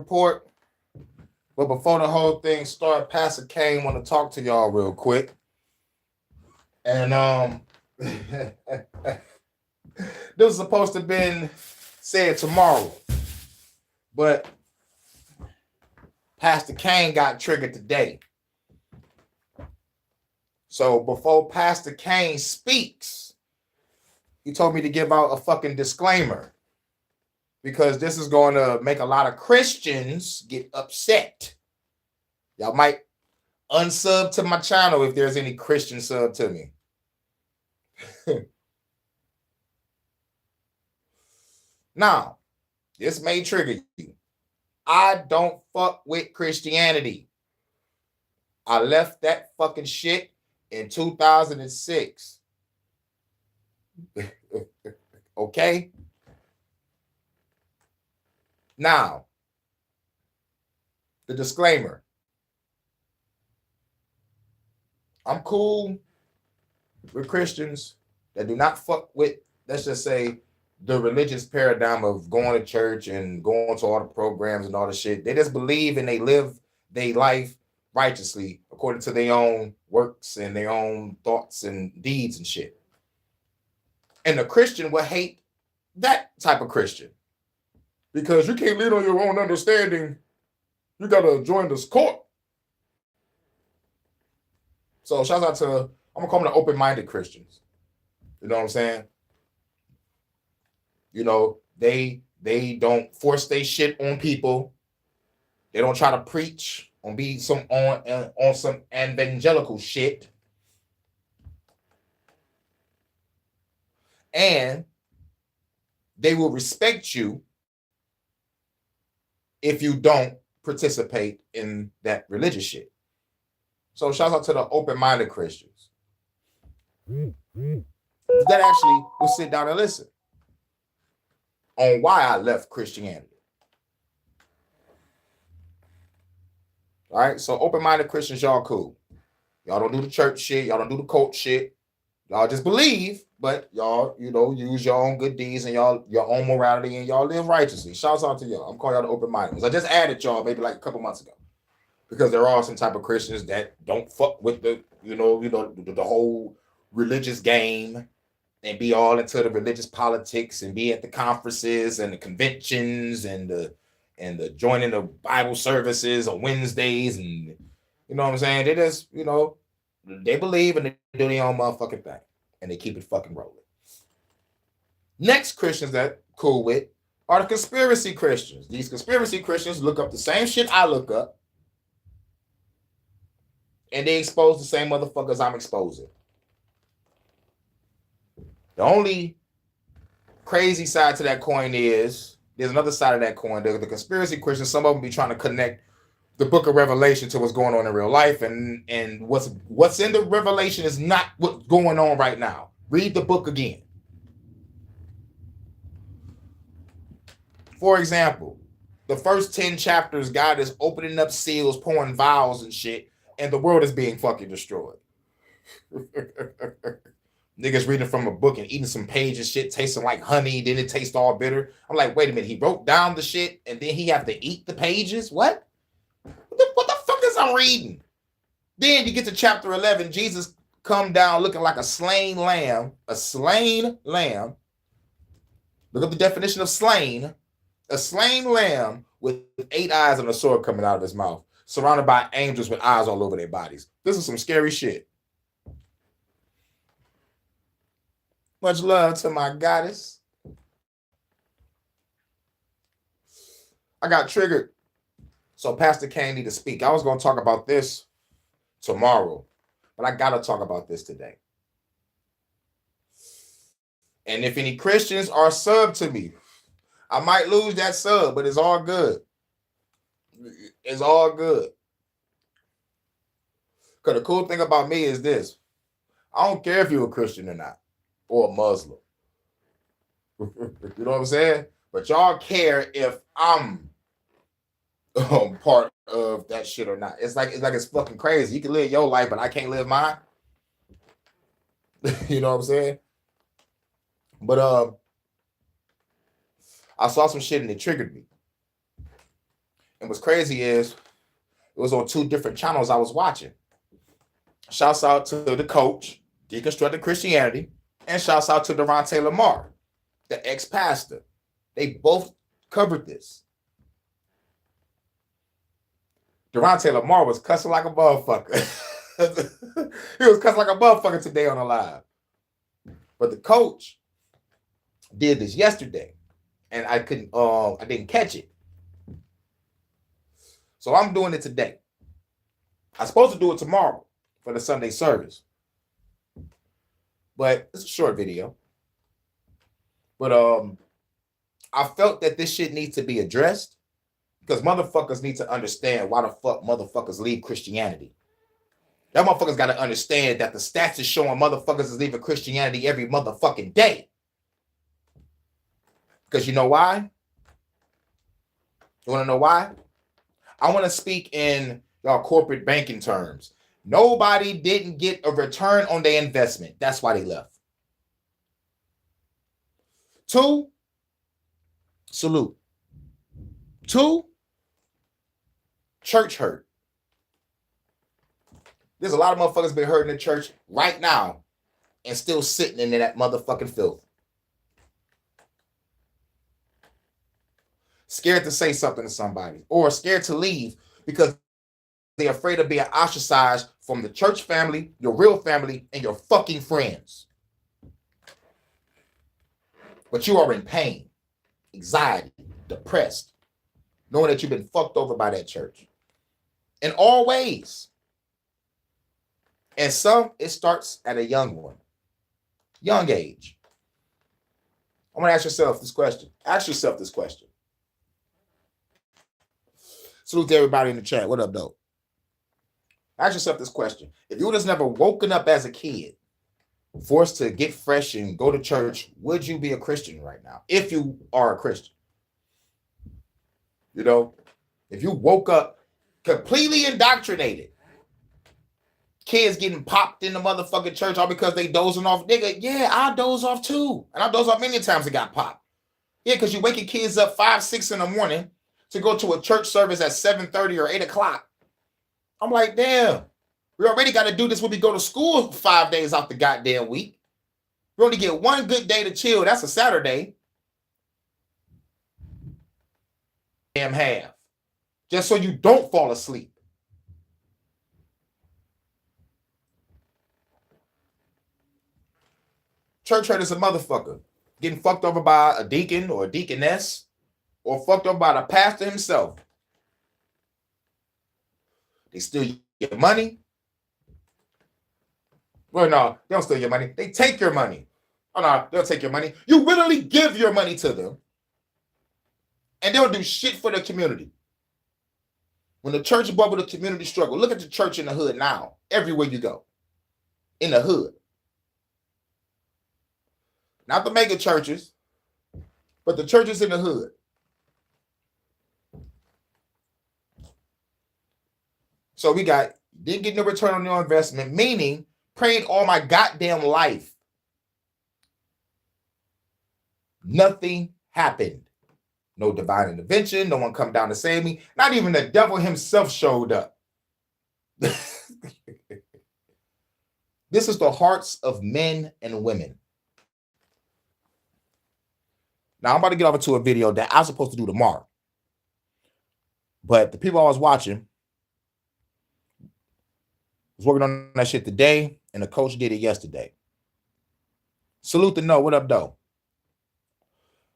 report. But before the whole thing started, Pastor Kane want to talk to y'all real quick. And this was supposed to have been said tomorrow. But Pastor Kane got triggered today. So before Pastor Kane speaks, he told me to give out a fucking disclaimer. Because this is going to make a lot of Christians get upset. Y'all might unsub to my channel if there's any Christian sub to me. Now, this may trigger you. I don't fuck with Christianity. I left that fucking shit in 2006. Okay? Now, the disclaimer. I'm cool with Christians that do not fuck with, let's just say, the religious paradigm of going to church and going to all the programs and all the shit. They just believe and they live their life righteously according to their own works and their own thoughts and deeds and shit. And the Christian will hate that type of Christian. Because you can't lead on your own understanding. You got to join this court. So shout out to, I'm going to call them the open-minded Christians. You know what I'm saying? You know, they don't force their shit on people. They don't try to preach on on some evangelical shit. And they will respect you if you don't participate in that religious shit. So shout out to the open-minded Christians that actually will sit down and listen on why I left Christianity. All right, so open-minded Christians, y'all cool. Y'all don't do the church shit. Y'all don't do the cult shit. Y'all just believe, but y'all, you know, use your own good deeds and y'all your own morality and y'all live righteously. Shouts out to y'all. I'm calling y'all the open-minded ones. I just added y'all maybe like a couple months ago because there are some type of Christians that don't fuck with the whole religious game and be all into the religious politics and be at the conferences and the conventions and the joining the Bible services on Wednesdays and you know what I'm saying? They just, you know, they believe and they do their own motherfucking thing. And they keep it fucking rolling. Next Christians that cool with are the conspiracy Christians. These conspiracy Christians look up the same shit I look up. And they expose the same motherfuckers I'm exposing. The only crazy side to that coin is, there's another side of that coin. The conspiracy Christians, some of them be trying to connect the book of Revelation to what's going on in real life, and what's in the Revelation is not what's going on right now. Read the book again. For example, the first 10 chapters, God is opening up seals, pouring vials and shit, and the world is being fucking destroyed. Niggas reading from a book and eating some pages, shit tasting like honey, then it tastes all bitter. I'm like, wait a minute, he wrote down the shit and then he have to eat the pages? What? What the fuck is I'm reading? Then you get to chapter 11, Jesus come down looking like a slain lamb. A slain lamb. Look up the definition of slain. A slain lamb with 8 eyes and a sword coming out of his mouth, surrounded by angels with eyes all over their bodies. This is some scary shit. Much love to my goddess. I got triggered. So Pastor Kane need to speak. I was going to talk about this tomorrow, but I got to talk about this today. And if any Christians are sub to me, I might lose that sub, but it's all good. It's all good. Because the cool thing about me is this. I don't care if you're a Christian or not, or a Muslim. You know what I'm saying? But y'all care if I'm part of that shit or not. It's like it's fucking crazy. You can live your life, but I can't live mine. You know what I'm saying? But I saw some shit and it triggered me. And what's crazy is it was on 2 different channels I was watching. Shouts out to the coach, Deconstructing Christianity, and shouts out to Devontae Lamar, the ex-pastor. They both covered this. Devontae Lamar was cussing like a motherfucker. He was cussing like a motherfucker today on the live. But the coach did this yesterday, and I didn't catch it. So I'm doing it today. I'm supposed to do it tomorrow for the Sunday service. But it's a short video. But I felt that this shit needs to be addressed because motherfuckers need to understand why the fuck motherfuckers leave Christianity. That motherfuckers got to understand that the stats is showing motherfuckers is leaving Christianity every motherfucking day. Because you know why? You want to know why? I want to speak in y'all corporate banking terms. Nobody didn't get a return on their investment. That's why they left. 2, salute. 2, church hurt. There's a lot of motherfuckers been hurting the church right now and still sitting in that motherfucking filth. Scared to say something to somebody or scared to leave because they're afraid of being ostracized from the church family, your real family, and your fucking friends. But you are in pain, anxiety, depressed, knowing that you've been fucked over by that church in all ways. And some, it starts at a young age. I want to ask yourself this question. Ask yourself this question. Salute to everybody in the chat. What up, though? Ask yourself this question. If you was never woken up as a kid, forced to get fresh and go to church, would you be a Christian right now? If you are a Christian. You know, if you woke up completely indoctrinated, kids getting popped in the motherfucking church all because they dozing off. Nigga, yeah, I doze off too. And I doze off many times and got popped. Yeah, because you waking kids up 5, 6 in the morning to go to a church service at 7:30 or 8 o'clock. I'm like, damn, we already got to do this when we go to school 5 days out the goddamn week. We only get one good day to chill. That's a Saturday. Damn half. Just so you don't fall asleep. Church hurt is a motherfucker. Getting fucked over by a deacon or a deaconess or fucked over by the pastor himself. They steal your money. Well, no, they don't steal your money. They take your money. Oh, no, they'll take your money. You literally give your money to them. And they'll do shit for the community. When the church bubble, the community struggle. Look at the church in the hood now. Everywhere you go. In the hood. Not the mega churches, but the churches in the hood. So we got, didn't get no return on your investment, meaning prayed all my goddamn life. Nothing happened. No divine intervention. No one come down to save me. Not even the devil himself showed up. This is the hearts of men and women. Now, I'm about to get over to a video that I was supposed to do tomorrow. But the people I was watching was working on that shit today, and the coach did it yesterday. Salute to No. What up, though?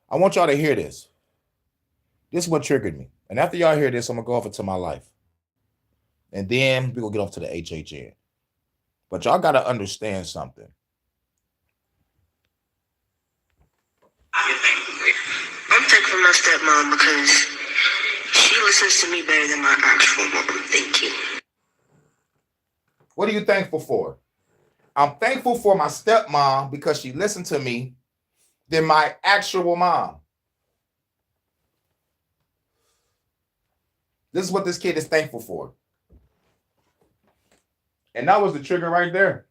I want y'all to hear this. This is what triggered me. And after y'all hear this, I'm going to go over to my life. And then we're going to get off to the HHN. But y'all got to understand something. I'm thankful for my stepmom because she listens to me better than my actual mom. Thank you. What are you thankful for? I'm thankful for my stepmom because she listened to me than my actual mom. This is what this kid is thankful for. And that was the trigger right there.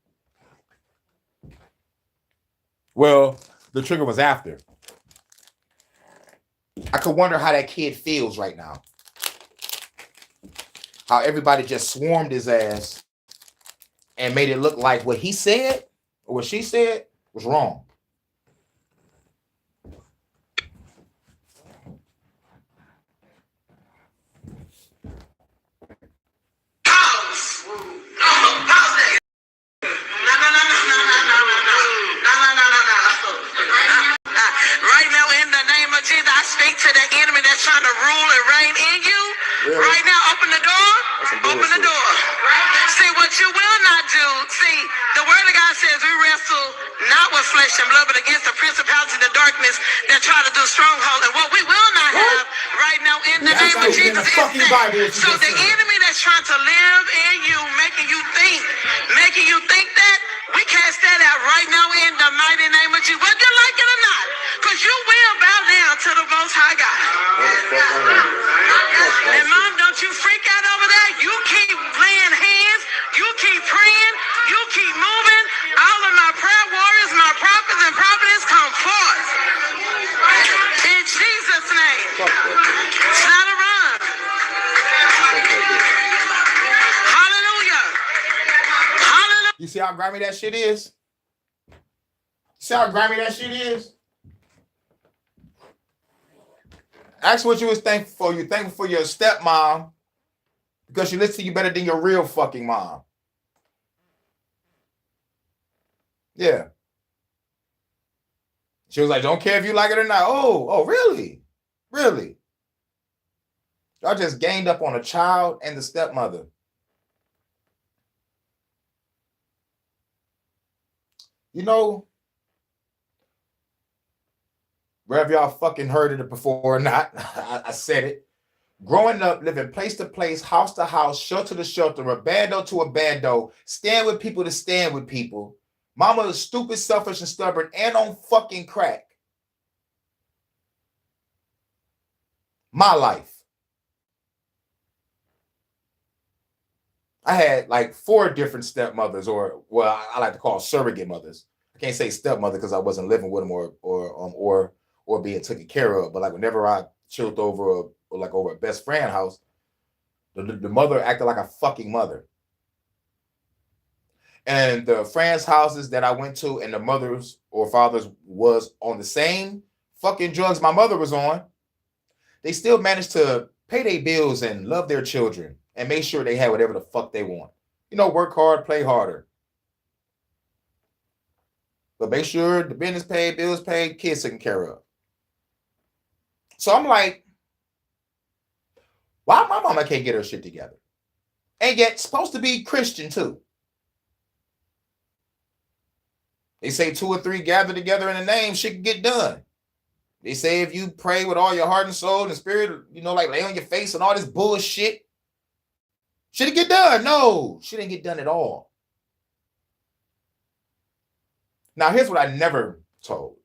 Well, the trigger was after. I could wonder how that kid feels right now. how everybody just swarmed his ass and made it look like what he said or what she said was wrong. Right now, in the name of Jesus, I speak to the enemy that's trying to rule and reign in you. Really? Right now, open the door. Open the door. See what you will not do. See, the word of God says we wrestle not with flesh and blood, but against the principalities of the darkness that try to do stronghold. And what we will not have right now in the name of Jesus is that. So the enemy that's trying to live in you, making you think that, we cast that out right now in the mighty name of Jesus. Whether you like it or not, because you will bow down to the Most High God. And Mom, don't you freak out over that. You keep laying hands. You keep praying. You keep moving. All of my prayer warriors, my prophets and prophetess come forth. In Jesus' name. It's not a run. Hallelujah. Hallelujah. You see how grimy that shit is? You see how grimy that shit is? Ask what you was thankful for. You're thankful for your stepmom because she listens to you better than your real fucking mom. Yeah. She was like, don't care if you like it or not. Oh, really? Really? Y'all just gained up on a child and the stepmother. You know, whether y'all fucking heard it before or not, I said it. Growing up, living place to place, house to house, shelter to shelter, a bando to a bando, stand with people to stand with people. Mama is stupid, selfish, and stubborn, and on fucking crack. My life. I had like 4 different stepmothers, or well, I like to call surrogate mothers. I can't say stepmother because I wasn't living with them or being taken care of. But like whenever I chilled over over a best friend house, the mother acted like a fucking mother. And the friends' houses that I went to and the mothers or fathers was on the same fucking drugs my mother was on, they still managed to pay their bills and love their children and make sure they had whatever the fuck they want. You know, work hard, play harder. But make sure the business paid, bills paid, kids taken care of. So I'm like, why my mama can't get her shit together? And yet supposed to be Christian too. They say 2 or 3 gather together in the name, shit can get done. They say if you pray with all your heart and soul and spirit, you know, like lay on your face and all this bullshit, shit it get done. No, shit didn't get done at all. Now, here's what I never told.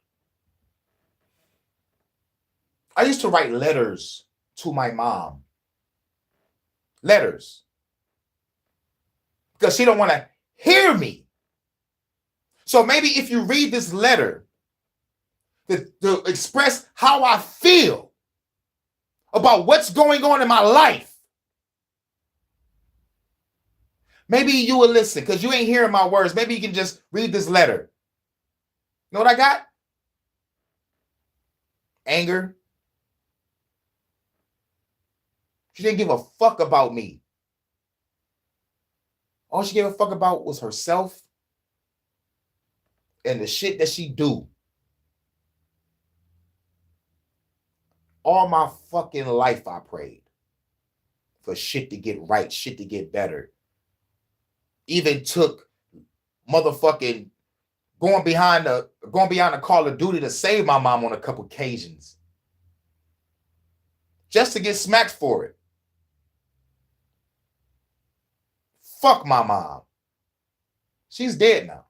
I used to write letters to my mom. Letters. Because she don't want to hear me. So maybe if you read this letter to express how I feel about what's going on in my life, maybe you will listen because you ain't hearing my words. Maybe you can just read this letter. You know what I got? Anger. She didn't give a fuck about me. All she gave a fuck about was herself and the shit that she do. All my fucking life I prayed for shit to get right, shit to get better. Even took motherfucking going behind the Call of Duty to save my mom on a couple occasions. Just to get smacked for it. Fuck my mom. She's dead now.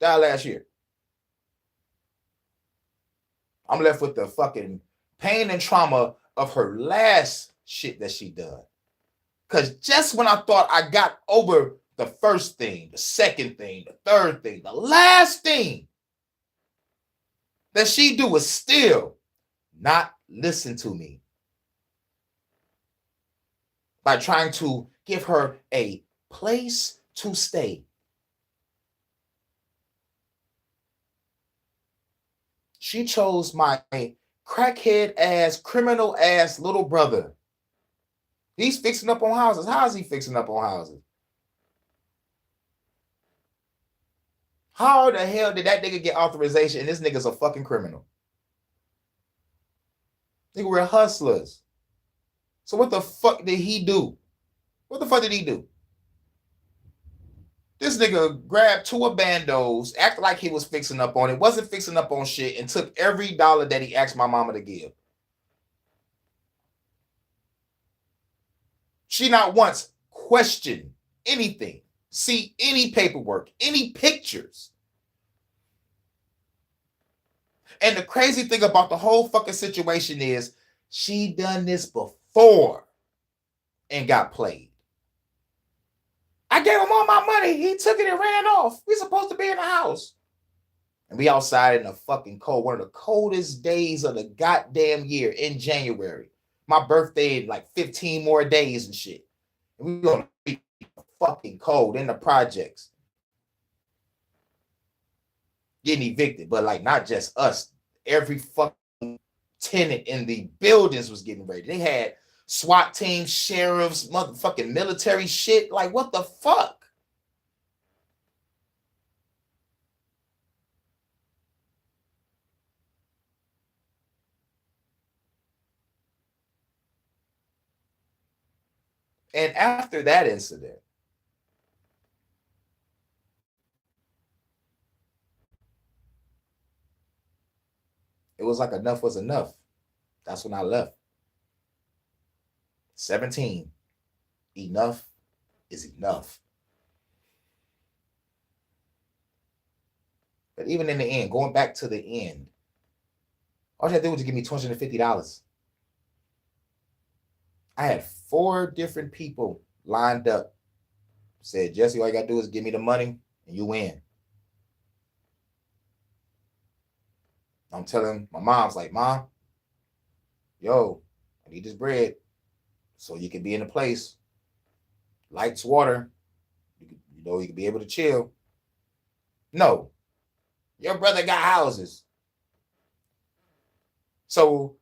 Died last year. I'm left with the fucking pain and trauma of her last shit that she done. Because just when I thought I got over the first thing, the second thing, the third thing, the last thing that she do was still not listen to me. by trying to give her a place to stay. She chose my crackhead ass, criminal ass little brother. He's fixing up on houses. How is he fixing up on houses? How the hell did that nigga get authorization and this nigga's a fucking criminal? Nigga, we're hustlers. So what the fuck did he do? What the fuck did he do? This nigga grabbed 2 bandos, acted like he was fixing up on it, wasn't fixing up on shit, and took every dollar that he asked my mama to give. She not once questioned anything, see any paperwork, any pictures. And the crazy thing about the whole fucking situation is she done this before and got played. I gave him all my money. He took it and ran off. We supposed to be in the house. And we outside in the fucking cold. One of the coldest days of the goddamn year in January. My birthday in like 15 more days and shit. And we gonna be fucking cold in the projects. Getting evicted. But like not just us. Every fucking tenant in the buildings was getting ready. They had SWAT teams, sheriffs, motherfucking military shit. Like, what the fuck? And after that incident, it was like enough was enough. That's when I left. 17. Enough is enough. But even in the end, going back to the end, all you had to do was give me $250. I had 4 different people lined up. Said, Jesse, all you got to do is give me the money and you win. I'm telling my mom's like, Mom, yo, I need this bread so you can be in a place, lights, water, you can be able to chill. No, your brother got houses. So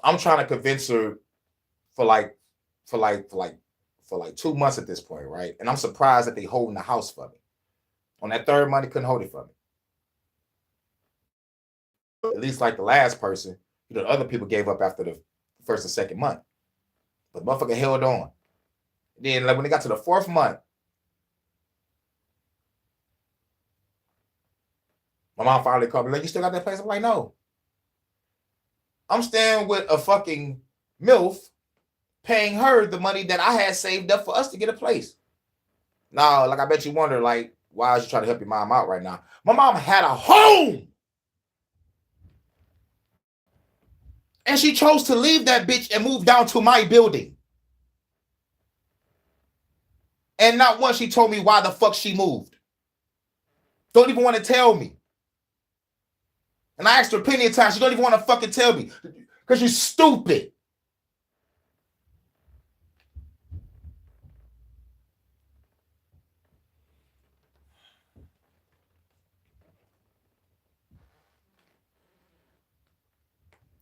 I'm trying to convince her for like 2 months at this point, right? And I'm surprised that they holding the house for me. On that 3rd month, they couldn't hold it for me. At least like the last person, the other people gave up after the 1st and 2nd month. But the motherfucker held on. Then like when they got to the 4th month, my mom finally called me like, you still got that place? I'm like, no. I'm staying with a fucking MILF paying her the money that I had saved up for us to get a place. Now, like I bet you wonder, like, why is you trying to help your mom out right now? My mom had a home. And she chose to leave that bitch and move down to my building. And not once she told me why the fuck she moved. Don't even want to tell me. And I asked her plenty of times. She don't even want to fucking tell me. Because you're stupid.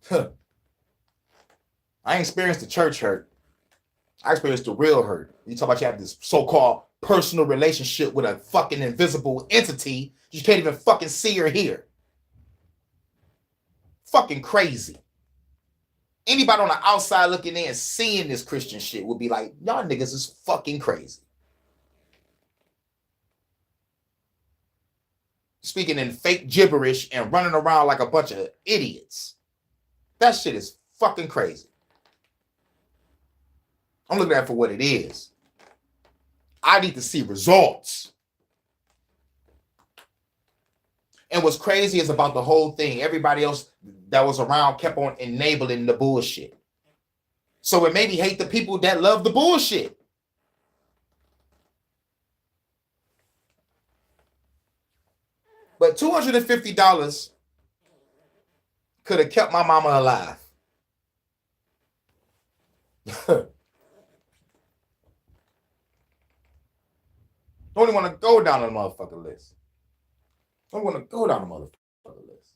Huh. I ain't experienced the church hurt. I experienced the real hurt. You talk about you have this so-called personal relationship with a fucking invisible entity. You can't even fucking see or hear. Fucking crazy. Anybody on the outside looking in seeing this Christian shit would be like, y'all niggas is fucking crazy. Speaking in fake gibberish and running around like a bunch of idiots. That shit is fucking crazy. I'm looking at it for what it is. I need to see results. And what's crazy is about the whole thing, everybody else that was around kept on enabling the bullshit. So it made me hate the people that love the bullshit. But $250 could have kept my mama alive. Don't even want to go down the motherfucker list. Don't want to go down the motherfucker list.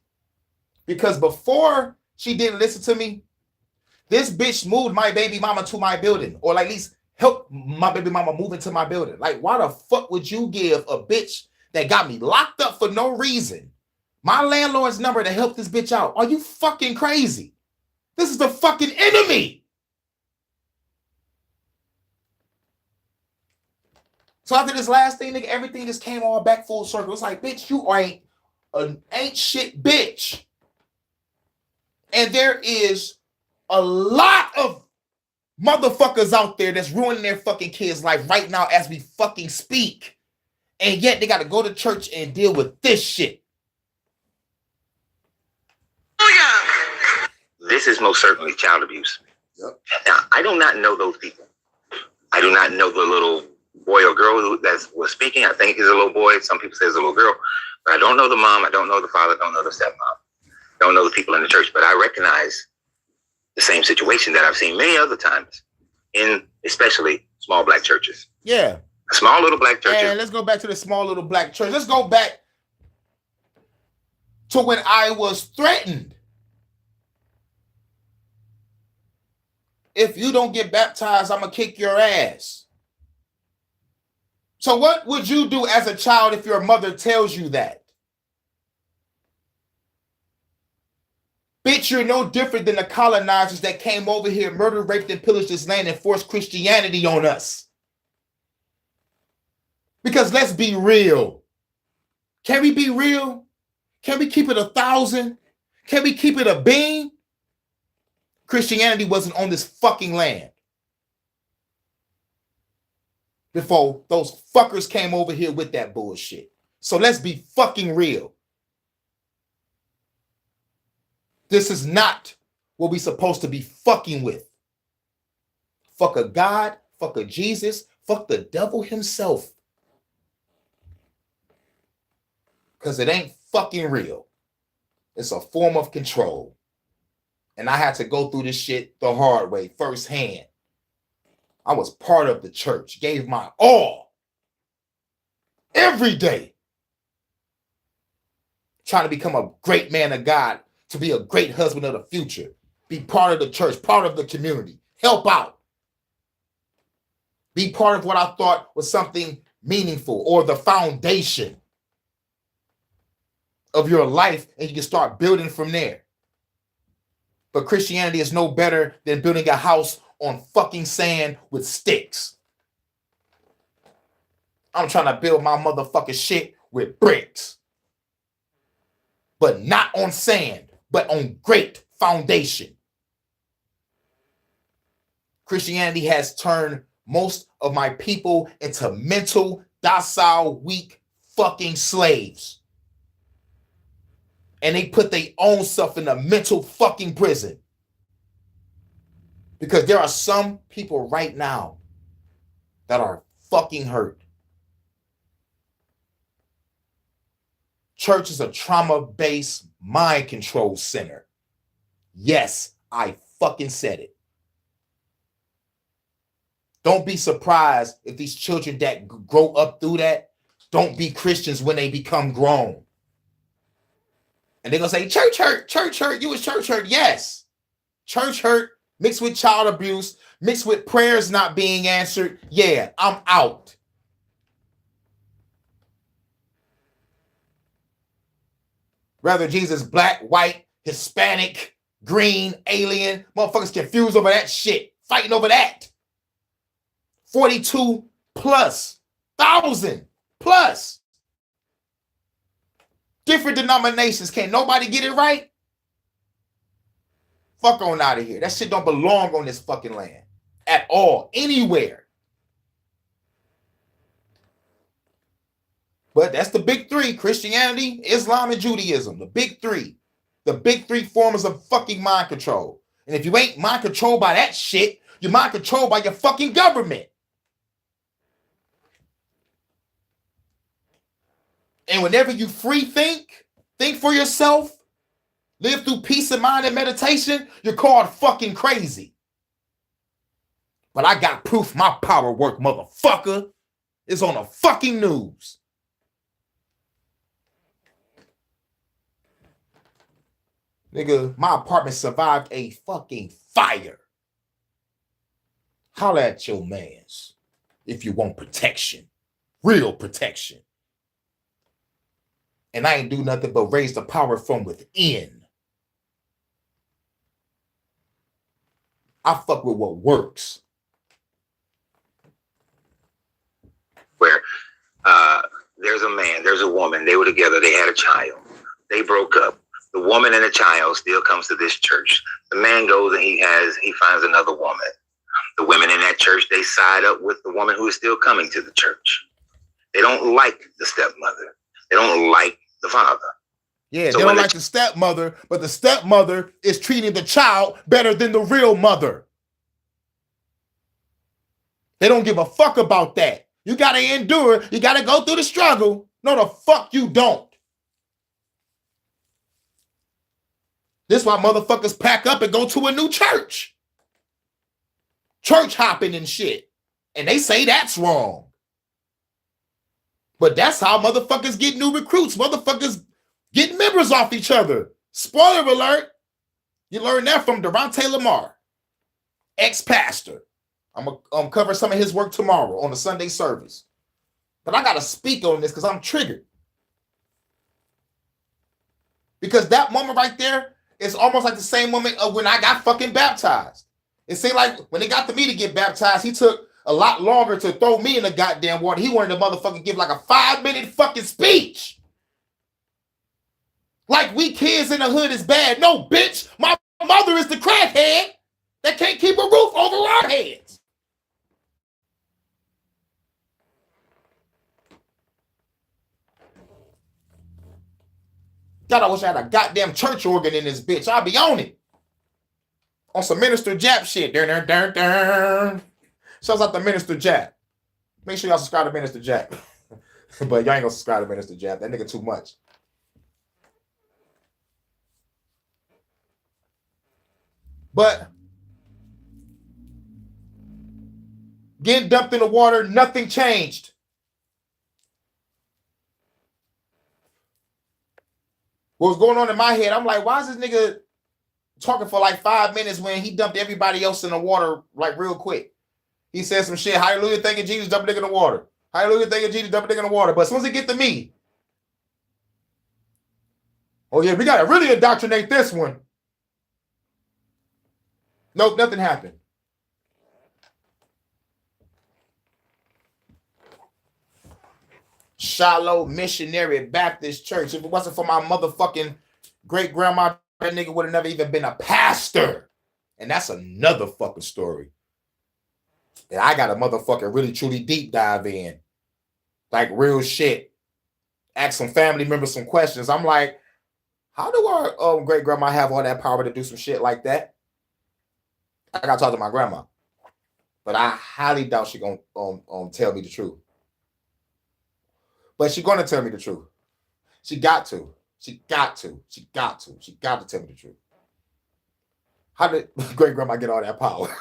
Because before she didn't listen to me, this bitch moved my baby mama to my building, or at least help my baby mama move into my building. Like, why the fuck would you give a bitch that got me locked up for no reason my landlord's number to help this bitch out? Are you fucking crazy? This is the fucking enemy. So after this last thing, nigga, everything just came all back full circle. It's like, bitch, you ain't shit bitch. And there is a lot of motherfuckers out there that's ruining their fucking kids' life right now as we fucking speak. And yet they got to go to church and deal with this shit. This is most certainly child abuse. Yep. Now, I do not know those people. I do not know the little boy or girl that was speaking. I think he's a little boy. Some people say it's a little girl. But I don't know the mom. I don't know the father. I don't know the stepmom. Don't know the people in the church. But I recognize the same situation that I've seen many other times in especially small black churches. Yeah. Small little black churches. And let's go back to the small little black church. Let's go back to when I was threatened. If you don't get baptized, I'm going to kick your ass. So what would you do as a child if your mother tells you that? Bitch, you're no different than the colonizers that came over here, murdered, raped, and pillaged this land and forced Christianity on us. Because let's be real. Can we be real? Can we keep it 1,000? Can we keep it a bean? Christianity wasn't on this fucking land before those fuckers came over here with that bullshit. So let's be fucking real. This is not what we're supposed to be fucking with. Fuck a God, fuck a Jesus, fuck the devil himself. Because it ain't fucking real. It's a form of control. And I had to go through this shit the hard way, firsthand. I was part of the church, gave my all every day, trying to become a great man of God, to be a great husband of the future, be part of the church, part of the community, help out, be part of what I thought was something meaningful or the foundation of your life, and you can start building from there. But Christianity is no better than building a house on fucking sand with sticks. I'm trying to build my motherfucking shit with bricks. But not on sand, but on great foundation. Christianity has turned most of my people into mental, docile, weak fucking slaves. And they put their own self in a mental fucking prison. Because there are some people right now that are fucking hurt. Church is a trauma-based mind control center. Yes, I fucking said it. Don't be surprised if these children that grow up through that don't be Christians when they become grown. And they're going to say, church hurt, you was church hurt. Yes. Church hurt mixed with child abuse, mixed with prayers not being answered. Yeah, I'm out. Whether Jesus black, white, Hispanic, green, alien, motherfuckers confused over that shit, fighting over that. 42 plus, 1,000 plus. Different denominations. Can't nobody get it right? Fuck on out of here. That shit don't belong on this fucking land. At all. Anywhere. But that's the big three. Christianity, Islam, and Judaism. The big three. The big three forms of fucking mind control. And if you ain't mind controlled by that shit, you're mind controlled by your fucking government. And whenever you free think for yourself, live through peace of mind and meditation, you're called fucking crazy. But I got proof my power work, motherfucker. It's on the fucking news. Nigga, my apartment survived a fucking fire. Holla at your mans if you want protection. Real protection. And I ain't do nothing but raise the power from within. I fuck with what works. Where there's a man, there's a woman, they were together, they had a child. They broke up. The woman and the child still comes to this church. The man goes and he finds another woman. The women in that church, they side up with the woman who is still coming to the church. They don't like the stepmother. They don't like the father. Yeah, so they don't like the stepmother, but the stepmother is treating the child better than the real mother. They don't give a fuck about that. You got to endure. You got to go through the struggle. No, the fuck you don't. This is why motherfuckers pack up and go to a new church. Church hopping and shit. And they say that's wrong. But that's how motherfuckers get new recruits. Motherfuckers get members off each other. Spoiler alert. You learn that from Durante Lamar, ex-pastor. I'm going to cover some of his work tomorrow on the Sunday service. But I got to speak on this because I'm triggered. Because that moment right there is almost like the same moment of when I got fucking baptized. It seemed like when it got to me to get baptized, he took a lot longer to throw me in the goddamn water. He wanted to motherfucking give like a 5-minute fucking speech. Like we kids in the hood is bad. No, bitch. My mother is the crackhead that can't keep a roof over our heads. God, I wish I had a goddamn church organ in this bitch. I'll be on it. On some Minister Jap shit. Shouts out to Minister Jap. Make sure y'all subscribe to Minister Jap. But y'all ain't gonna subscribe to Minister Jap. That nigga too much. But getting dumped in the water, nothing changed. What was going on in my head, I'm like, why is this nigga talking for like 5 minutes when he dumped everybody else in the water like real quick? He said some shit, hallelujah, thank you, Jesus, dump a nigga in the water. Hallelujah, thank you, Jesus, dump a nigga in the water. But as soon as it get to me, oh yeah, we gotta really indoctrinate this one. Nope, nothing happened. Shiloh Missionary Baptist Church. If it wasn't for my motherfucking great grandma, that nigga would have never even been a pastor. And that's another fucking story. And I got a motherfucking really truly deep dive in. Like real shit. Ask some family members some questions. I'm like, how do our great grandma have all that power to do some shit like that? I gotta talk to my grandma. But I highly doubt she gonna tell me the truth. But she's gonna tell me the truth. She got to. She got to. She got to. She got to tell me the truth. How did great grandma get all that power?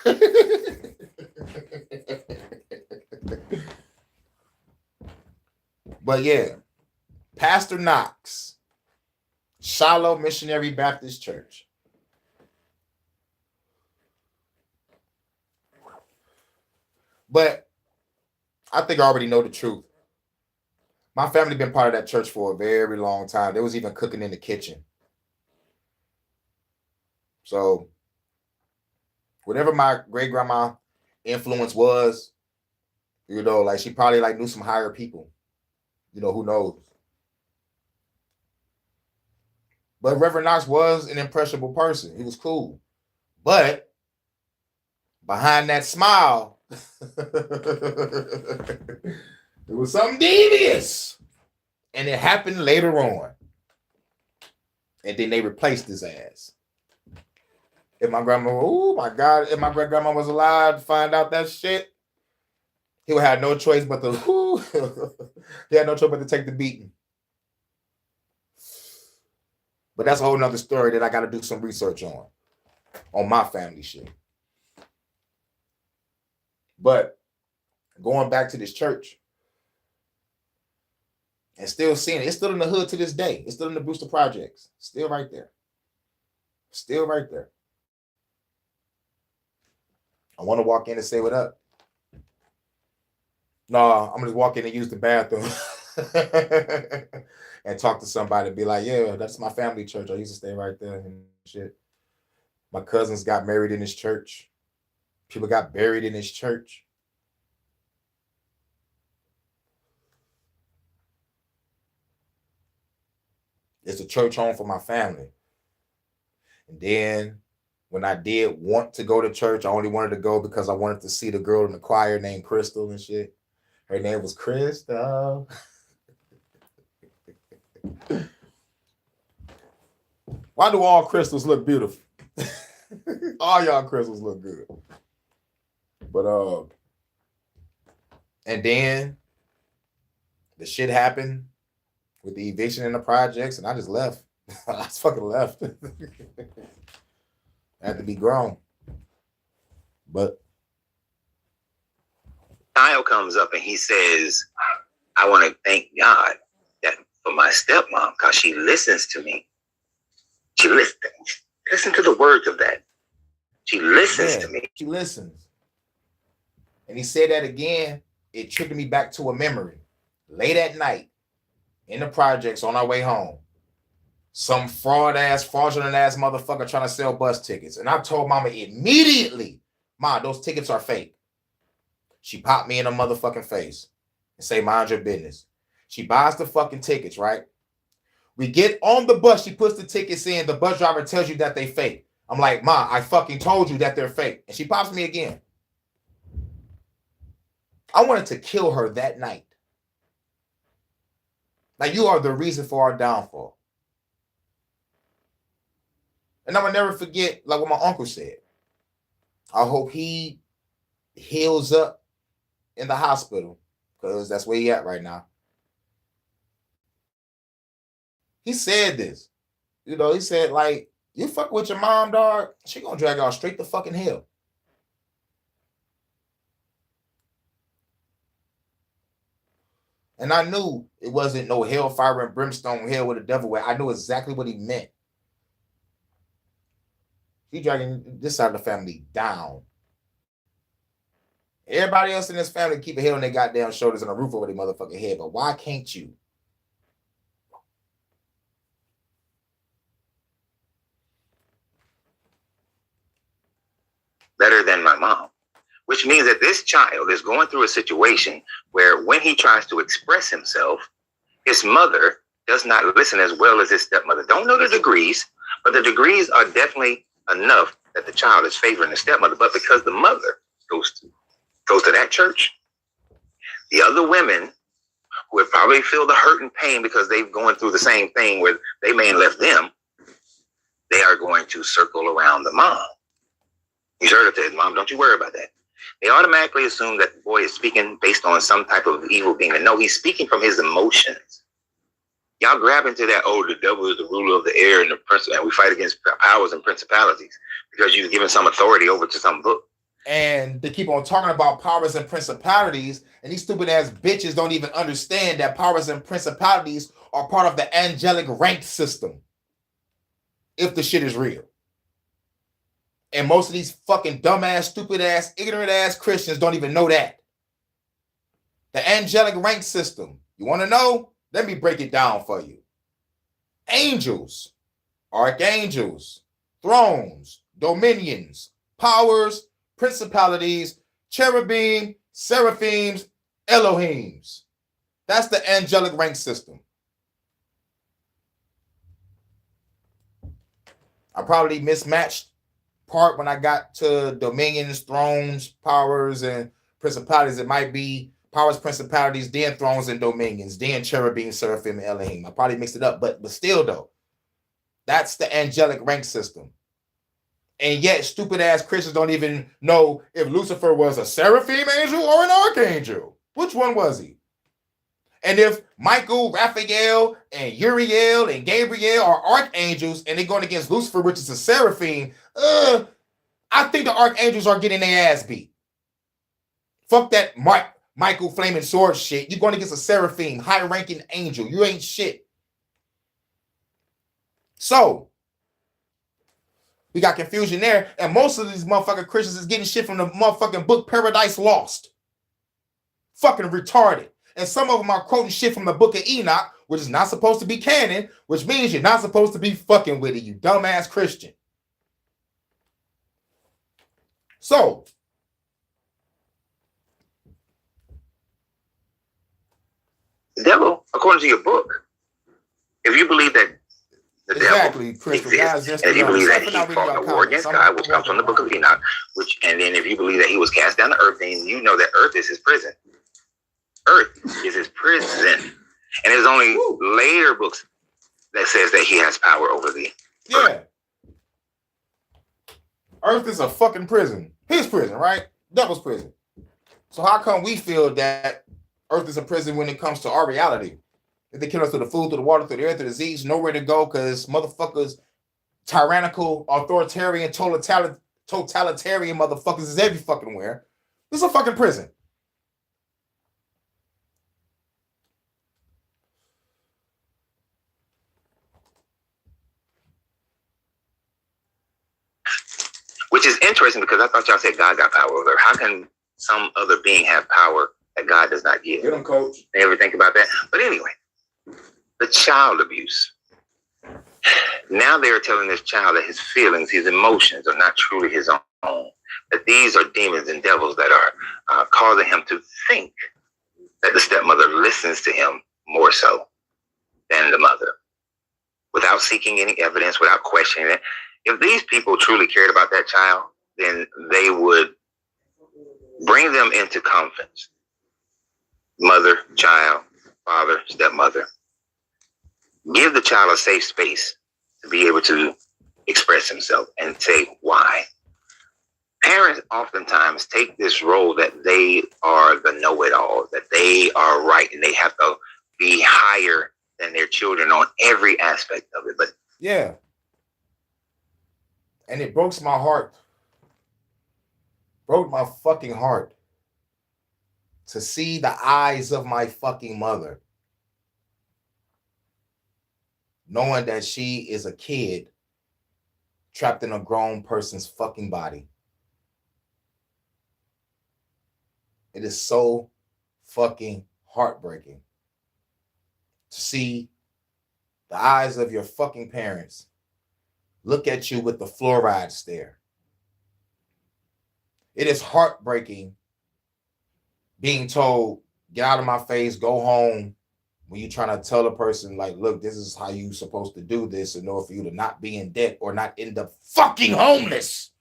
But yeah, Pastor Knox, Shiloh Missionary Baptist Church. But I think I already know the truth. My family been part of that church for a very long time. They was even cooking in the kitchen. So whatever my great grandma influence was, you know, like she probably like knew some higher people. You know, who knows? But Reverend Knox was an impressionable person. He was cool. But behind that smile, there was something devious. And it happened later on. And then they replaced his ass. If my grandma, oh my God, if my great grandma was alive to find out that shit, he would have no choice but to, he had no choice but to take the beating. But that's a whole nother story that I got to do some research on my family shit. But going back to this church and still seeing it, it's still in the hood to this day. It's still in the Brewster Projects. Still right there. Still right there. I want to walk in and say what up. No, I'm gonna just walk in and use the bathroom and talk to somebody and be like, yeah, that's my family church. I used to stay right there and shit. My cousins got married in this church. People got buried in this church. It's a church home for my family. And then when I did want to go to church, I only wanted to go because I wanted to see the girl in the choir named Crystal and shit. Her name was Crystal. Why do all crystals look beautiful? All y'all crystals look good. But and then the shit happened with the eviction in the projects, and I just left. I just fucking left. I had to be grown. But Kyle comes up and he says, I want to thank God that for my stepmom, because she listens to me. She listens. Listen to the words of that. She listens to me. She listens. And he said that again. It triggered me back to a memory. Late at night, in the projects on our way home, some fraudulent ass motherfucker trying to sell bus tickets. And I told mama immediately, Ma, those tickets are fake. She popped me in the motherfucking face and say, mind your business. She buys the fucking tickets, right? We get on the bus. She puts the tickets in. The bus driver tells you that they fake. I'm like, Ma, I fucking told you that they're fake. And she pops me again. I wanted to kill her that night. Like, you are the reason for our downfall. And I'm going to never forget, like what my uncle said. I hope he heals up in the hospital, because that's where he at right now. He said this. You know, he said, like, you fuck with your mom, dog, she gonna drag y'all straight to fucking hell. And I knew it wasn't no hellfire and brimstone hell with the devil where I knew exactly what he meant. He dragging this side of the family down. Everybody else in this family keep a head on their goddamn shoulders and a roof over their motherfucking head, but why can't you? Better than my mom, which means that this child is going through a situation where when he tries to express himself, his mother does not listen as well as his stepmother. Don't know the degrees, but the degrees are definitely enough that the child is favoring the stepmother. But because the mother goes to that church, the other women who would probably feel the hurt and pain because they've going through the same thing where they may have left them, they are going to circle around the mom. You heard it said, Mom, don't you worry about that. They automatically assume that the boy is speaking based on some type of evil being. And no, he's speaking from his emotions. Y'all grab into that, oh, the devil is the ruler of the air and the principal, and we fight against powers and principalities because you've given some authority over to some book. And they keep on talking about powers and principalities, and these stupid ass bitches don't even understand that powers and principalities are part of the angelic rank system. If the shit is real. And most of these fucking dumbass, stupid ass, ignorant ass Christians don't even know that. The angelic rank system. You want to know? Let me break it down for you. Angels, archangels, thrones, dominions, powers, principalities, cherubim, seraphims, Elohims. That's the angelic rank system. I probably mismatched part when I got to dominions, thrones, powers, and principalities. It might be powers, principalities, then thrones and dominions, then cherubim, seraphim, and Elohim. I probably mixed it up, but still though, that's the angelic rank system. And yet stupid ass Christians don't even know if Lucifer was a seraphim angel or an archangel. Which one was he? And if Michael, Raphael, and Uriel, and Gabriel are archangels, and they're going against Lucifer, which is a seraphim, I think the archangels are getting their ass beat. Fuck that Michael Flaming Sword shit. You're going against a seraphim, high-ranking angel. You ain't shit. So, we got confusion there, and most of these motherfucking Christians is getting shit from the motherfucking book Paradise Lost. Fucking retarded. And some of them are quoting shit from the book of Enoch, which is not supposed to be canon, which means you're not supposed to be fucking with it, you dumbass Christian. So, the devil, according to your book, if you believe that the devil exists, and if you believe that he fought a war against God, which comes from the book of Enoch, and then if you believe that he was cast down to earth, then you know that earth is his prison. Earth is his prison. And there's only later books that says that he has power over thee. Yeah. Earth is a fucking prison. His prison, right? Devil's prison. So how come we feel that Earth is a prison when it comes to our reality? If they kill us through the food, through the water, through the air, through the disease, nowhere to go because motherfuckers, tyrannical, authoritarian, totalitarian motherfuckers is every fucking where. This is a fucking prison. Which is interesting because I thought y'all said God got power over her. How can some other being have power that God does not give? Get him, coach. You ever think about that? But anyway, the child abuse. Now they're telling this child that his feelings, his emotions are not truly his own. That these are demons and devils that are causing him to think that the stepmother listens to him more so than the mother. Without seeking any evidence, without questioning it. If these people truly cared about that child, then they would bring them into conference. Mother, child, father, stepmother. Give the child a safe space to be able to express himself and say why. Parents oftentimes take this role that they are the know-it-all, that they are right, and they have to be higher than their children on every aspect of it. But yeah. And it broke my heart. Broke my fucking heart to see the eyes of my fucking mother, knowing that she is a kid trapped in a grown person's fucking body. It is so fucking heartbreaking to see the eyes of your fucking parents look at you with the fluoride stare. It is heartbreaking being told, get out of my face, go home, when you're trying to tell a person, like, look, this is how you're supposed to do this in order for you to not be in debt or not end up fucking homeless.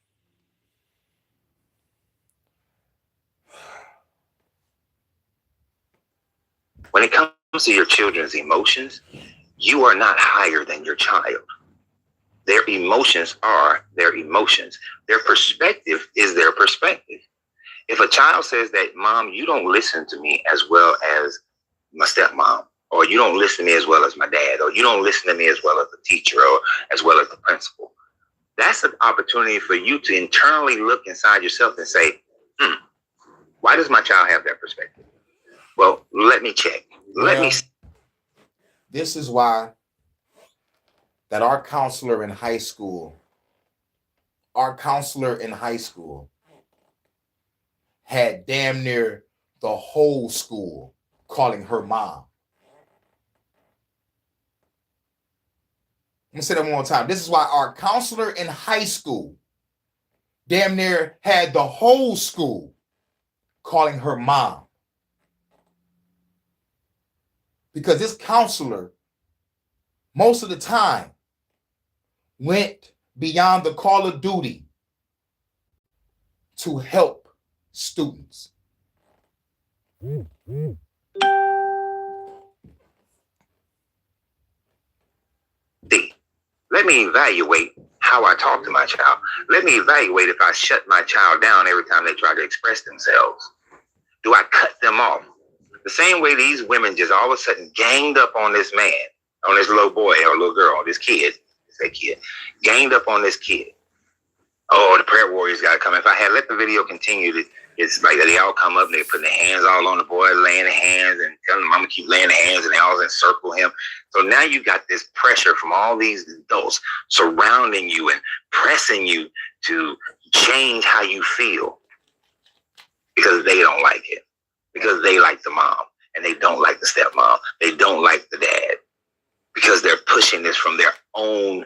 When it comes to your children's emotions, you are not higher than your child. Their emotions are their emotions. Their perspective is their perspective. If a child says that, Mom, you don't listen to me as well as my stepmom, or you don't listen to me as well as my dad, or you don't listen to me as well as the teacher, or as well as the principal, that's an opportunity for you to internally look inside yourself and say, why does my child have that perspective? Well, let me check. This is why that our counselor in high school had damn near the whole school calling her mom. Let me say that one more time. This is why our counselor in high school damn near had the whole school calling her mom. Because this counselor, most of the time, went beyond the call of duty to help students. Let me evaluate how I talk to my child. Let me evaluate if I shut my child down every time they try to express themselves. Do I cut them off? The same way these women just all of a sudden ganged up on this man, on this little boy or little girl, this kid, ganged up on this kid. Oh, the prayer warriors got to come. If I had let the video continue, It's like they all come up and they're putting their hands all on the boy, laying their hands and telling the mama keep laying their hands, and they all encircle him. So now you got this pressure from all these adults surrounding you and pressing you to change how you feel because they don't like it, because they like the mom and they don't like the stepmom. They don't like the dad because they're pushing this from their own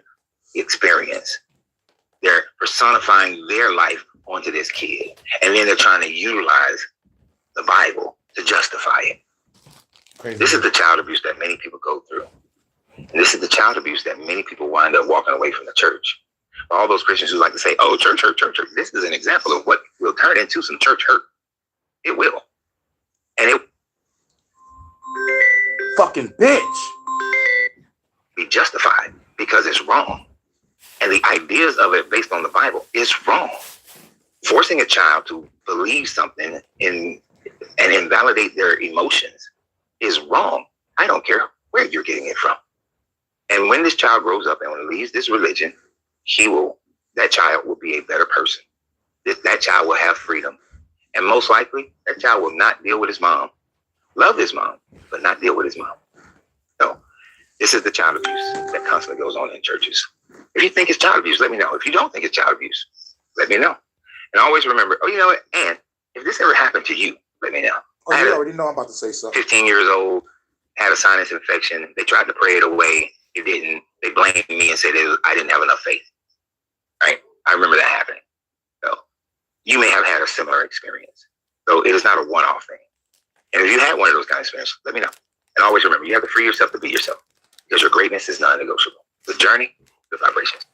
experience. They're personifying their life onto this kid. And then they're trying to utilize the Bible to justify it. Crazy. This is the child abuse that many people go through. And this is the child abuse that many people wind up walking away from the church. All those Christians who like to say, oh, church. This is an example of what will turn into some church hurt. It will. And it fucking bitch be justified because it's wrong. And the ideas of it based on the Bible is wrong. Forcing a child to believe something and invalidate their emotions is wrong. I don't care where you're getting it from. And when this child grows up and leaves this religion, that child will be a better person. That child will have freedom. And most likely, that child will not deal with his mom. Love his mom, but not deal with his mom. No, this is the child abuse that constantly goes on in churches. If you think it's child abuse, let me know. If you don't think it's child abuse, let me know. And always remember, you know what? And if this ever happened to you, let me know. Oh, you already know I'm about to say something. 15 years old, had a sinus infection. They tried to pray it away. It didn't. They blamed me and said I didn't have enough faith. Right? I remember that happening. So you may have had a similar experience. So it is not a one-off thing. And if you had one of those kind of experiences, let me know. And always remember, you have to free yourself to be yourself because your greatness is non-negotiable. The journey, the vibrations.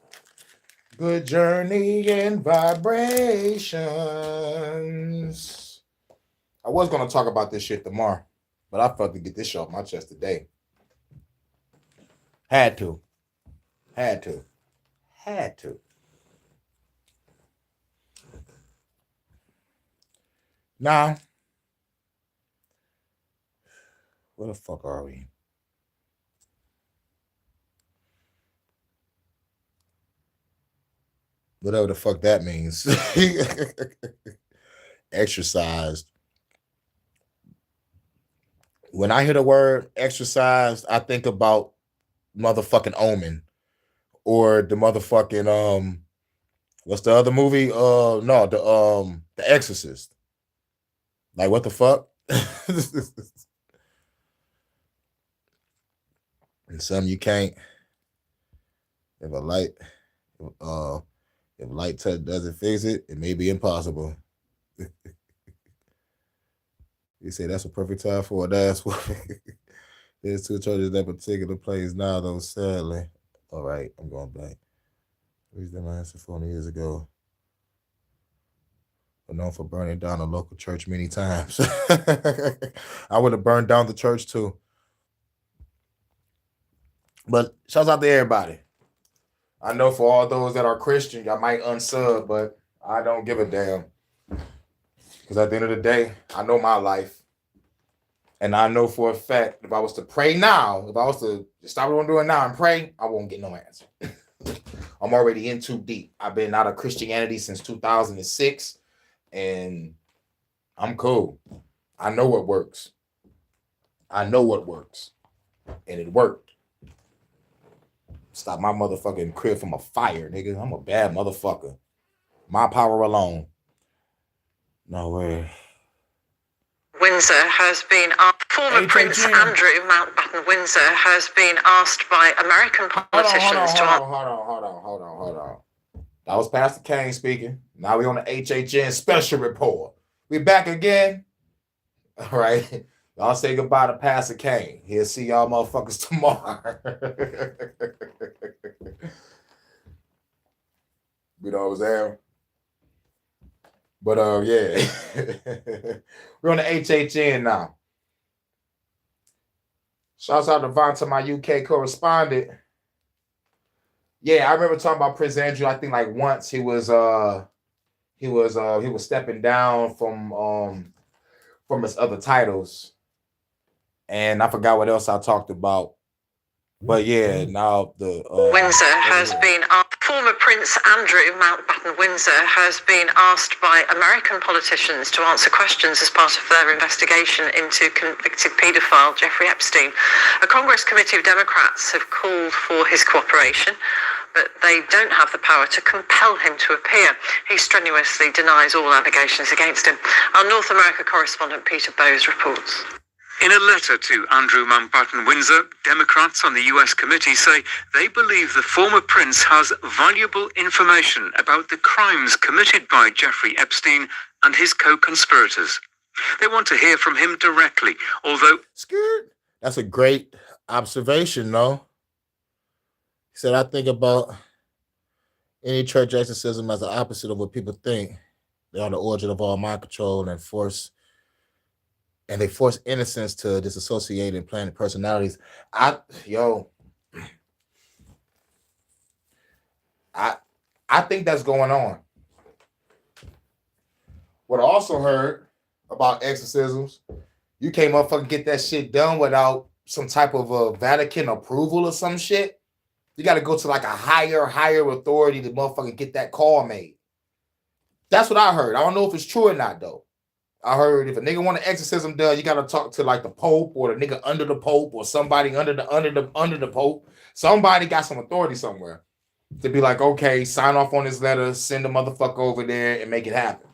Good journey and vibrations. I was going to talk about this shit tomorrow, but I felt to get this shit off my chest today. Had to. Now, where the fuck are we? Whatever the fuck that means. Exercised. When I hear the word exercised, I think about motherfucking Omen or the motherfucking what's the other movie? The Exorcist. Like what the fuck? And some you can't. If light touch doesn't fix it, it may be impossible. You say that's a perfect time for a dance. There's two churches in that particular place now, though, sadly. All right, I'm going back. Reached the answer 40 years ago. But known for burning down a local church many times. I would have burned down the church too. But shouts out to everybody. I know for all those that are Christian, y'all might unsub, but I don't give a damn. Because at the end of the day, I know my life. And I know for a fact, if I was to pray now, if I was to stop what I'm doing now and pray, I won't get no answer. I'm already in too deep. I've been out of Christianity since 2006, and I'm cool. I know what works. And it worked. Stop my motherfucking crib from a fire, nigga. I'm a bad motherfucker. My power alone. No way. Windsor has been, former Prince Andrew Mountbatten Windsor has been asked by American politicians to... Hold on. That was Pastor Kane speaking. Now we on the HHN special report. We back again. All right. Y'all say goodbye to Pastor Kane. He'll see y'all motherfuckers tomorrow. You know what I'm saying? But yeah. We're on the HHN now. Shouts out to Vonta, my UK correspondent. Yeah, I remember talking about Prince Andrew. I think like once he was stepping down from his other titles. And I forgot what else I talked about. But yeah, now the Windsor has been former Prince Andrew Mountbatten Windsor has been asked by American politicians to answer questions as part of their investigation into convicted paedophile Jeffrey Epstein. A Congress committee of Democrats have called for his cooperation, but they don't have the power to compel him to appear. He strenuously denies all allegations against him. Our North America correspondent Peter Bowes reports. In a letter to Andrew Mountbatten Windsor, Democrats on the US committee say they believe the former prince has valuable information about the crimes committed by Jeffrey Epstein and his co-conspirators. They want to hear from him directly, although... That's a great observation, though. He said, I think about any church exorcism as the opposite of what people think. They are the origin of all mind control and they force innocence to disassociate and plant personalities. I think that's going on. What I also heard about exorcisms, you can't motherfucking get that shit done without some type of Vatican approval or some shit. You got to go to like a higher authority to motherfucking get that call made. That's what I heard. I don't know if it's true or not, though. I heard if a nigga want an exorcism done, you gotta talk to like the Pope or the nigga under the Pope or somebody under the Pope. Somebody got some authority somewhere to be like, okay, sign off on this letter, send the motherfucker over there and make it happen.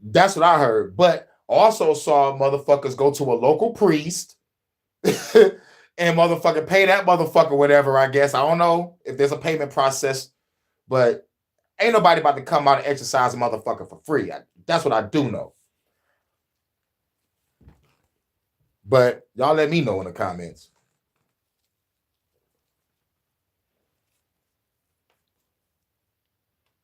That's what I heard. But also saw motherfuckers go to a local priest and motherfucker pay that motherfucker whatever, I guess. I don't know if there's a payment process, but ain't nobody about to come out and exercise a motherfucker for free. That's what I do know. But y'all let me know in the comments.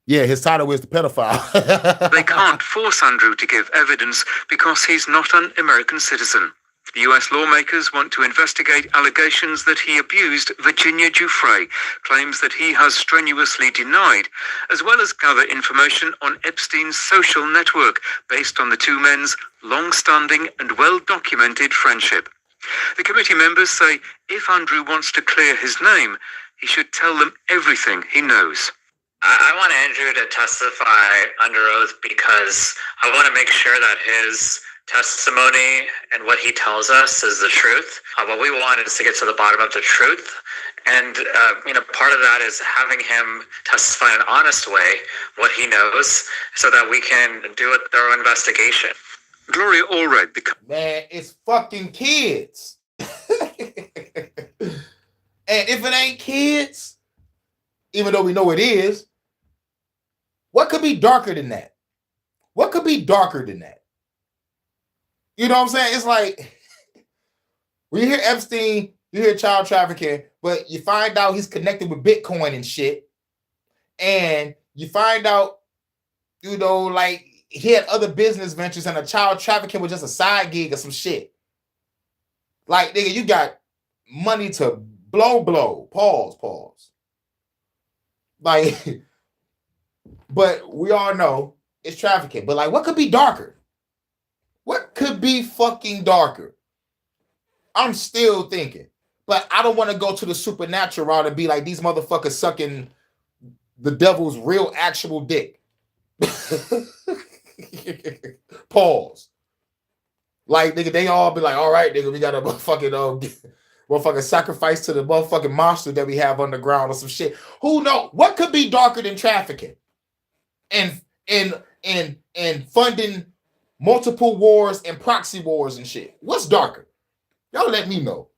Yeah, his title is the pedophile. They can't force Andrew to give evidence because he's not an American citizen. The US lawmakers want to investigate allegations that he abused Virginia Giuffre, claims that he has strenuously denied, as well as gather information on Epstein's social network based on the two men's long-standing and well-documented friendship. The committee members say if Andrew wants to clear his name, he should tell them everything he knows. I want Andrew to testify under oath because I want to make sure that his testimony and what he tells us is the truth. What we want is to get to the bottom of the truth. And, part of that is having him testify in an honest way what he knows so that we can do a thorough investigation. Gloria Allred, man, it's fucking kids. And if it ain't kids, even though we know it is, what could be darker than that? What could be darker than that? You know what I'm saying? It's like when you hear Epstein, you hear child trafficking, but you find out he's connected with Bitcoin and shit. And you find out, like he had other business ventures and a child trafficking was just a side gig or some shit. Like, nigga, you got money to blow. Pause. Like, but we all know it's trafficking. But like, what could be darker? What could be fucking darker? I'm still thinking. But I don't want to go to the supernatural route and be like these motherfuckers sucking the devil's real actual dick. Pause. Like, nigga, they all be like, all right, nigga, we got a motherfucking sacrifice to the motherfucking monster that we have underground or some shit. Who knows? What could be darker than trafficking? And funding multiple wars and proxy wars and shit. What's darker? Y'all let me know.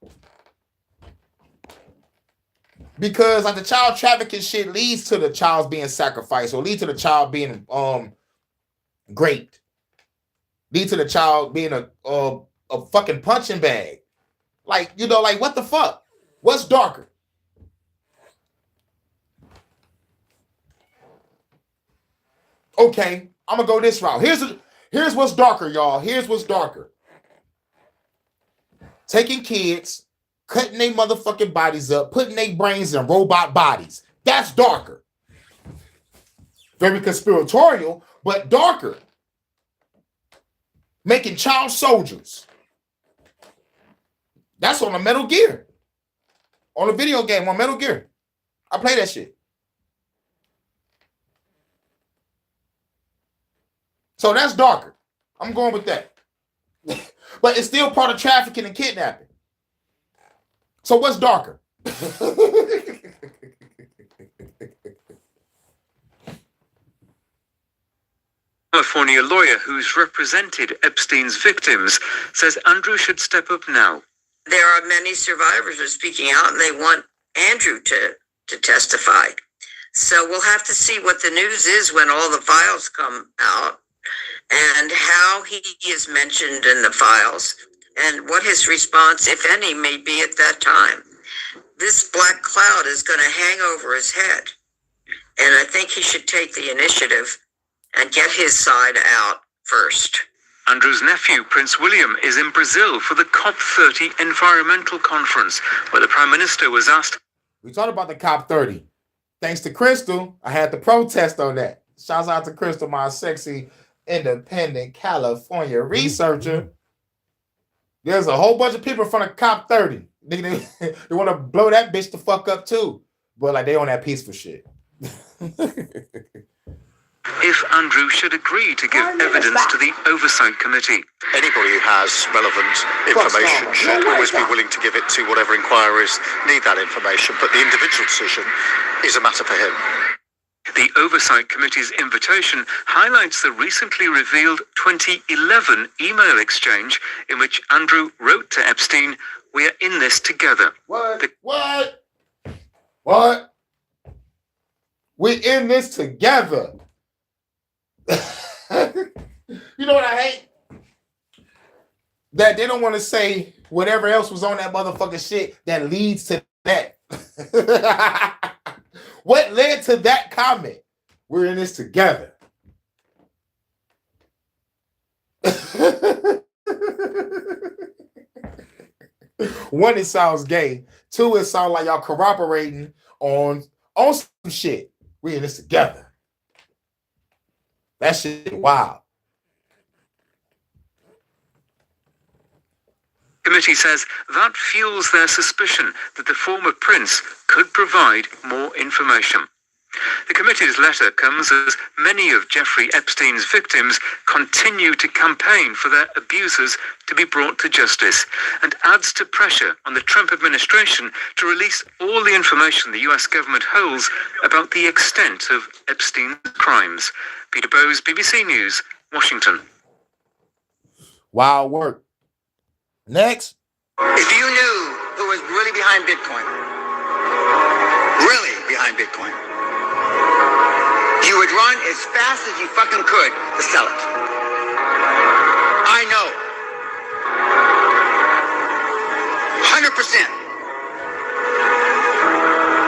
Because like the child trafficking shit leads to the child being sacrificed or leads to the child being raped. Leads to the child being a fucking punching bag. Like, like what the fuck? What's darker? Okay, I'm gonna go this route. Here's what's darker, y'all. Here's what's darker. Taking kids, cutting their motherfucking bodies up, putting their brains in robot bodies. That's darker. Very conspiratorial, but darker. Making child soldiers. That's on a Metal Gear. On a video game on Metal Gear. I play that shit. So that's darker. I'm going with that. But it's still part of trafficking and kidnapping. So what's darker? California lawyer who's represented Epstein's victims says Andrew should step up now. There are many survivors who are speaking out, and they want Andrew to testify. So we'll have to see what the news is when all the files come out, and how he is mentioned in the files, and what his response, if any, may be at that time. This black cloud is going to hang over his head, and I think he should take the initiative and get his side out first. Andrew's nephew, Prince William, is in Brazil for the COP30 environmental conference, where the Prime Minister was asked. We talked about the COP30. Thanks to Crystal, I had to protest on that. Shouts out to Crystal, my sexy, independent California researcher. There's a whole bunch of people from the COP30. They want to blow that bitch the fuck up too. But like they on that peaceful shit. If Andrew should agree to give evidence to the Oversight Committee. Anybody who has relevant information should always be willing to give it to whatever inquiries need that information, but the individual decision is a matter for him. The Oversight Committee's invitation highlights the recently revealed 2011 email exchange in which Andrew wrote to Epstein, "We are in this together." What? We're in this together. You know what I hate? That they don't want to say whatever else was on that motherfucking shit that leads to that. What led to that comment? We're in this together. One, it sounds gay. Two, it sounds like y'all corroborating on some shit. We're in this together. That shit wild. The committee says that fuels their suspicion that the former prince could provide more information. The committee's letter comes as many of Jeffrey Epstein's victims continue to campaign for their abusers to be brought to justice, and adds to pressure on the Trump administration to release all the information the US government holds about the extent of Epstein's crimes. Peter Bowes, BBC News, Washington. Wild work. Next. If you knew who was really behind Bitcoin, you would run as fast as you fucking could to sell it. I know. 100%.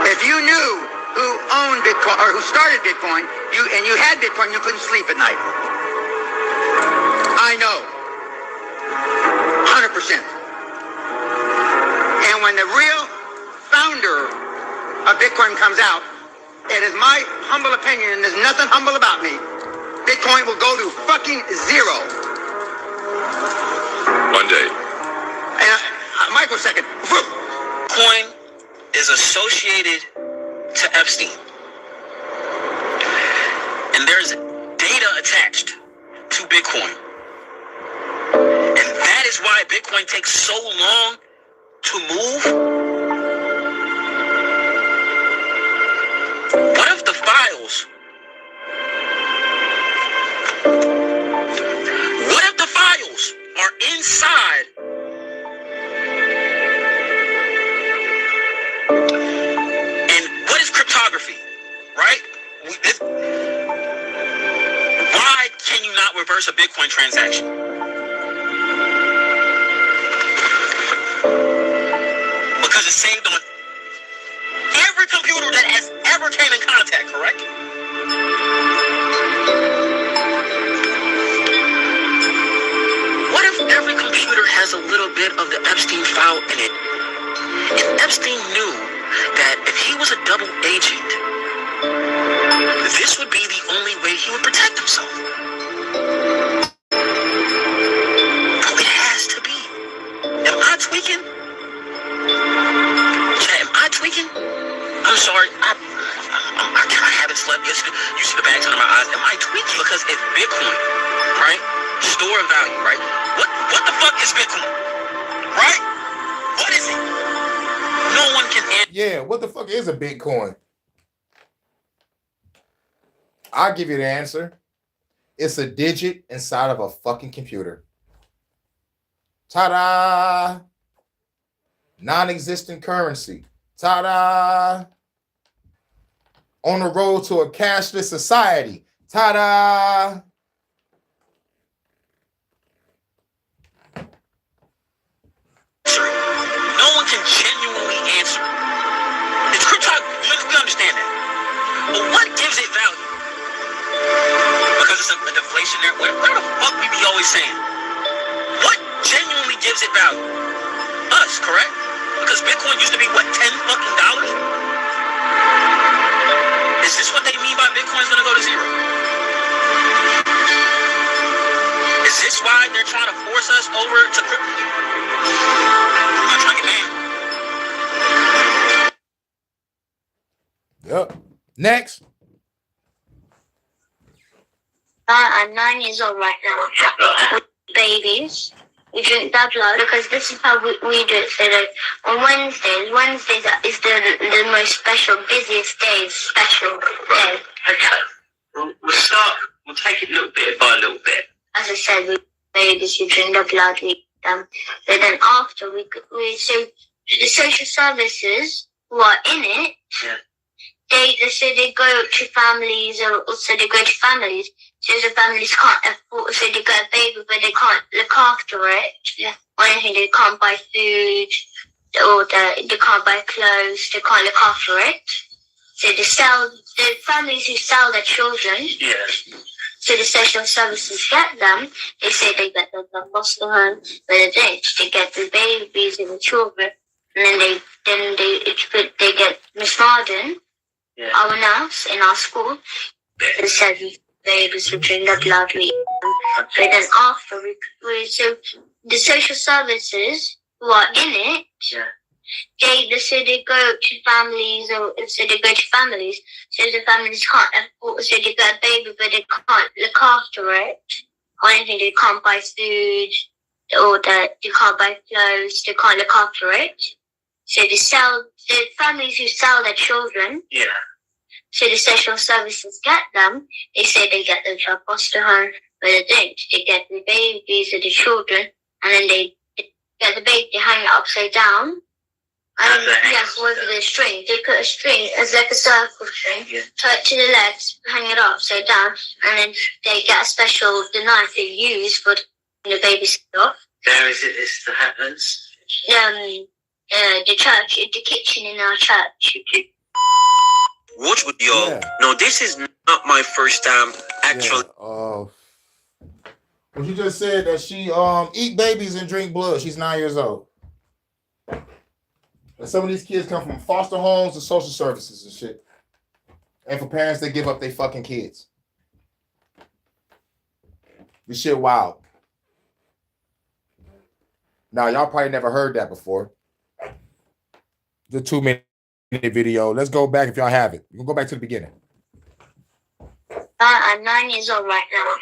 If you knew who owned Bitcoin or who started Bitcoin, you had Bitcoin, you couldn't sleep at night. I know. 100%. And when the real founder of Bitcoin comes out, it is my humble opinion, and there's nothing humble about me, Bitcoin will go to fucking zero. One day. And microsecond. Bitcoin is associated to Epstein. And there's data attached to Bitcoin. And that is why Bitcoin takes so long to move. What if the files? What if the files are inside? And what is cryptography? Right? Why can you not reverse a Bitcoin transaction? Because it's saved on every computer that has ever came in contact, correct? What if every computer has a little bit of the Epstein file in it? If Epstein knew that if he was a double agent, this would be the only way he would protect himself. It has to be. Am I tweaking? Because if Bitcoin, right, store of value, right? What the fuck is Bitcoin? Right? What is it? No one can answer. Yeah, what the fuck is a Bitcoin? I'll give you the answer. It's a digit inside of a fucking computer. Ta-da! Non-existent currency. Ta-da! On the road to a cashless society. Ta-da! No one can genuinely answer. It's crypto. We understand that. But what gives it value? Because it's a deflationary. Where the fuck we be always saying? What genuinely gives it value? Us, correct? Because Bitcoin used to be what, $10 fucking dollars? Is this what they mean by Bitcoin's gonna go to zero? Is this why they're trying to force us over to crypto? I'm not trying to get mad. Yep. Next. I'm 9 years old right now. We're babies. We drink their blood because this is how we do it. So like on Wednesdays is the most special, busiest day, special day. Okay. We'll start. We'll take it little bit by little bit. As I said, we babies, we drink their blood, we eat them. But then after so the social services who are in it, Yeah. they go to families, or so they go to families. So the families can't afford, so they got a baby, but they can't look after it. Yeah. Or anything, they can't buy food, or they can't buy clothes, they can't look after it. So the families who sell their children, Yeah. so the social services get them, they say they get them from foster home, but they don't. They get the babies and the children, and then they get Miss Marden, Yeah. our nurse in our school, and said babies would drink the blood we eat them. But then after so the social services who are in it, Yeah. they go to families, or so they go to families, so the families can't afford, so they got a baby, but they can't look after it, or anything, they can't buy food, or they can't buy clothes, they can't look after it. So the families who sell their children, Yeah. so the social services get them, they say they get them from foster home, but they don't. They get the babies or the children, and then they get the baby, they hang it upside down. And yes, with the string. They put a string as like a circle string, tie it to the legs, hang it upside down, and then they get a special knife they use for the baby's off. Where is it this that happens? The church, the kitchen in our church. What would y'all? Yeah. No, this is not my first time actually. Yeah. Well, she just said that she eat babies and drink blood. She's 9 years old. And some of these kids come from foster homes and social services and shit. And for parents that give up their fucking kids. This shit wild. Now, y'all probably never heard that before. The 2-minute video. Let's go back if y'all have it. You can go back to the beginning. I'm 9 years old right now.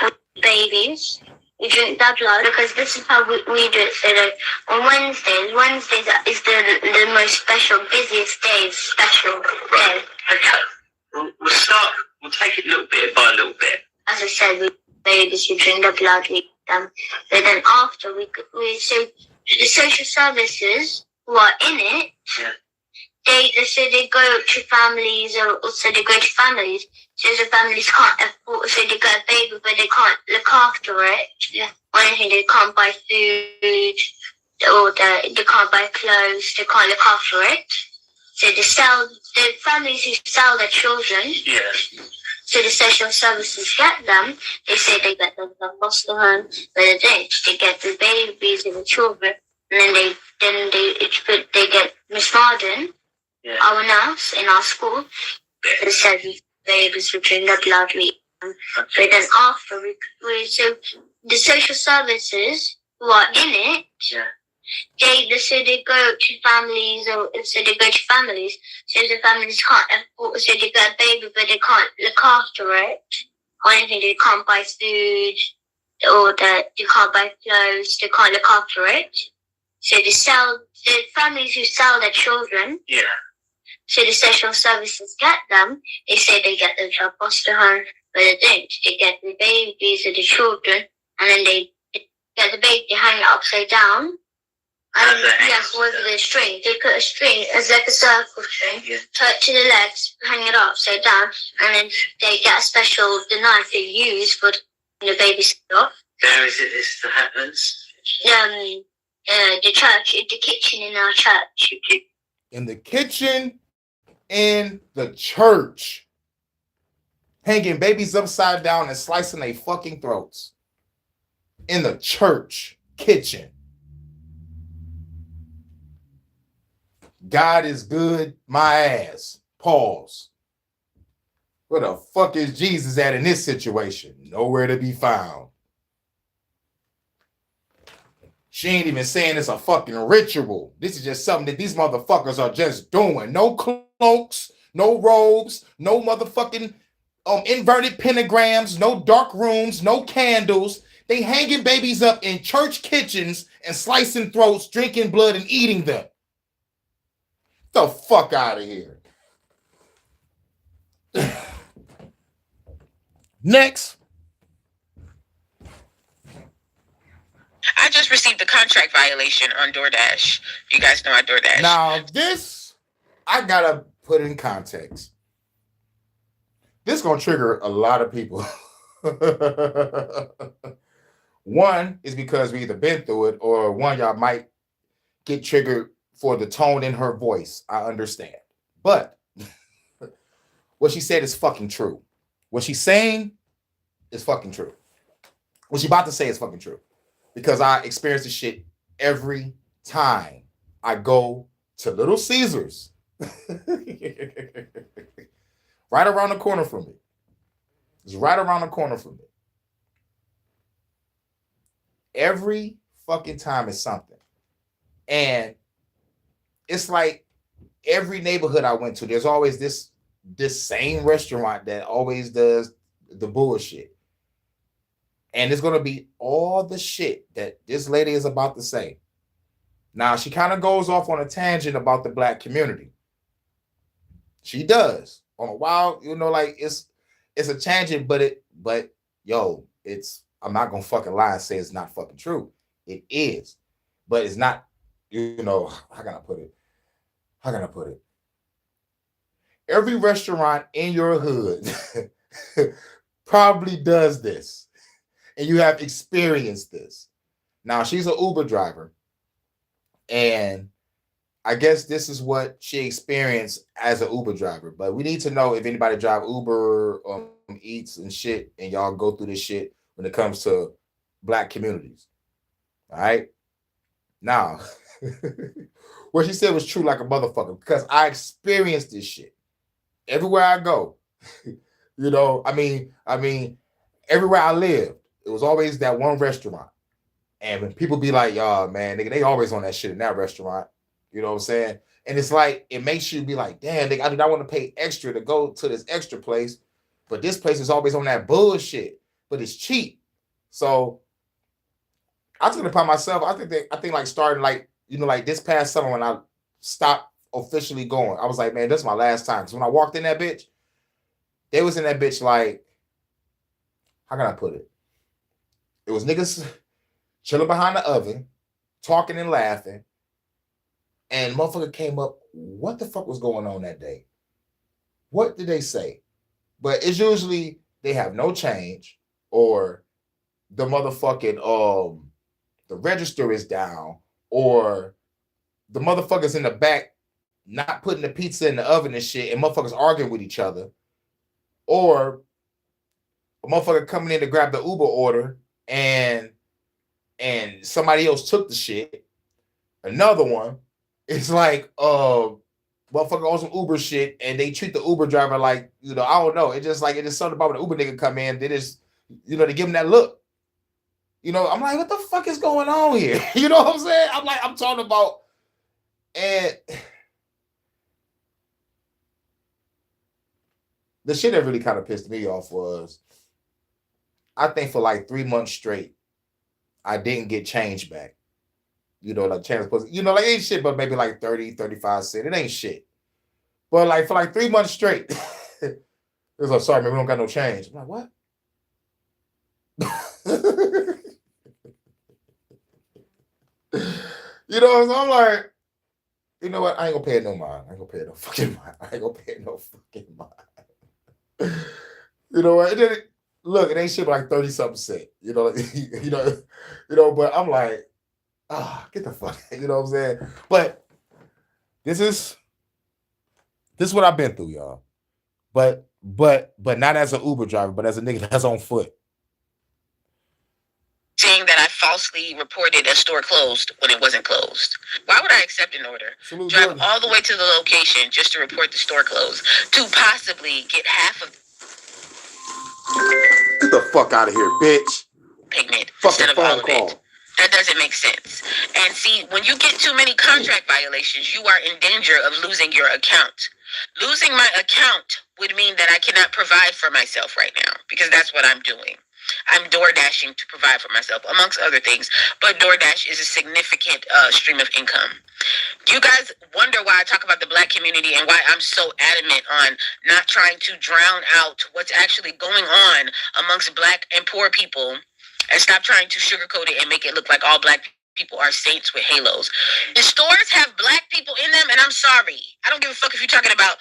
We're babies. We drink their blood because this is how we do it. So like on Wednesdays is the most special, busiest day, special day. Okay. We'll start. We'll take it little bit by little bit. As I said, we babies, we drink their blood, we eat them. But then after so the social services who are in it, Yeah. they go to families, or so they go to families. So the families can't afford, so they got a baby, but they can't look after it. Yeah. Or anything, they can't buy food, or they can't buy clothes, they can't look after it. So the families who sell their children, Yeah. so the social services get them, they say they get them from foster home, but they don't. They get the babies and the children, and then they get Miss Marden, Yeah. our nurse in our school, and said babies would drink their blood we eat them. But then after so the social services who are in it, Yeah. they go to families, or so they go to families, so the families can't afford, so they got a baby, but they can't look after it, or anything. They can't buy food, or they can't buy clothes. They can't look after it. So the families who sell their children. Yeah. So the social services get them. They say they get them to a foster home, but they don't. They get the babies or the children, and then they get the baby, hang it upside down. And yes, with the string. They put a string as like a circle string, tie it to the legs, hang it upside down, and then they get a special knife they use for the baby off. Where is it this happens? The church, in the kitchen in our church. In the kitchen, in the church, hanging babies upside down and slicing their fucking throats. In the church kitchen. God is good, my ass. Pause. Where the fuck is Jesus at in this situation? Nowhere to be found. She ain't even saying it's a fucking ritual. This is just something that these motherfuckers are just doing. No cloaks, no robes, no motherfucking inverted pentagrams, no dark rooms, no candles. They hanging babies up in church kitchens and slicing throats, drinking blood and eating them. The fuck out of here. Next. I just received a contract violation on DoorDash. You guys know I DoorDash. Now, this, I gotta put in context. This is gonna trigger a lot of people. One is because we either been through it, or one, y'all might get triggered for the tone in her voice. I understand. But what she said is fucking true. What she's saying is fucking true. What she's about to say is fucking true. Because I experience this shit every time I go to Little Caesars. Right around the corner from me. It's right around the corner from me. Every fucking time is something. And it's like every neighborhood I went to, there's always this same restaurant that always does the bullshit. And it's going to be all the shit that this lady is about to say. Now, she kind of goes off on a tangent about the black community. She does. On a wild, like it's a tangent, but yo, I'm not going to fucking lie and say it's not fucking true. It is. But it's not, how can I put it? Every restaurant in your hood probably does this. And you have experienced this. Now, she's an Uber driver. And I guess this is what she experienced as an Uber driver. But we need to know if anybody drive Uber, Eats and shit, and y'all go through this shit when it comes to black communities. All right? Now, what she said was true like a motherfucker, because I experienced this shit everywhere I go. I mean, everywhere I lived, it was always that one restaurant. And when people be like, "Y'all, man, nigga, they always on that shit in that restaurant." You know what I'm saying? And it's like, it makes you be like, damn, nigga, I do not want to pay extra to go to this extra place. But this place is always on that bullshit. But it's cheap. So I took it upon myself. I think like starting like this past summer when I stopped officially going, I was like, man, this is my last time. Because when I walked in that bitch, they was in that bitch like, how can I put it? It was niggas chilling behind the oven, talking and laughing. And motherfucker came up, what the fuck was going on that day? What did they say? But it's usually they have no change, or the motherfucking the register is down, or the motherfuckers in the back not putting the pizza in the oven and shit, and motherfuckers arguing with each other, or a motherfucker coming in to grab the Uber order and somebody else took the shit. Another one, it's like motherfucker on some Uber shit and they treat the Uber driver like, I don't know. It's just something about when the Uber nigga come in, they just, they give him that look. I'm like, what the fuck is going on here? You know what I'm saying? I'm talking about, and the shit that really kind of pissed me off was I think for like 3 months straight, I didn't get change back. You know, like change was, you know, like ain't shit, but maybe like 30, 35 cents. It ain't shit. But like for like 3 months straight, it was like, sorry, man, we don't got no change. I'm like, what? You know, so I'm like, you know what? I ain't gonna pay it no mind. I ain't gonna pay it no fucking mind. I ain't gonna pay it no fucking mind. You know what? Look, it ain't shit but like 30 something cent. You know, but I'm like, get the fuck, you know what I'm saying? But this is what I've been through, y'all. But not as an Uber driver, but as a nigga that's on foot. Saying that I falsely reported a store closed when it wasn't closed. Why would I accept an order? Drive all the way to the location just to report the store closed to possibly get half of. Get the fuck out of here, bitch. Payment Fucking instead of all phone of call. it. That doesn't make sense. And see, when you get too many contract violations, you are in danger of losing your account. Losing my account would mean that I cannot provide for myself right now because that's what I'm doing. I'm door dashing to provide for myself, amongst other things. But DoorDash is a significant stream of income. Do you guys wonder why I talk about the Black community and why I'm so adamant on not trying to drown out what's actually going on amongst Black and poor people and stop trying to sugarcoat it and make it look like all Black people are saints with halos? The stores have Black people in them, and I'm sorry. I don't give a fuck if you're talking about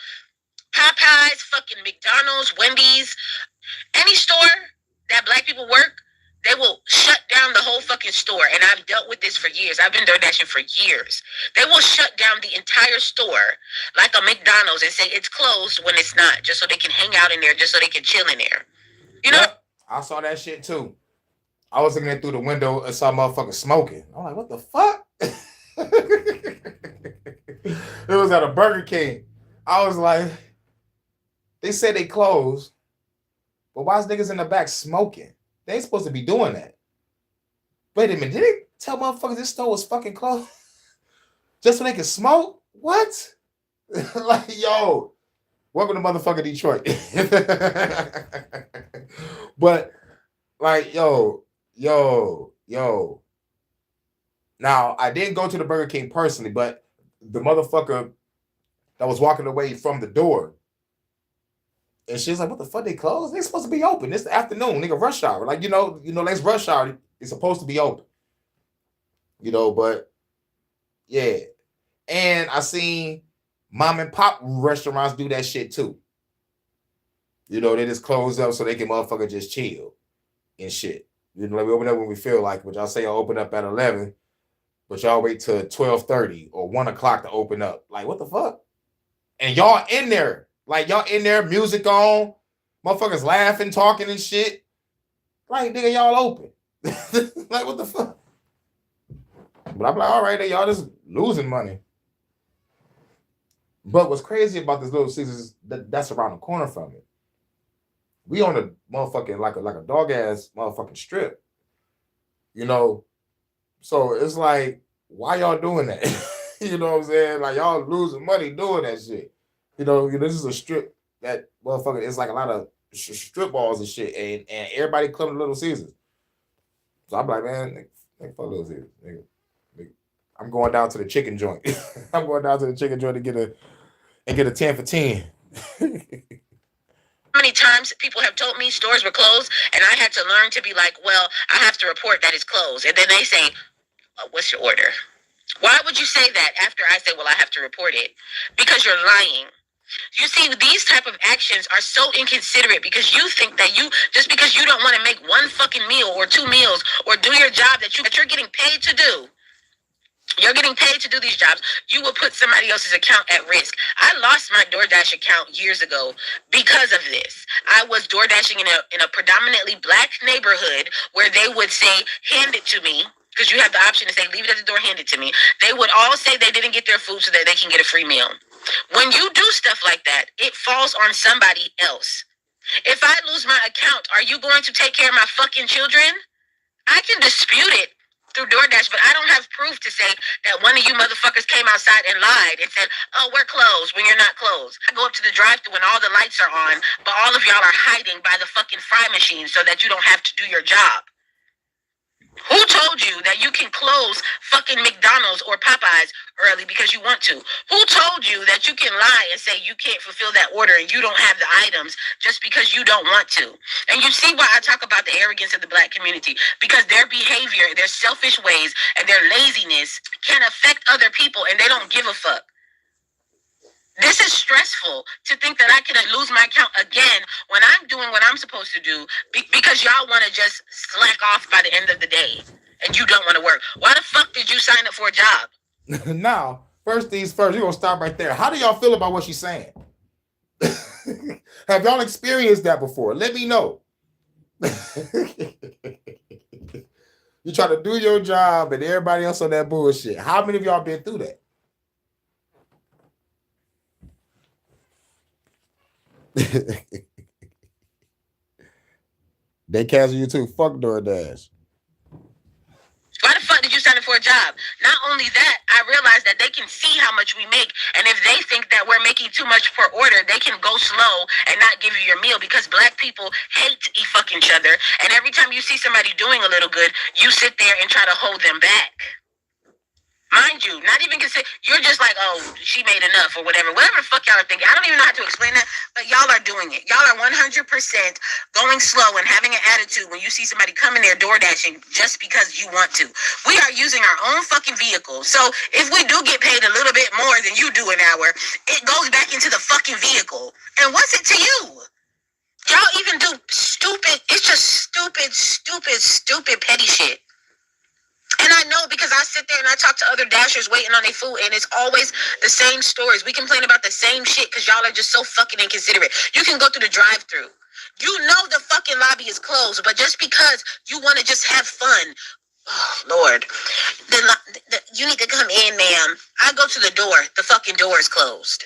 Popeyes, fucking McDonald's, Wendy's, any store that Black people work, they will shut down the whole fucking store. And I've dealt with this for years. I've been DoorDashing for years. They will shut down the entire store like a McDonald's and say it's closed when it's not, just so they can hang out in there, just so they can chill in there. You know? Yep, I saw that shit too. I was looking through the window and saw motherfuckers smoking. I'm like, what the fuck? It was at a Burger King. I was like, they said they closed, but why is niggas in the back smoking? They ain't supposed to be doing that. Wait a minute, did they tell motherfuckers this store was fucking closed? Just so they can smoke? What? Like, yo, welcome to motherfucking Detroit. But, like, yo. Now, I didn't go to the Burger King personally, but the motherfucker that was walking away from the door, and she's like, what the fuck, they closed? They supposed to be open. It's the afternoon, nigga, rush hour. Like, you know, let's rush hour. It's supposed to be open. You know, but, yeah. And I seen mom and pop restaurants do that shit, too. You know, they just close up so they can motherfucker just chill and shit. You know, like we open up when we feel like it, but y'all say y'all open up at 11, but y'all wait till 12:30 or 1 o'clock to open up. Like, what the fuck? And y'all in there. Like, y'all in there, music on, motherfuckers laughing, talking and shit. Like, nigga, y'all open. Like, what the fuck? But I'm like, all right, y'all just losing money. But what's crazy about this Little Caesars is that's around the corner from it. We on a motherfucking, like a dog-ass motherfucking strip. You know? So it's like, why y'all doing that? You know what I'm saying? Like, y'all losing money doing that shit. You know, this is a strip that motherfucker, it's like a lot of strip balls and shit, and everybody come to Little Caesars. So I'm like, man, fuck Little Caesars. Nigga. I'm going down to the chicken joint. I'm going down to the chicken joint to get a 10 for 10. How many times people have told me stores were closed, and I had to learn to be like, well, I have to report that it's closed. And then they say, what's your order? Why would you say that after I say, well, I have to report it? Because you're lying. You see, these type of actions are so inconsiderate because you think that just because you don't want to make one fucking meal or 2 meals or do your job that you're getting paid to do. You're getting paid to do these jobs. You will put somebody else's account at risk. I lost my DoorDash account years ago because of this. I was DoorDashing in a predominantly Black neighborhood where they would say, hand it to me. Because you have the option to say, leave it at the door, hand it to me. They would all say they didn't get their food so that they can get a free meal. When you do stuff like that, it falls on somebody else. If I lose my account, are you going to take care of my fucking children? I can dispute it through DoorDash, but I don't have proof to say that one of you motherfuckers came outside and lied and said, oh, we're closed when you're not closed. I go up to the drive-thru when all the lights are on, but all of y'all are hiding by the fucking fry machine so that you don't have to do your job. Who told you that you can close fucking McDonald's or Popeyes early because you want to? Who told you that you can lie and say you can't fulfill that order and you don't have the items just because you don't want to? And you see why I talk about the arrogance of the black community, because their behavior, their selfish ways, and their laziness can affect other people and they don't give a fuck. This is stressful to think that I can lose my account again when I'm doing what I'm supposed to do because y'all want to just slack off by the end of the day and you don't want to work. Why the fuck did you sign up for a job? Now, first things first, you're going to stop right there. How do y'all feel about what she's saying? Have y'all experienced that before? Let me know. You try to do your job and everybody else on that bullshit. How many of y'all been through that? They cancel you too. Fuck DoorDash. Why the fuck did you sign up for a job? Not only that, I realized that they can see how much we make, and if they think that we're making too much per order, they can go slow and not give you your meal, because black people hate fucking each other, and every time you see somebody doing a little good, you sit there and try to hold them back. Mind you, not even consider, you're just like, oh, she made enough or whatever the fuck y'all are thinking. I don't even know how to explain that, but y'all are doing it. Y'all are 100% going slow and having an attitude when you see somebody coming there door dashing just because you want to. We are using our own fucking vehicle. So if we do get paid a little bit more than you do an hour, it goes back into the fucking vehicle. And what's it to you? Y'all even do stupid, it's just stupid petty shit. And I know because I sit there and I talk to other dashers waiting on their food, and it's always the same stories. We complain about the same shit because y'all are just so fucking inconsiderate. You can go through the drive-thru. You know the fucking lobby is closed, but just because you want to just have fun, oh, Lord, you need to come in, ma'am. I go to the door. The fucking door is closed.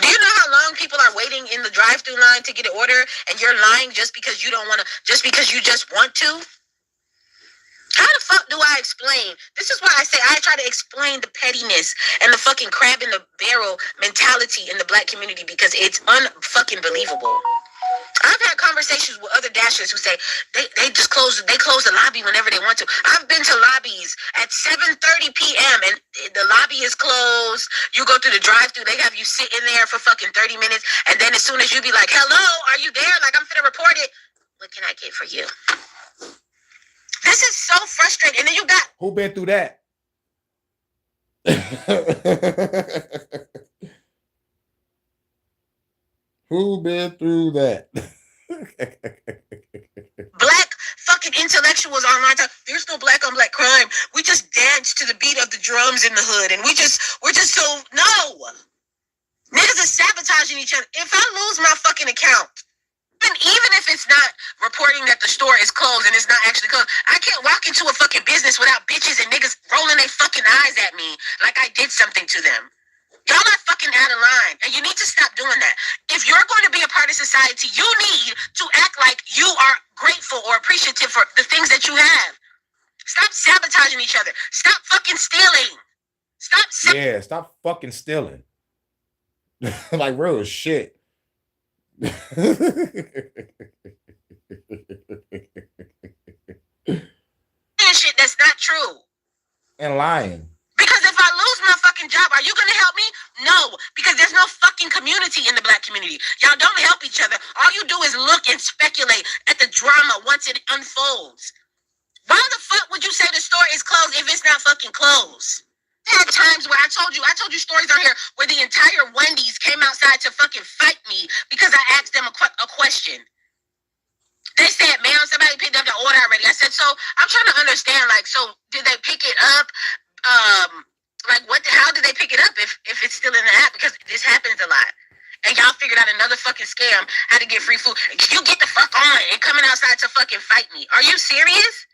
Do you know how long people are waiting in the drive-thru line to get an order, and you're lying just because you don't want to, just because you just want to? How the fuck do I explain? This is why I say I try to explain the pettiness and the fucking crab in the barrel mentality in the black community, because it's unfucking believable. I've had conversations with other dashers who say they just close the lobby whenever they want to. I've been to lobbies at 7:30 p.m. and the lobby is closed. You go through the drive-thru, they have you sit in there for fucking 30 minutes, and then as soon as you be like, hello, are you there? Like, I'm finna report it. What can I get for you? This is so frustrating. And then you got... Who been through that? Who been through that? Black fucking intellectuals online talk, there's no black on black crime. We just dance to the beat of the drums in the hood. And we're just so... No! Niggas are sabotaging each other. If I lose my fucking account, even if it's not reporting that the store is closed and it's not actually closed, I can't walk into a fucking business without bitches and niggas rolling their fucking eyes at me like I did something to them. Y'all are fucking out of line, and you need to stop doing that. If you're going to be a part of society, you need to act like you are grateful or appreciative for the things that you have. Stop sabotaging each other. Stop fucking stealing. Stop fucking stealing. Like real shit. Shit that's not true. And lying. Because if I lose my fucking job, are you going to help me? No, because there's no fucking community in the black community. Y'all don't help each other. All you do is look and speculate at the drama once it unfolds. Why the fuck would you say the store is closed if it's not fucking closed? There are times where I told you stories on here where the entire Wendy's came outside to fucking fight me because I asked them a question. They said, ma'am, somebody picked up the order already. I said, so I'm trying to understand, like, so did they pick it up? How did they pick it up if it's still in the app? Because this happens a lot. And y'all figured out another fucking scam, how to get free food. You get the fuck on and coming outside to fucking fight me. Are you serious?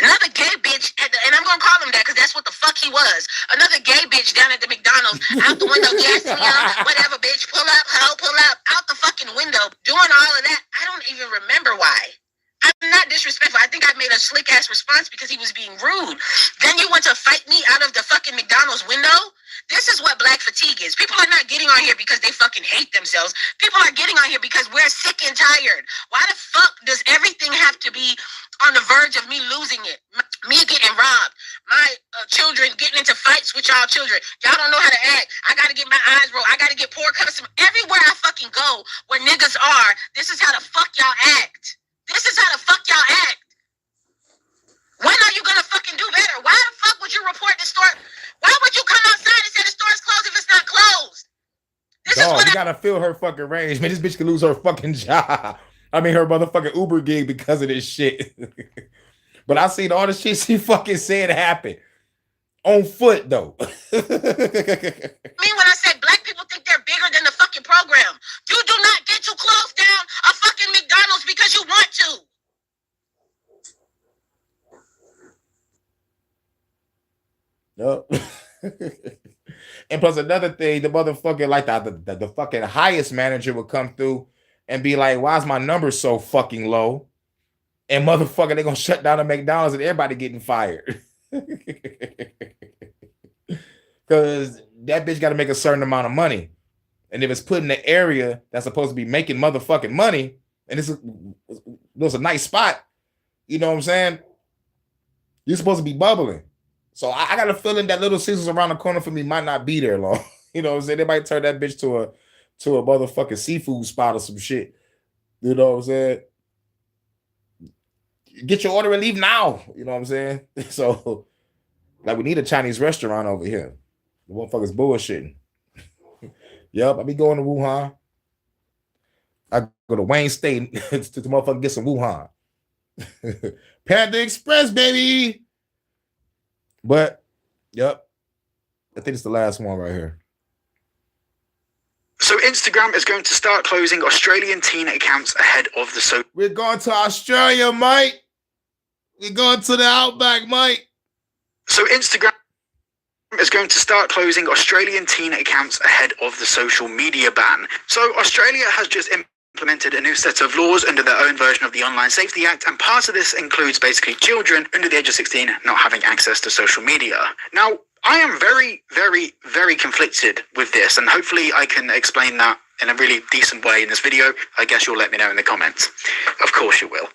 Another gay bitch, and I'm going to call him that because that's what the fuck he was. Another gay bitch down at the McDonald's, out the window, gas me up, whatever, bitch, pull up, hoe, pull up, out the fucking window, doing all of that. I don't even remember why. I not disrespectful. I think I made a slick ass response because he was being rude. Then you want to fight me out of the fucking McDonald's window? This is what black fatigue is. People are not getting on here because they fucking hate themselves. People are getting on here because we're sick and tired. Why the fuck does everything have to be on the verge of me losing it? Me getting robbed. My children getting into fights with y'all children. Y'all don't know how to act. I gotta get my eyes rolled. I gotta get poor customers. Everywhere I fucking go where niggas are, this is how the fuck y'all act. This is how the fuck y'all act. When are you gonna fucking do better? Why the fuck would you report the store? Why would you come outside and say the store's closed if it's not closed? This is what you gotta feel her fucking range, man. This bitch could lose her fucking job. I mean, her motherfucking Uber gig because of this shit. But I seen all the shit she fucking said happen on foot, though. I mean, when I said black people think they're bigger than the fucking program, you do not get to close down a fucking McDonald's because you want to. Yep. And plus another thing, the motherfucker, like the fucking highest manager would come through and be like, why is my number so fucking low? And motherfucker, they gonna shut down the McDonald's and everybody getting fired. Because that bitch gotta make a certain amount of money. And if it's put in the area that's supposed to be making motherfucking money, and it's a nice spot, you know what I'm saying? You're supposed to be bubbling. So I got a feeling that Little Caesars around the corner for me might not be there long. You know what I'm saying? They might turn that bitch to a motherfucking seafood spot or some shit. You know what I'm saying? Get your order and leave now. You know what I'm saying? So, like, we need a Chinese restaurant over here. The motherfuckers bullshitting. Yup, I be going to Wuhan. I go to Wayne State to motherfucking get some Wuhan. Panda Express, baby. But, yep, I think it's the last one right here. So Instagram is going to start closing Australian teen accounts ahead of the We're going to Australia, mate. We're going to the Outback, mate. So Instagram is going to start closing Australian teen accounts ahead of the social media ban. So Australia has just implemented a new set of laws under their own version of the Online Safety Act, and part of this includes basically children under the age of 16 not having access to social media. Now, I am very, very, very conflicted with this, and hopefully I can explain that in a really decent way in this video. I guess you'll let me know in the comments. Of course you will.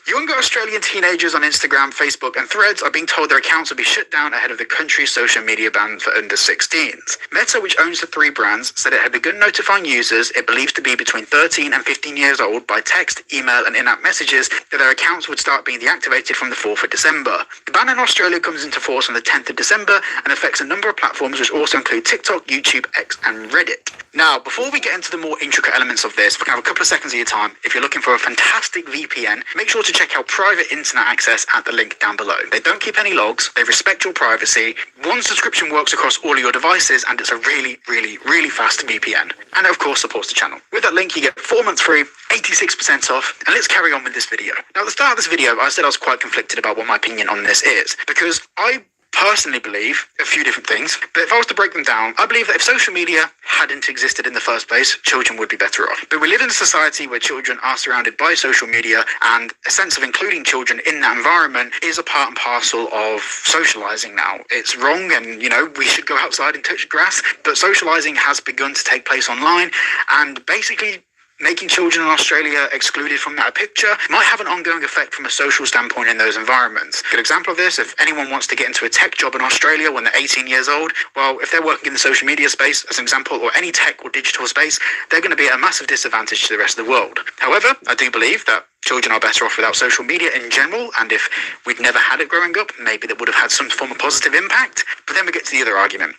Younger Australian teenagers on Instagram, Facebook and Threads are being told their accounts will be shut down ahead of the country's social media ban for under 16s. Meta, which owns the three brands, said it had begun notifying users it believes to be between 13 and 15 years old by text, email and in-app messages that their accounts would start being deactivated from the 4th of December. The ban in Australia comes into force on the 10th of December and affects a number of platforms which also include TikTok, YouTube, X and Reddit. Now, before we get into the more intricate elements of this, we can have a couple of seconds of your time. If you're looking for a fantastic VPN, make sure to check out private internet access at the link down below. They don't keep any logs, they respect your privacy, one subscription works across all of your devices, and it's a really, really, really fast VPN. And it of course supports the channel. With that link, you get 4 months free, 86% off, and let's carry on with this video. Now, at the start of this video, I said I was quite conflicted about what my opinion on this is, because I personally believe a few different things, but if I was to break them down, I believe that if social media hadn't existed in the first place, children would be better off. But we live in a society where children are surrounded by social media, and a sense of including children in that environment is a part and parcel of socializing now. It's wrong, and we should go outside and touch grass, but socializing has begun to take place online, and basically making children in Australia excluded from that picture might have an ongoing effect from a social standpoint in those environments. Good example of this, if anyone wants to get into a tech job in Australia when they're 18 years old, well, if they're working in the social media space, as an example, or any tech or digital space, they're going to be at a massive disadvantage to the rest of the world. However, I do believe that children are better off without social media in general, and if we'd never had it growing up, maybe that would have had some form of positive impact. But then we get to the other argument.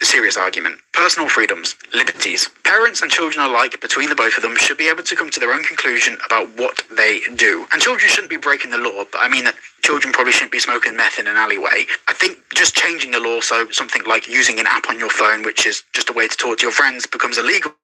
The serious argument. Personal freedoms, liberties. Parents and children alike, between the both of them, should be able to come to their own conclusion about what they do. And children shouldn't be breaking the law, but I mean that children probably shouldn't be smoking meth in an alleyway. I think just changing the law so something like using an app on your phone, which is just a way to talk to your friends, becomes illegal,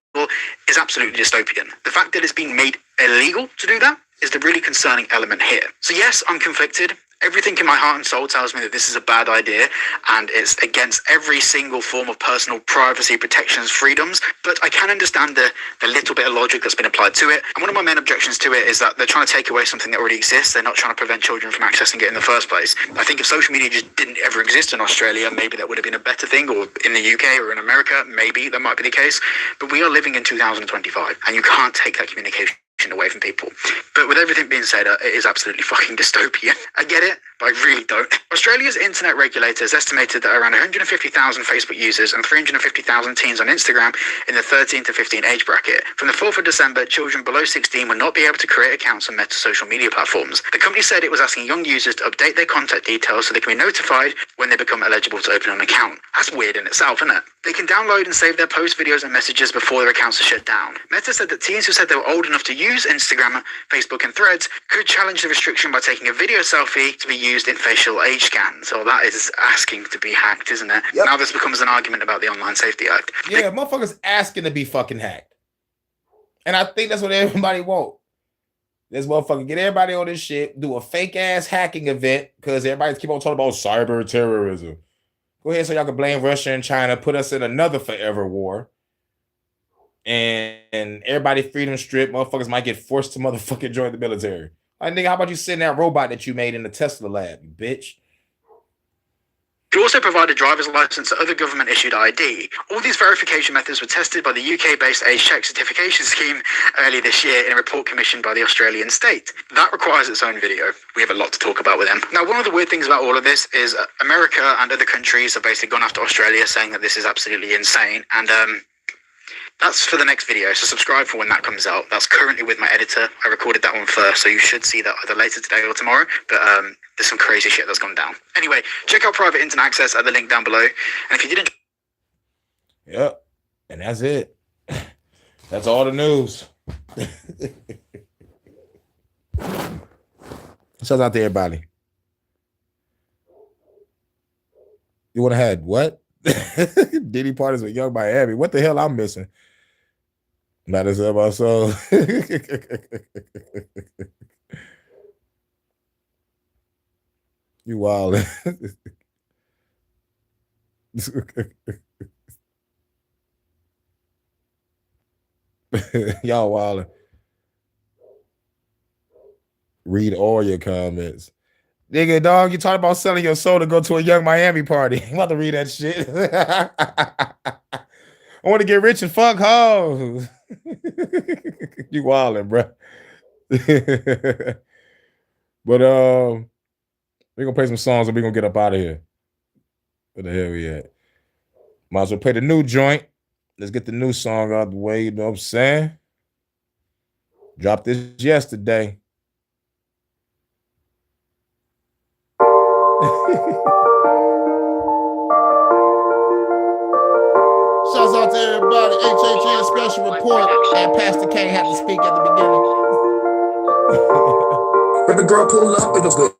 is absolutely dystopian. The fact that it's being made illegal to do that is the really concerning element here. So yes, I'm conflicted. Everything in my heart and soul tells me that this is a bad idea and it's against every single form of personal privacy protections, freedoms. But I can understand the little bit of logic that's been applied to it. And one of my main objections to it is that they're trying to take away something that already exists. They're not trying to prevent children from accessing it in the first place. I think if social media just didn't ever exist in Australia, maybe that would have been a better thing, or in the UK or in America, maybe that might be the case. But we are living in 2025 and you can't take that communication away from people. But with everything being said, it is absolutely fucking dystopian. I get it, but I really don't. Australia's internet regulators estimated that around 150,000 Facebook users and 350,000 teens on Instagram in the 13 to 15 age bracket. From the 4th of December, children below 16 will not be able to create accounts on Meta social media platforms. The company said it was asking young users to update their contact details so they can be notified when they become eligible to open an account. That's weird in itself, isn't it? They can download and save their post videos and messages before their accounts are shut down. Meta said that teens who said they were old enough to use Instagram, Facebook and Threads could challenge the restriction by taking a video selfie to be used in facial age scans. So that is asking to be hacked, isn't it? Yep. Now this becomes an argument about the Online Safety Act. Yeah, motherfuckers asking to be fucking hacked. And I think that's what everybody want. This motherfucker get everybody on this shit, do a fake ass hacking event because everybody keep on talking about cyber terrorism. Go ahead so y'all can blame Russia and China, put us in another forever war. And everybody freedom strip, motherfuckers might get forced to motherfucking join the military. Like, nigga, how about you send that robot that you made in the Tesla lab, you bitch? You also provide a driver's license or other government-issued ID. All these verification methods were tested by the UK-based Age Check Certification Scheme earlier this year in a report commissioned by the Australian state. That requires its own video. We have a lot to talk about with them. Now, one of the weird things about all of this is America and other countries have basically gone after Australia, saying that this is absolutely insane. And that's for the next video, so subscribe for when that comes out. That's currently with my editor. I recorded that one first, so you should see that either later today or tomorrow. But there's some crazy shit that's gone down. Anyway, check out private internet access at the link down below. And if you didn't... Yep, and that's it. That's all the news. Shout out to everybody. You want to have what? Diddy parties with Young Miami. What the hell I'm missing? Not as about so. You wild. Y'all wild. Read all your comments. Nigga, dog, you talking about selling your soul to go to a Young Miami party. I'm about to read that shit. I want to get rich and fuck hoes. You wildin', bro. But we're gonna play some songs and we're gonna get up out of here. Where the hell we at? Might as well play the new joint. Let's get the new song out the way, you know what I'm saying? Dropped this yesterday. Shouts out to everybody. HHN special report. And Pastor Kane had to speak at the beginning. Baby girl pull up in the whip.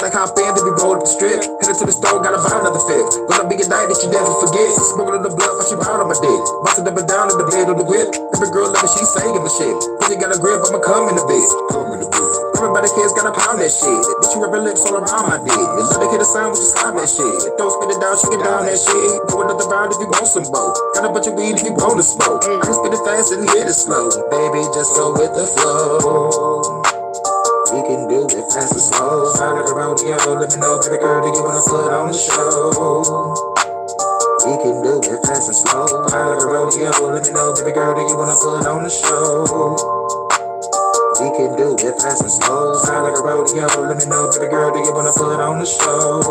Like how fan to be rolled up the strip. Headed to the store, gotta buy another fit. Gonna be a night that you never forget. Smoking on the blood, but she bound on my dick. Busting up and down in the bed of the whip. Every girl love it, she singing the shit. If you got a grip, I'ma come in the bit. Everybody kids gotta pound that shit. Bitch, you rub your lips all around my dick. You love to hear the sound when you slime that shit. Don't spit it down, shake it down that shit. Do another round if you want some more. Got a bunch of weed if you want to smoke. I can spit it fast and hit it slow. Baby, just go with the flow. We can do it fast and slow. Sound like a rodeo. Let me know, baby girl, do you wanna put on the show? We can do it fast and slow. Sound like a rodeo. Let me know, baby girl, do you wanna put on the show? We can do it fast and slow. Sound like a rodeo. Let me know, baby girl, do you wanna put on the show?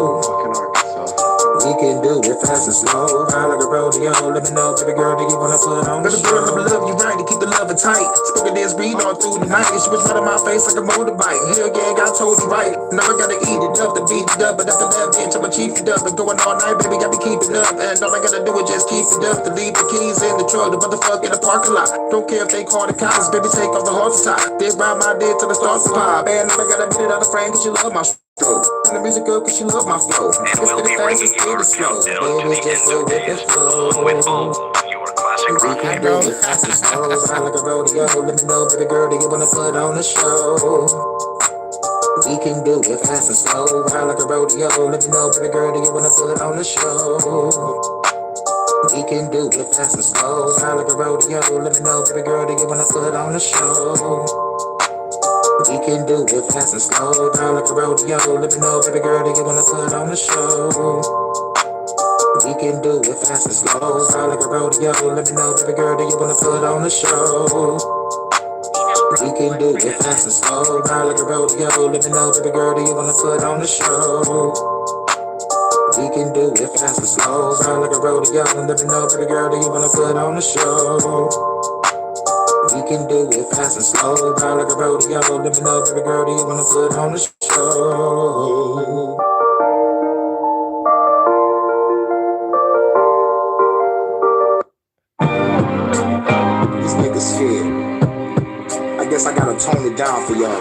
We can do it fast and slow. Sound like a rodeo. Let me know, baby girl, do you wanna put on the show? Baby girl, love you right to keep the loving tight. Spoken this read all through the night. She was right in my face like a motorbike. Hell yeah, I told you right. Now I gotta eat it up to beat it up. But after that, bitch, I'ma chief it up. And going all night, baby, got me keeping up. And all I gotta do is just keep it up. To leave the keys in the truck, the motherfucker in the parking lot. Don't care if they call the cops, baby, take off the horse top. They ride my dick till it starts to pop. And I gotta beat it out of frame cause she love my flow. And the music up cause she love my flow. And we'll be bringing your countdown to the end of this with all your classic rock. We can do it fast and slow. Sound like a rodeo. Let me know, baby girl, do you wanna put on the show? We can do it fast and slow, ride like a rodeo. Let me know, baby girl, do you wanna put it on the show? We can do it fast and slow, ride like a rodeo. Let me know, baby girl, do you wanna put it on the show? We can do it fast and slow, ride like a rodeo. Let me know, baby girl, do you wanna put it on the show? We can do it fast and slow, ride like a rodeo. Let me know, baby girl, do you wanna put it on the show? We can do it fast and slow, ride like a rodeo. Let me know, baby girl, do you wanna put on the show? We can do it fast and slow, ride like a rodeo. Let me know, baby girl, do you wanna put on the show? We can do it fast and slow, ride like a rodeo. Let me know, baby girl, do you wanna put on the show? These niggas scared. I guess I gotta tone it down for y'all.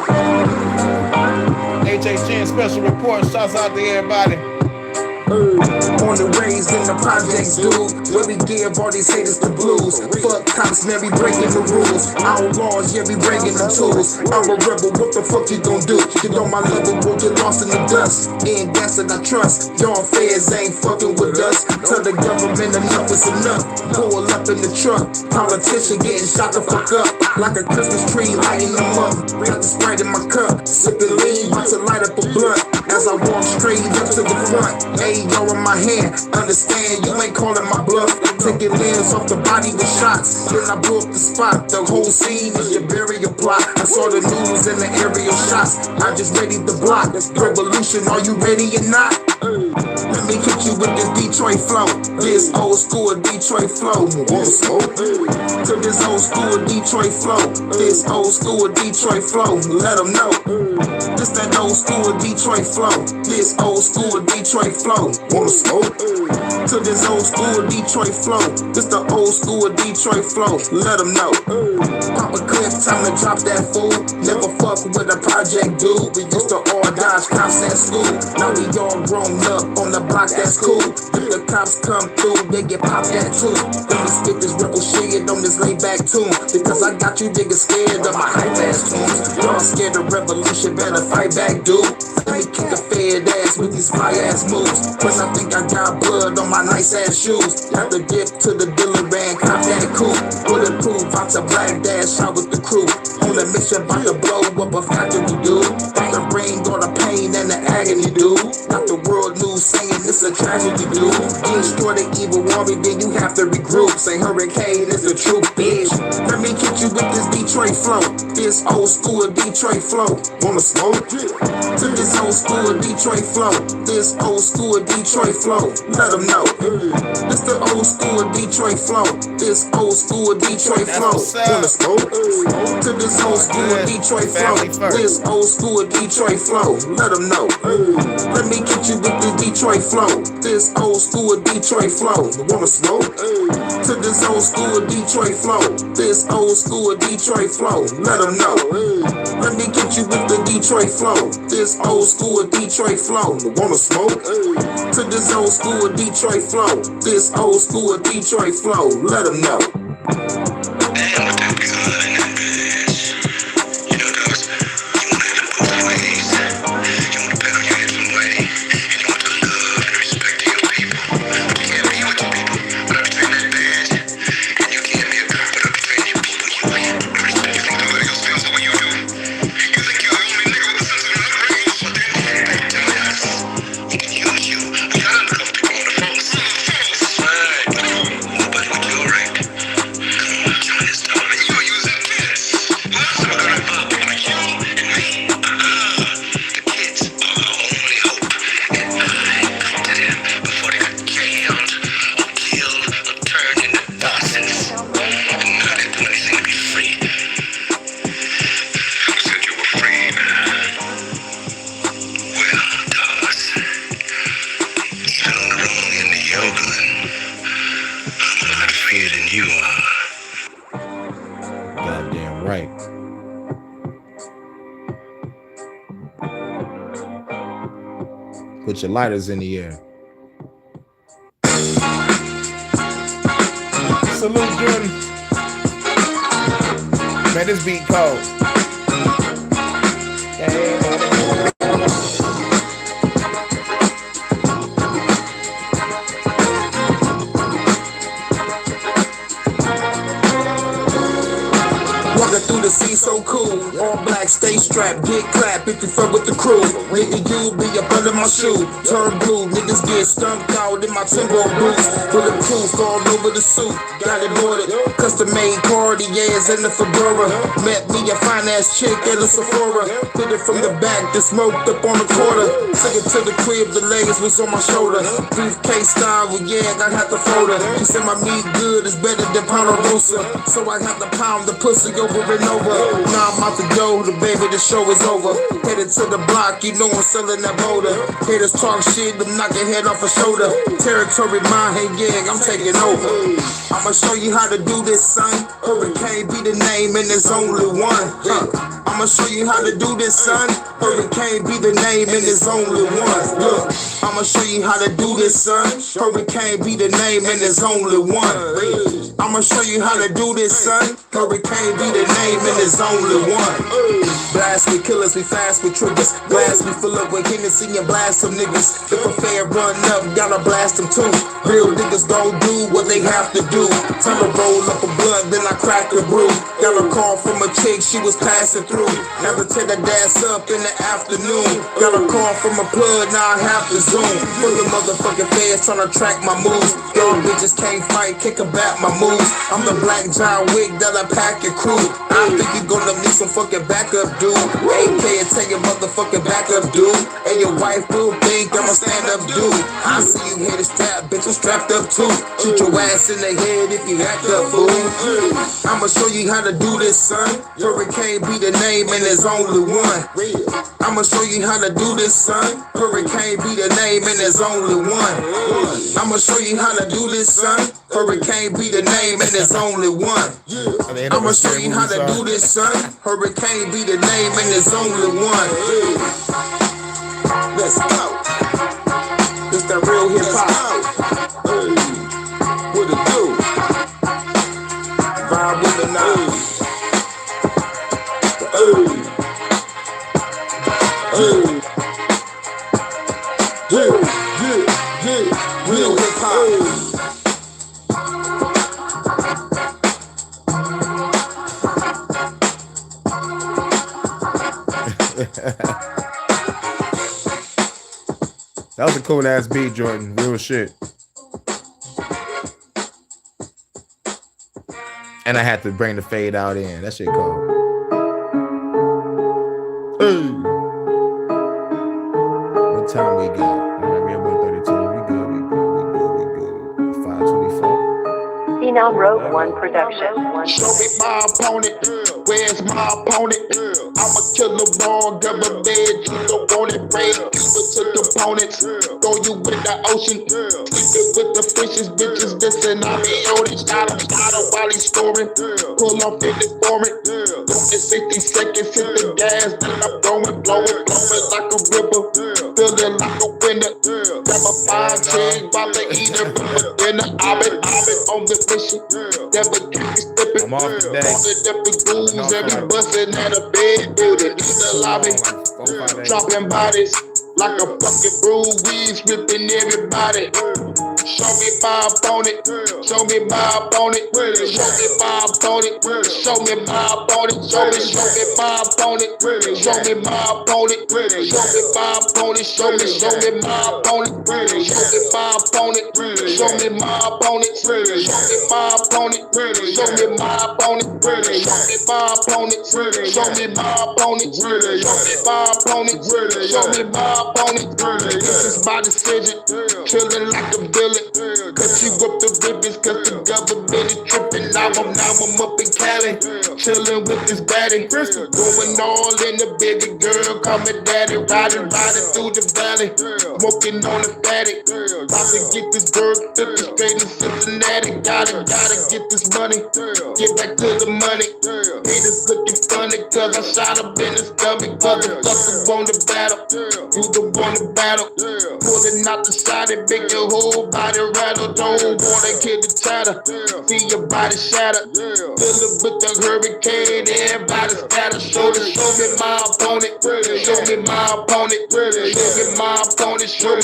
HHN special report. Shouts out to everybody. On the raised in the projects, dude, where we give all these haters the blues. Fuck cops, man, we breaking the rules. Outlaws, yeah, we breaking the tools. I'm a rebel, what the fuck you gon' do? Get on my level, we'll get lost in the dust. Ain't gas that I trust, y'all feds ain't fucking with us. Tell the government enough is enough. Pull up in the truck, politician getting shot the fuck up. Like a Christmas tree, lighting them up. Got the Sprite in my cup, sipping lean, about to light up a blunt. As I walk straight up to the front, AR in my hand, understand you ain't calling my bluff. Taking limbs off the body with shots, then I blew up the spot. The whole scene is your burial plot. I saw the news and the aerial shots, I just ready to block. Revolution, are you ready or not? Let me hit you with this Detroit flow. This old school Detroit flow. To this old school Detroit flow. This old school Detroit flow. Let them know. This that old school Detroit flow. This old school Detroit flow. Wanna smoke? To this old school Detroit flow. This the old school Detroit flow. Let them know. Pop a clip, time to drop that fool. Never fuck with a project dude. We used to all dodge cops at school. Now we all grown up on the block, that's cool. If the cops come through, they get popped at too. Let me spit this rebel shit on this laid back tune. Because I got you niggas scared of my hype ass tunes. Y'all scared of revolution, better fight back, dude. Let me kick a fed ass with these fly ass moves. Plus I think I got blood on my nice ass shoes. Have to dip to the dealer and cop that coupe. Bulletproof, out to black dash out with the crew. On a mission, about to blow up a factory, dude. About to bring all the pain and the agony, dude. Got the world news saying it's a tragedy, dude. Destroy the evil warrior, then you have to regroup. Say hurricane is the truth, bitch. Let me hit you with this Detroit flow. This old school Detroit flow. Wanna smoke? To this old school Detroit flow. This old school Detroit flow. Let them know. This the old school Detroit flow. This old school Detroit flow. Wanna smoke? To this old school Detroit flow. This old school Detroit flow. Let them know. Let me get you with this Detroit flow. This old school Detroit flow. Wanna smoke? To this old school Detroit flow. This old school Detroit flow. Let them know. Let me get you with the Detroit flow. This old school Detroit flow. Wanna smoke? To this old school Detroit flow. This old school Detroit flow. Let them know. Damn, what that good in that bitch. You know those, you want it in both ways. You want to bet on your hips one way, and you want the love and respect to your people. But you can't be with your people without betraying that badge. And you can't be a cop without betraying your people. You respect. You think nobody else feels the way you do. You think you're the only nigga with a sense of range. But then they tell us we can use you. We got undercover people on the phone. Right. Nobody with your rank. Join us, dog. You gonna use that kids. Who's gonna up like you and me? The kids are our only hope. And I come to them before they got killed or killed or turned into nonsense. And now they do anything to be free. Who said you were free, man? Well, dogs. Even on the wrong end of your gun, I'm a lot freer than you are. Goddamn right. Put your lighters in the air. Salute, Jordan. Man, this beat cold. Yeah. strap, get clap if you fuck with the crew. Nigga, you be up under my shoe. Turn blue, niggas get stumped out in my Timbo boots. Bulletproof all over the suit. Got it ordered. Custom made Cartiers and the Fedora. Met me a fine ass chick at a Sephora. Hit it from the back, then smoked up on the quarter. Took it to the crib, the legs was on my shoulder. Briefcase style, well, yeah, I had to fold her. She said my meat good is better than Ponderosa. So I had to pound the pussy over and over. Now I'm out the door, the baby, the show is over. Headed to the block, you know I'm selling that motor. Haters talk shit, them knock your head off a shoulder. Territory mine, yeah, I'm taking over. I'ma show you how to do this, son. Hurricane be the name and there's only one. I'ma show you how to do this, son. Hurricane be the name and there's only one. Look, I'ma show you how to do this, son. Hurricane be the name and there's only one. I'ma show you how to do this, son. Hurricane be the name and there's only one. Blast with killers, we fast with triggers. Blast we fill up with Hennessy and blast some niggas. If a fair run up, gotta blast them too. Real niggas gon' do what they have to do. Time to roll up a blunt, then I crack a brew. Got a call from a chick, she was passing through. Have to take that ass up in the afternoon. Got a call from a plug, now I have to zoom. Full of motherfucking fans tryna track my moves. Y'all bitches can't fight, can't combat my moves. I'm the black John Wick that I pack your crew. I think you gonna need some fucking backup, dude. AK and take your motherfucking backup, dude. And your wife will think I'm a stand-up dude. I see you headed strapped, bitch, I'm strapped up too. Shoot your ass in the head if you act up, fool. I'ma show you how to do this, son. Hurricane be the name and there's only one. I'ma show you how to do this, son. Hurricane be the name and there's only one. I'ma show you how to do this, son. Hurricane be the name and there's only one. I'ma show you how to do this, son. Hurricane be the name and there's only one. Let's go. This that real hip hop. What it do? Vibe with the night. Real hip hop. That was a cool ass beat, Jordan. Real shit. And I had to bring the fade out in. That shit cool. Hey. What time we got? All right, we at 1:32. We good. 5:24. Phenom Road 1 production. Show me my opponent. Where's my opponent? I'm a killer ball, government, you don't want it. Break people to components. Throw you in the ocean. Sleeping with the fishes, bitches. Listen, I be on it. Start up while he's scoring. Pull off in the foreign. Don't in 60 seconds, hit the gas. Then I'm blowing like a river. Feeling like a winner. Grab a fine chick, while they eat it for dinner. I've been on the mission. Never keep me slipping. I'm off today. On the different rules, every bustin' at a bed building. In the lobby, dropping bodies like a fucking brew. Weeds ripping everybody. Show me my opponent. Show me my opponent. Show me my opponent. Show me my opponent. Show me my opponent. Show me my opponent. Show me my opponent. Show me my opponent. Show me my opponent. Show me my opponent. Show me my opponent. Show me my opponent. Show me my opponent. Show me my opponent. Show me my opponent. Show me my opponent. This is my decision. Killing like a villain. Cause you up the ribbons, cause the government is tripping. Now I'm up in Cali, chilling with this baddie. Going all in the baby girl, call me daddy. Riding through the valley, smoking on the fatty. About to get this bird, flip it straight to Cincinnati. Gotta get this money, get back to the money. Haters looking funny, cause I shot up in his stomach. Motherfuckers want to battle, you don't want to battle. Pulling out the shot and make your whole body rattle. Don't wanna kill the chatter, see your body shatter. Fill it with the hurricane, everybody scatter. Show me my opponent. Show me my opponent. Show me my opponent. Show me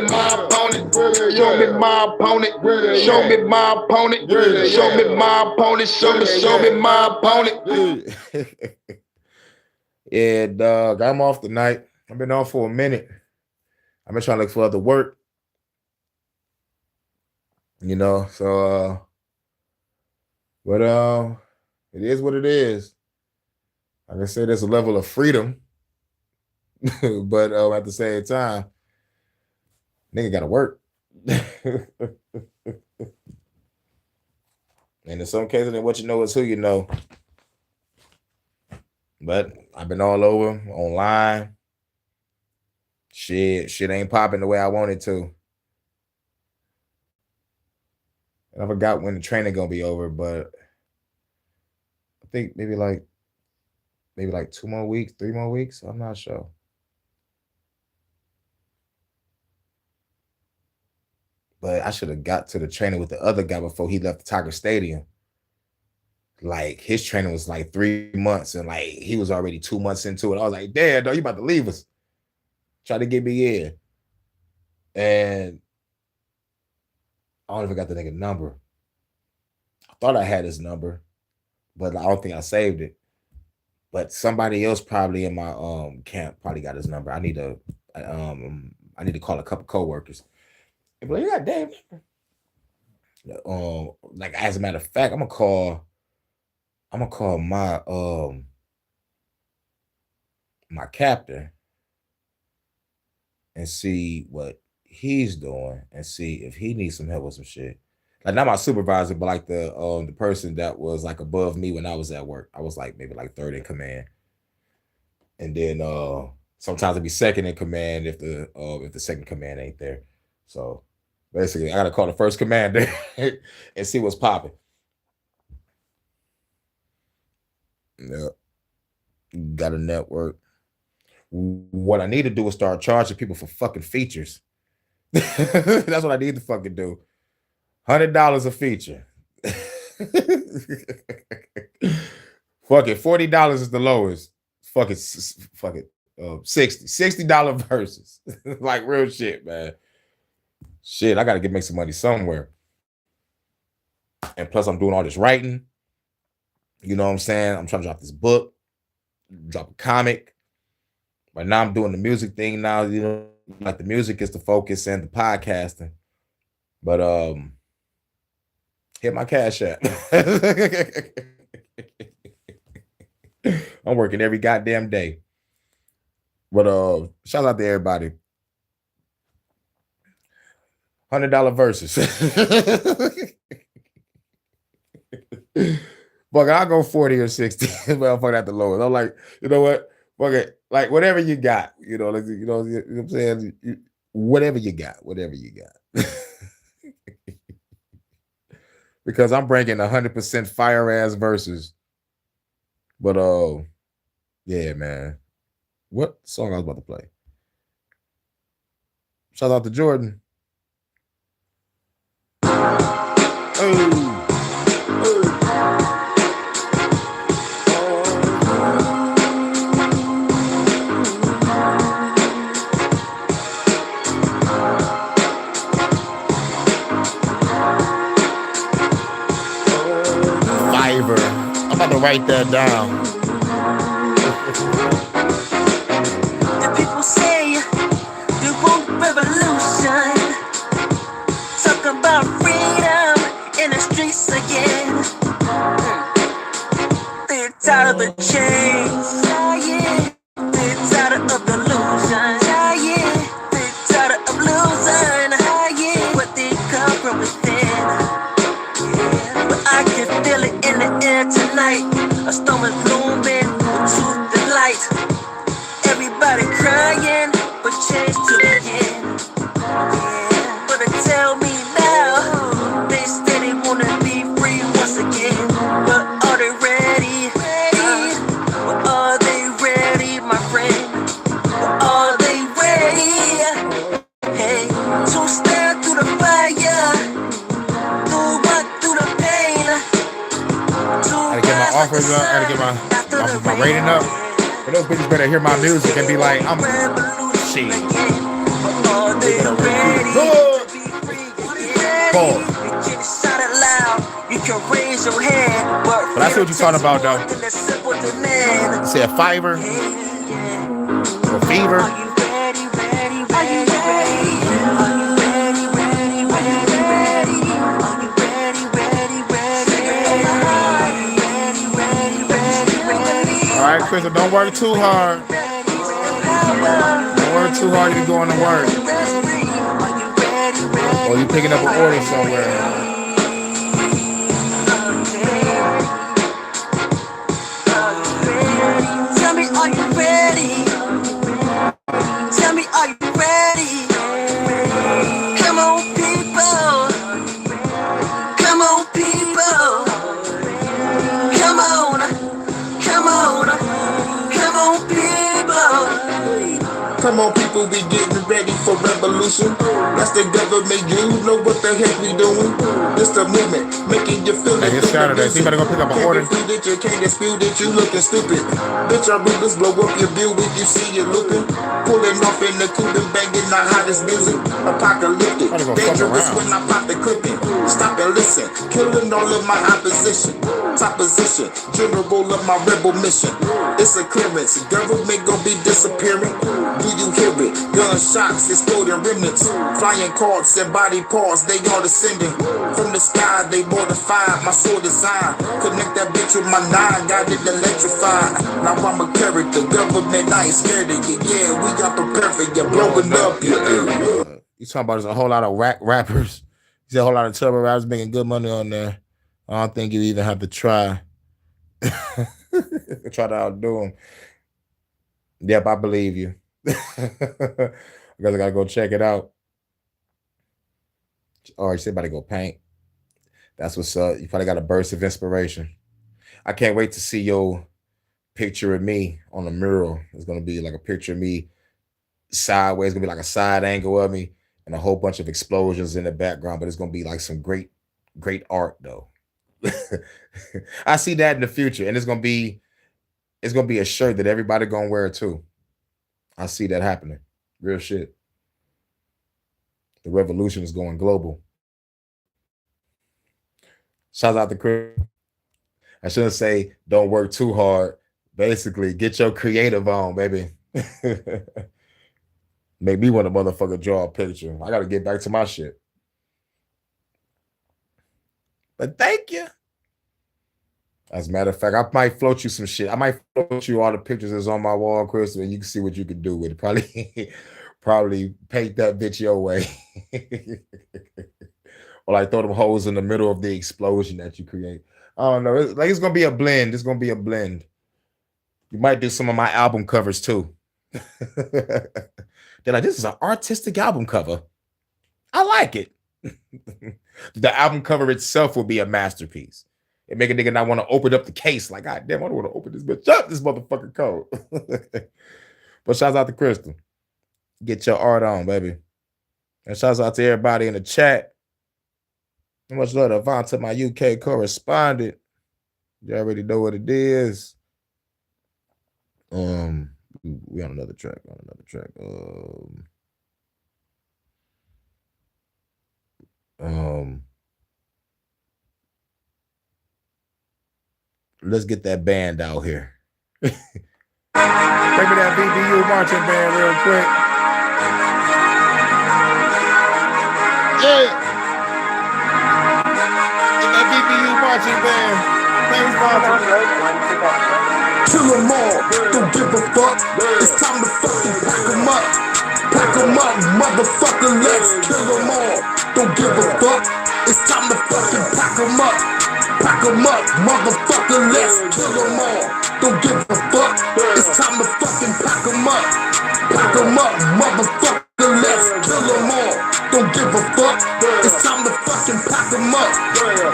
my opponent. Show me my opponent. Show me my opponent. Show me my opponent. Show me my opponent. Yeah, dog. I'm off tonight. I've been off for a minute. I've been trying to look for other work. You know, so but it is what it is. Like I said, there's a level of freedom, but at the same time, nigga gotta work. And in some cases, then what you know is who you know. But I've been all over online. Shit ain't popping the way I want it to. And I forgot when the training gonna be over, but I think maybe like 2 more weeks, 3 more weeks. I'm not sure. But I should have got to the training with the other guy before he left the Tiger Stadium. Like his training was like 3 months, and like he was already 2 months into it. I was like, damn, dog, you about to leave us. Try to get me in. And I don't even got the nigga number. I thought I had his number, but I don't think I saved it. But somebody else probably in my camp probably got his number. I need to call a couple coworkers. And be like, God damn. Like as a matter of fact, I'm gonna call my my captain and see what he's doing and see if he needs some help with some shit. Like not my supervisor, but like the person that was like above me when I was at work. I was like maybe like third in command. And then sometimes I'd be second in command if the second command ain't there. So basically I gotta call the first commander and see what's popping. Yeah. Got a network. What I need to do is start charging people for fucking features. That's what I need to fucking do. $100 a feature. Fuck it. $40 is the lowest. Fuck it. $60 verses. Like real shit, man. Shit, I gotta make some money somewhere. And plus, I'm doing all this writing. You know what I'm saying? I'm trying to drop this book, drop a comic. But now I'm doing the music thing now. You know, like the music is the focus and the podcasting. But hit my Cash App. I'm working every goddamn day. But shout out to everybody. $100 verses. Fuck it, I'll go 40 or 60. Well, fuck that the lowest. I'm like, you know what? Fuck it. Like whatever you got, you know what I'm saying? Whatever you got. Because I'm bringing 100% fire ass verses. But yeah, man. What song I was about to play? Shout out to Jordan. I'm about to write that down. The people say they want revolution. Talk about freedom in the streets again. They're tired of the chains. Yeah. They're tired of the illusion. Yeah. They're tired of losing. Yeah. What they come from within. But I can feel it in the air tonight. A storm is blooming with truth and light. Everybody crying for change to begin. Yeah, but they tell me now, they say they wanna be free once again. But are they ready? But are they ready, my friend? But are they ready? Hey, to stand through the fire, through the pain. I gotta get my offers up. I gotta get my rating up. But those bitches better hear my music and be like, I'm shit. But I see what you're talking about, though. You said Fiverr. fever. Are you ready, ready, ready, ready? Are you ready, ready, ready, ready? Are you ready, ready, ready, ready? All right, Crystal, don't work too hard. Don't work too hard. You going to work. Or you picking up an order somewhere. Tell me, are you ready? Tell me, are you ready? Come on, people. Come on, people. Come on. Come on. Come on, people. Come on, people, we getting ready for revolution. That's the government, you know what the heck we doing. It's the movement, making you feel Hey, it's Saturday, so you better go pick up an order. Can't that you can't dispute that you looking stupid. Bitch, our rulers blow up your bill when you see you looking. Pulling off in the coupe and banging the hottest music. Apocalyptic, dangerous when I pop the clipping. Stop and listen, killing all of my opposition. Top position, general of my rebel mission. It's a clearance, government gon' be disappearing. Do you hear it? Gunshots, exploding remnants. Flying carts and body parts, they all descending. From the sky, they mortified, my sword design. Connect that bitch with my nine, got it electrified. Now I'm a character, government, I ain't scared of you. Yeah, we got prepared for you, blowing up your area. You talking about there's a whole lot of rappers. There's a whole lot of turbo rappers making good money on there. I don't think you even have to try. Try to outdo them. Yep, I believe you. I guess I gotta go check it out. Or you said about to go paint. That's what's up. You probably got a burst of inspiration. I can't wait to see your picture of me on the mural. It's gonna be like a picture of me sideways. It's gonna be like a side angle of me and a whole bunch of explosions in the background. But it's gonna be like some great art though. I see that in the future, and it's gonna be a shirt that everybody gonna wear too. I see that happening. Real shit. The revolution is going global. Shout out to Chris. I shouldn't say don't work too hard. Basically, get your creative on, baby. Make me want to motherfucker draw a picture. I gotta get back to my shit. But thank you. As a matter of fact, I might float you some shit. I might float you all the pictures that's on my wall, Chris, and you can see what you can do with it. Probably paint that bitch your way. Or like throw them holes in the middle of the explosion that you create. I don't know. It's gonna be a blend. It's gonna be a blend. You might do some of my album covers too. They're like, this is an artistic album cover. I like it. The album cover itself will be a masterpiece. It make a nigga not want to open up the case. Like, God damn, I don't want to open this bitch up, this motherfucking code. But shouts out to Crystal. Get your art on, baby. And shouts out to everybody in the chat. Much love to Avanta, my UK correspondent. You already know what it is. We on another track. Let's get that band out here. Take me that VBU marching band real quick. Yeah. Get that VBU marching band. Thanks, Kill them all, don't give a fuck. It's time to fucking pack them up. Pack them up, motherfucker, let's kill them all. Don't give a fuck. It's time to fucking pack them up. Pack them up, motherfucker, let's kill them all. Don't give a fuck. It's time to fucking pack them up. Pack them up, motherfucker, let's kill them all. Don't give a fuck. It's time to fucking pack them up.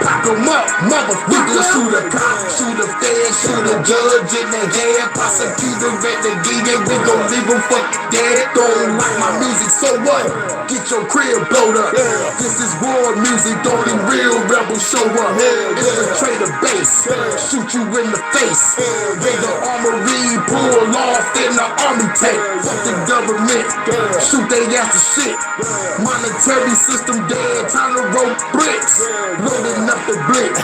Pack them up, motherfucker. Shoot a cop, shoot a fan, shoot a judge in the head. Prosecutor at the DA, we gon' leave them fucking dead. Don't like my music, so what? Get your crib blowed up. This is war music, only real rebels show up. Infiltrate a base, shoot you in the face. They the armory, pull off in the army tank. Fuck the government, shoot they ass to shit. Monetary system dead, time to roll bricks. Loading up the blitz,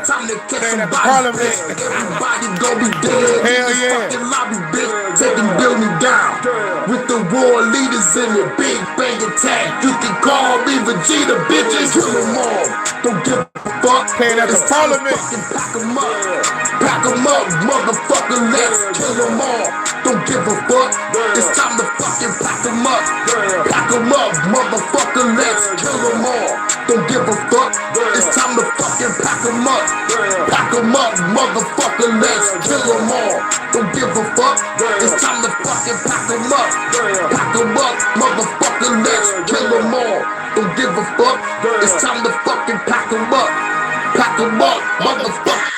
Time to catch Playing some at the bodies, Parliament. bitch. Everybody gon' be dead. Hell This yeah. fucking lobby, bitch. Taking building down. With the war leaders in it. Big bang attack. You can call me Vegeta, bitches. Kill them all. Don't give a fuck. Playing at the It's time to Parliament. fucking pack them up. Pack them up, motherfucker. Let's kill them all. Don't give a fuck. It's time to fucking pack them up. Pack them up, motherfucker. Let's kill them all. Don't give a fuck. It's time to fucking pack them up. Pack them up, motherfucker. Let's kill them all. Don't give a fuck. It's time to fucking pack them up. Pack them up, motherfucker. Let's kill them all. Don't give a fuck. It's time to fucking pack them up. Pack them up, motherfucker.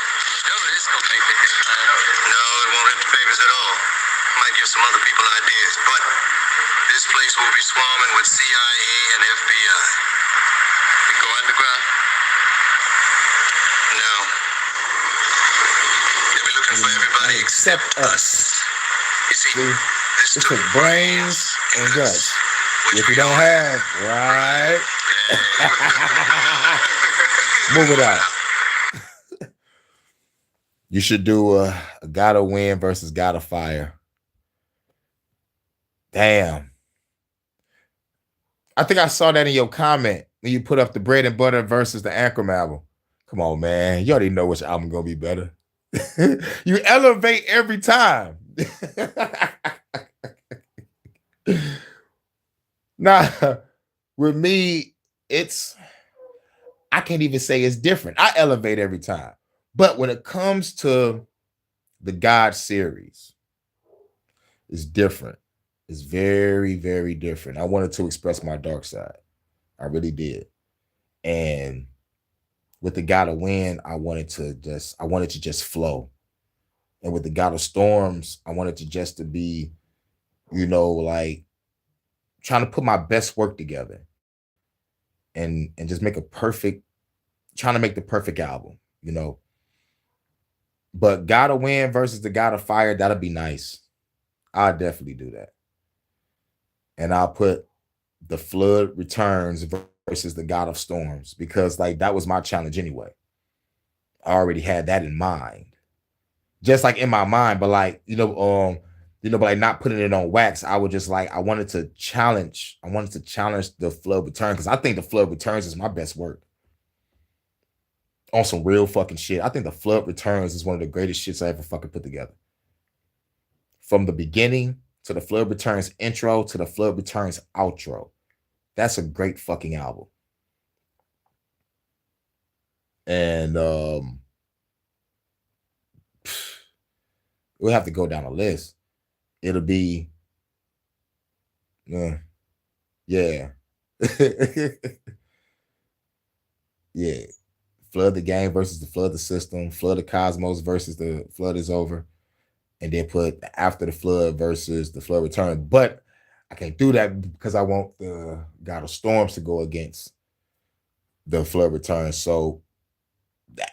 Some other people ideas, but this place will be swarming with CIA and FBI. We go underground? No. They'll be looking for everybody except us. You see, this It's took brains and guts, which we don't have, right? Move it out. You should do a Gotta Win versus Gotta Fire. Damn. I think I saw that in your comment when you put up the Bread and Butter versus the Ankrum album. Come on, man. You already know which album gonna be better. You elevate every time. Nah, with me, I can't even say it's different. I elevate every time. But when it comes to the God series, it's different. It's very, very different. I wanted to express my dark side. I really did. And with the God of Wind, I wanted to just flow. And with the God of Storms, I wanted to just to be, like trying to put my best work together and just make trying to make the perfect album, But God of Wind versus the God of Fire, that'll be nice. I'll definitely do that. And I'll put the Flood Returns versus the God of Storms because that was my challenge anyway. I already had that in mind. Just in my mind, but not putting it on wax. I would just I wanted to challenge the Flood Return because I think the Flood Returns is my best work. On some real fucking shit. I think the Flood Returns is one of the greatest shits I ever fucking put together. From the beginning to the Flood Returns intro to the Flood Returns outro. That's a great fucking album. And we'll have to go down a list. It'll be yeah. Yeah. Flood the Game versus the Flood the System, Flood the Cosmos versus the Flood is Over. And then put After the Flood versus the Flood Return. But I can't do that because I want the God of Storms to go against the Flood Return. So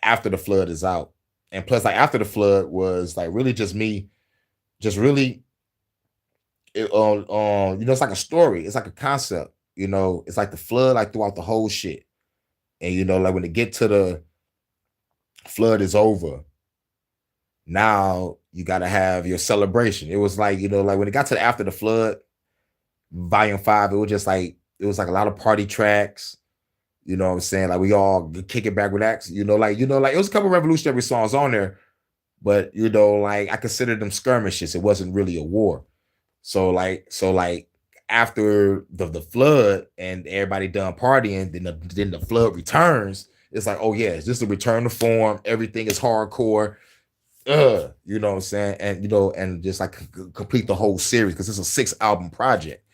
After the Flood is out. And plus, After the Flood was really just me, just really, it's like a story. It's like a concept, it's like the flood, throughout the whole shit. And, when they get to the Flood is Over, now you got to have your celebration. It was when it got to the After the Flood, Volume 5, it was just it was a lot of party tracks. You know what I'm saying? We all kick it back, relax. It was a couple revolutionary songs on there, but I consider them skirmishes. It wasn't really a war. So after the flood and everybody done partying, then the Flood Returns. It's oh yeah, it's just a return to form. Everything is hardcore. You know what I'm saying? And and just complete the whole series because it's a 6-album project.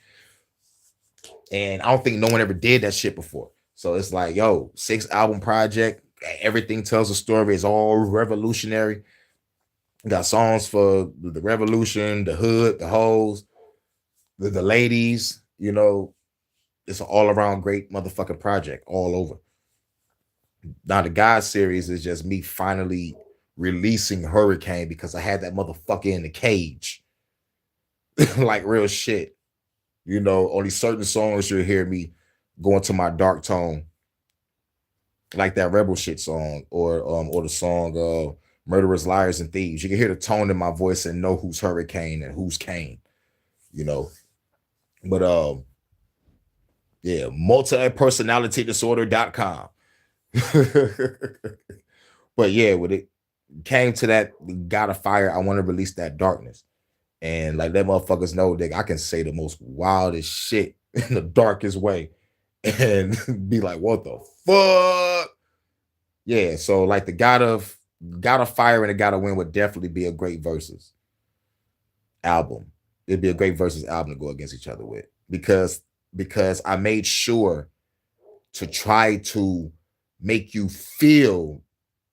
And I don't think no one ever did that shit before. So it's 6-album project. Everything tells a story. It's all revolutionary. Got songs for the revolution, the hood, the hoes, the ladies. It's an all-around great motherfucking project all over. Now the God series is just me finally releasing Hurricane because I had that motherfucker in the cage. Real shit. Only certain songs you'll hear me go into my dark tone. like that Rebel Shit song, or the song Murderers, Liars, and Thieves. You can hear the tone in my voice and know who's Hurricane and who's Kane, you know. But yeah, multipersonalitydisorder.com. But yeah, when it came to that God of Fire, I want to release that darkness. And like, let motherfuckers know that I can say the most wildest shit in the darkest way and be like, what the fuck? Yeah, so like the God of Fire and the God of Wind would definitely be a great versus album. It'd be a great versus album to go against each other with, because I made sure to try to make you feel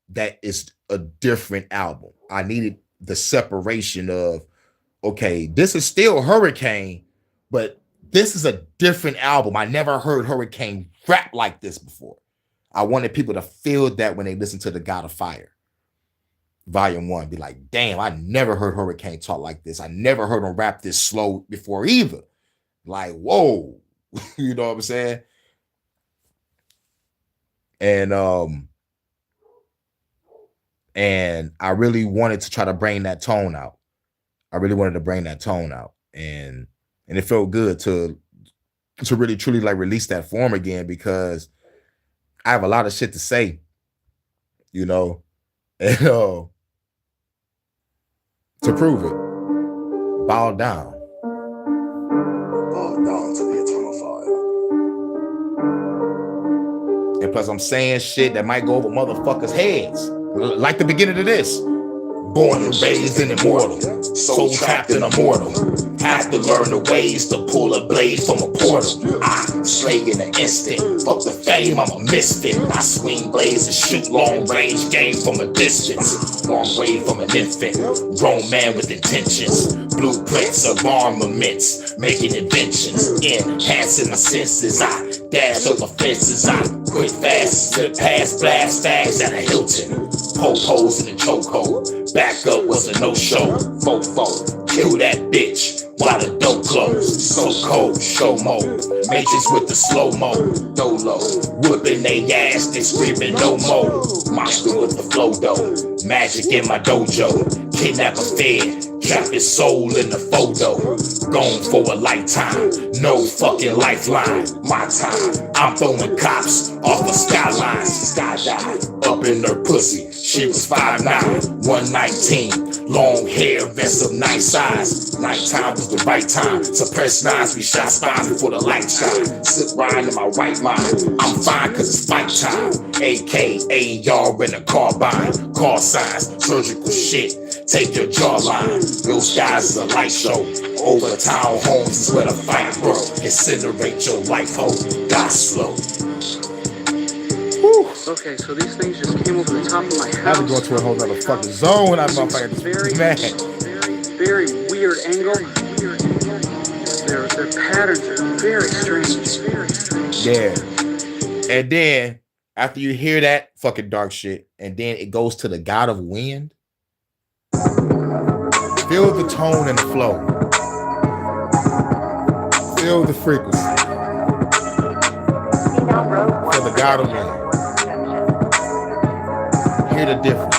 that it's a different album. I needed the separation of, okay, this is still Hurricane, but this is a different album. I never heard Hurricane rap like this before. I wanted people to feel that when they listen to the God of Fire Volume 1, be like, damn, I never heard Hurricane talk like this. I never heard him rap this slow before either. Like, whoa. You know what I'm saying? And I really wanted to try to bring that tone out. And it felt good to really truly like release that form again, because I have a lot of shit to say, you know, and to prove it. Bow down to the eternal fire. And plus I'm saying shit that might go over motherfuckers' heads, like the beginning of this. Born and raised and immortal, soul trapped and immortal. Have to learn the ways to pull a blade from a portal. I slay in an instant. Fuck the fame, I'm a misfit. I swing blades and shoot long range game from a distance. Long way from an infant, grown man with intentions. Blueprints of armaments, making inventions. Enhancing my senses, I dash over fences. I quit fast, slip past, blast fags at a Hilton. Po-pos in the chokehold. Back up was a no-show. Fofo, kill that bitch while the door closed. So cold, show mode. Matrix with the slow-mo. Dolo, whooping they ass, they screaming no more. Monster with the flow though. Magic in my dojo. Kidnap a fed. Trap his soul in the photo. Gone for a lifetime. No fucking lifeline. My time. I'm throwing cops off of skylines. Skydive. Up in her pussy. She was 5'9", 119. Long hair, vest of nice size. Nighttime was the right time. Suppress nines, we shot spines before the light shine. Sit rhyme in my right mind. I'm fine cause it's fight time. AKA y'all in a carbine. Call signs, surgical shit. Take your jawline. Blue skies is a light show. Over town homes is where the fight broke. Incinerate your life hope. Die slow. Okay, so these things just came over the top of my house. I had to go to a whole other fucking zone. I'm very weird angle. Their patterns are very strange. Yeah. And then after you hear that fucking dark shit, and then it goes to the God of Wind. Feel the tone and the flow. Feel the frequency. For the God of Wind. Hear the difference.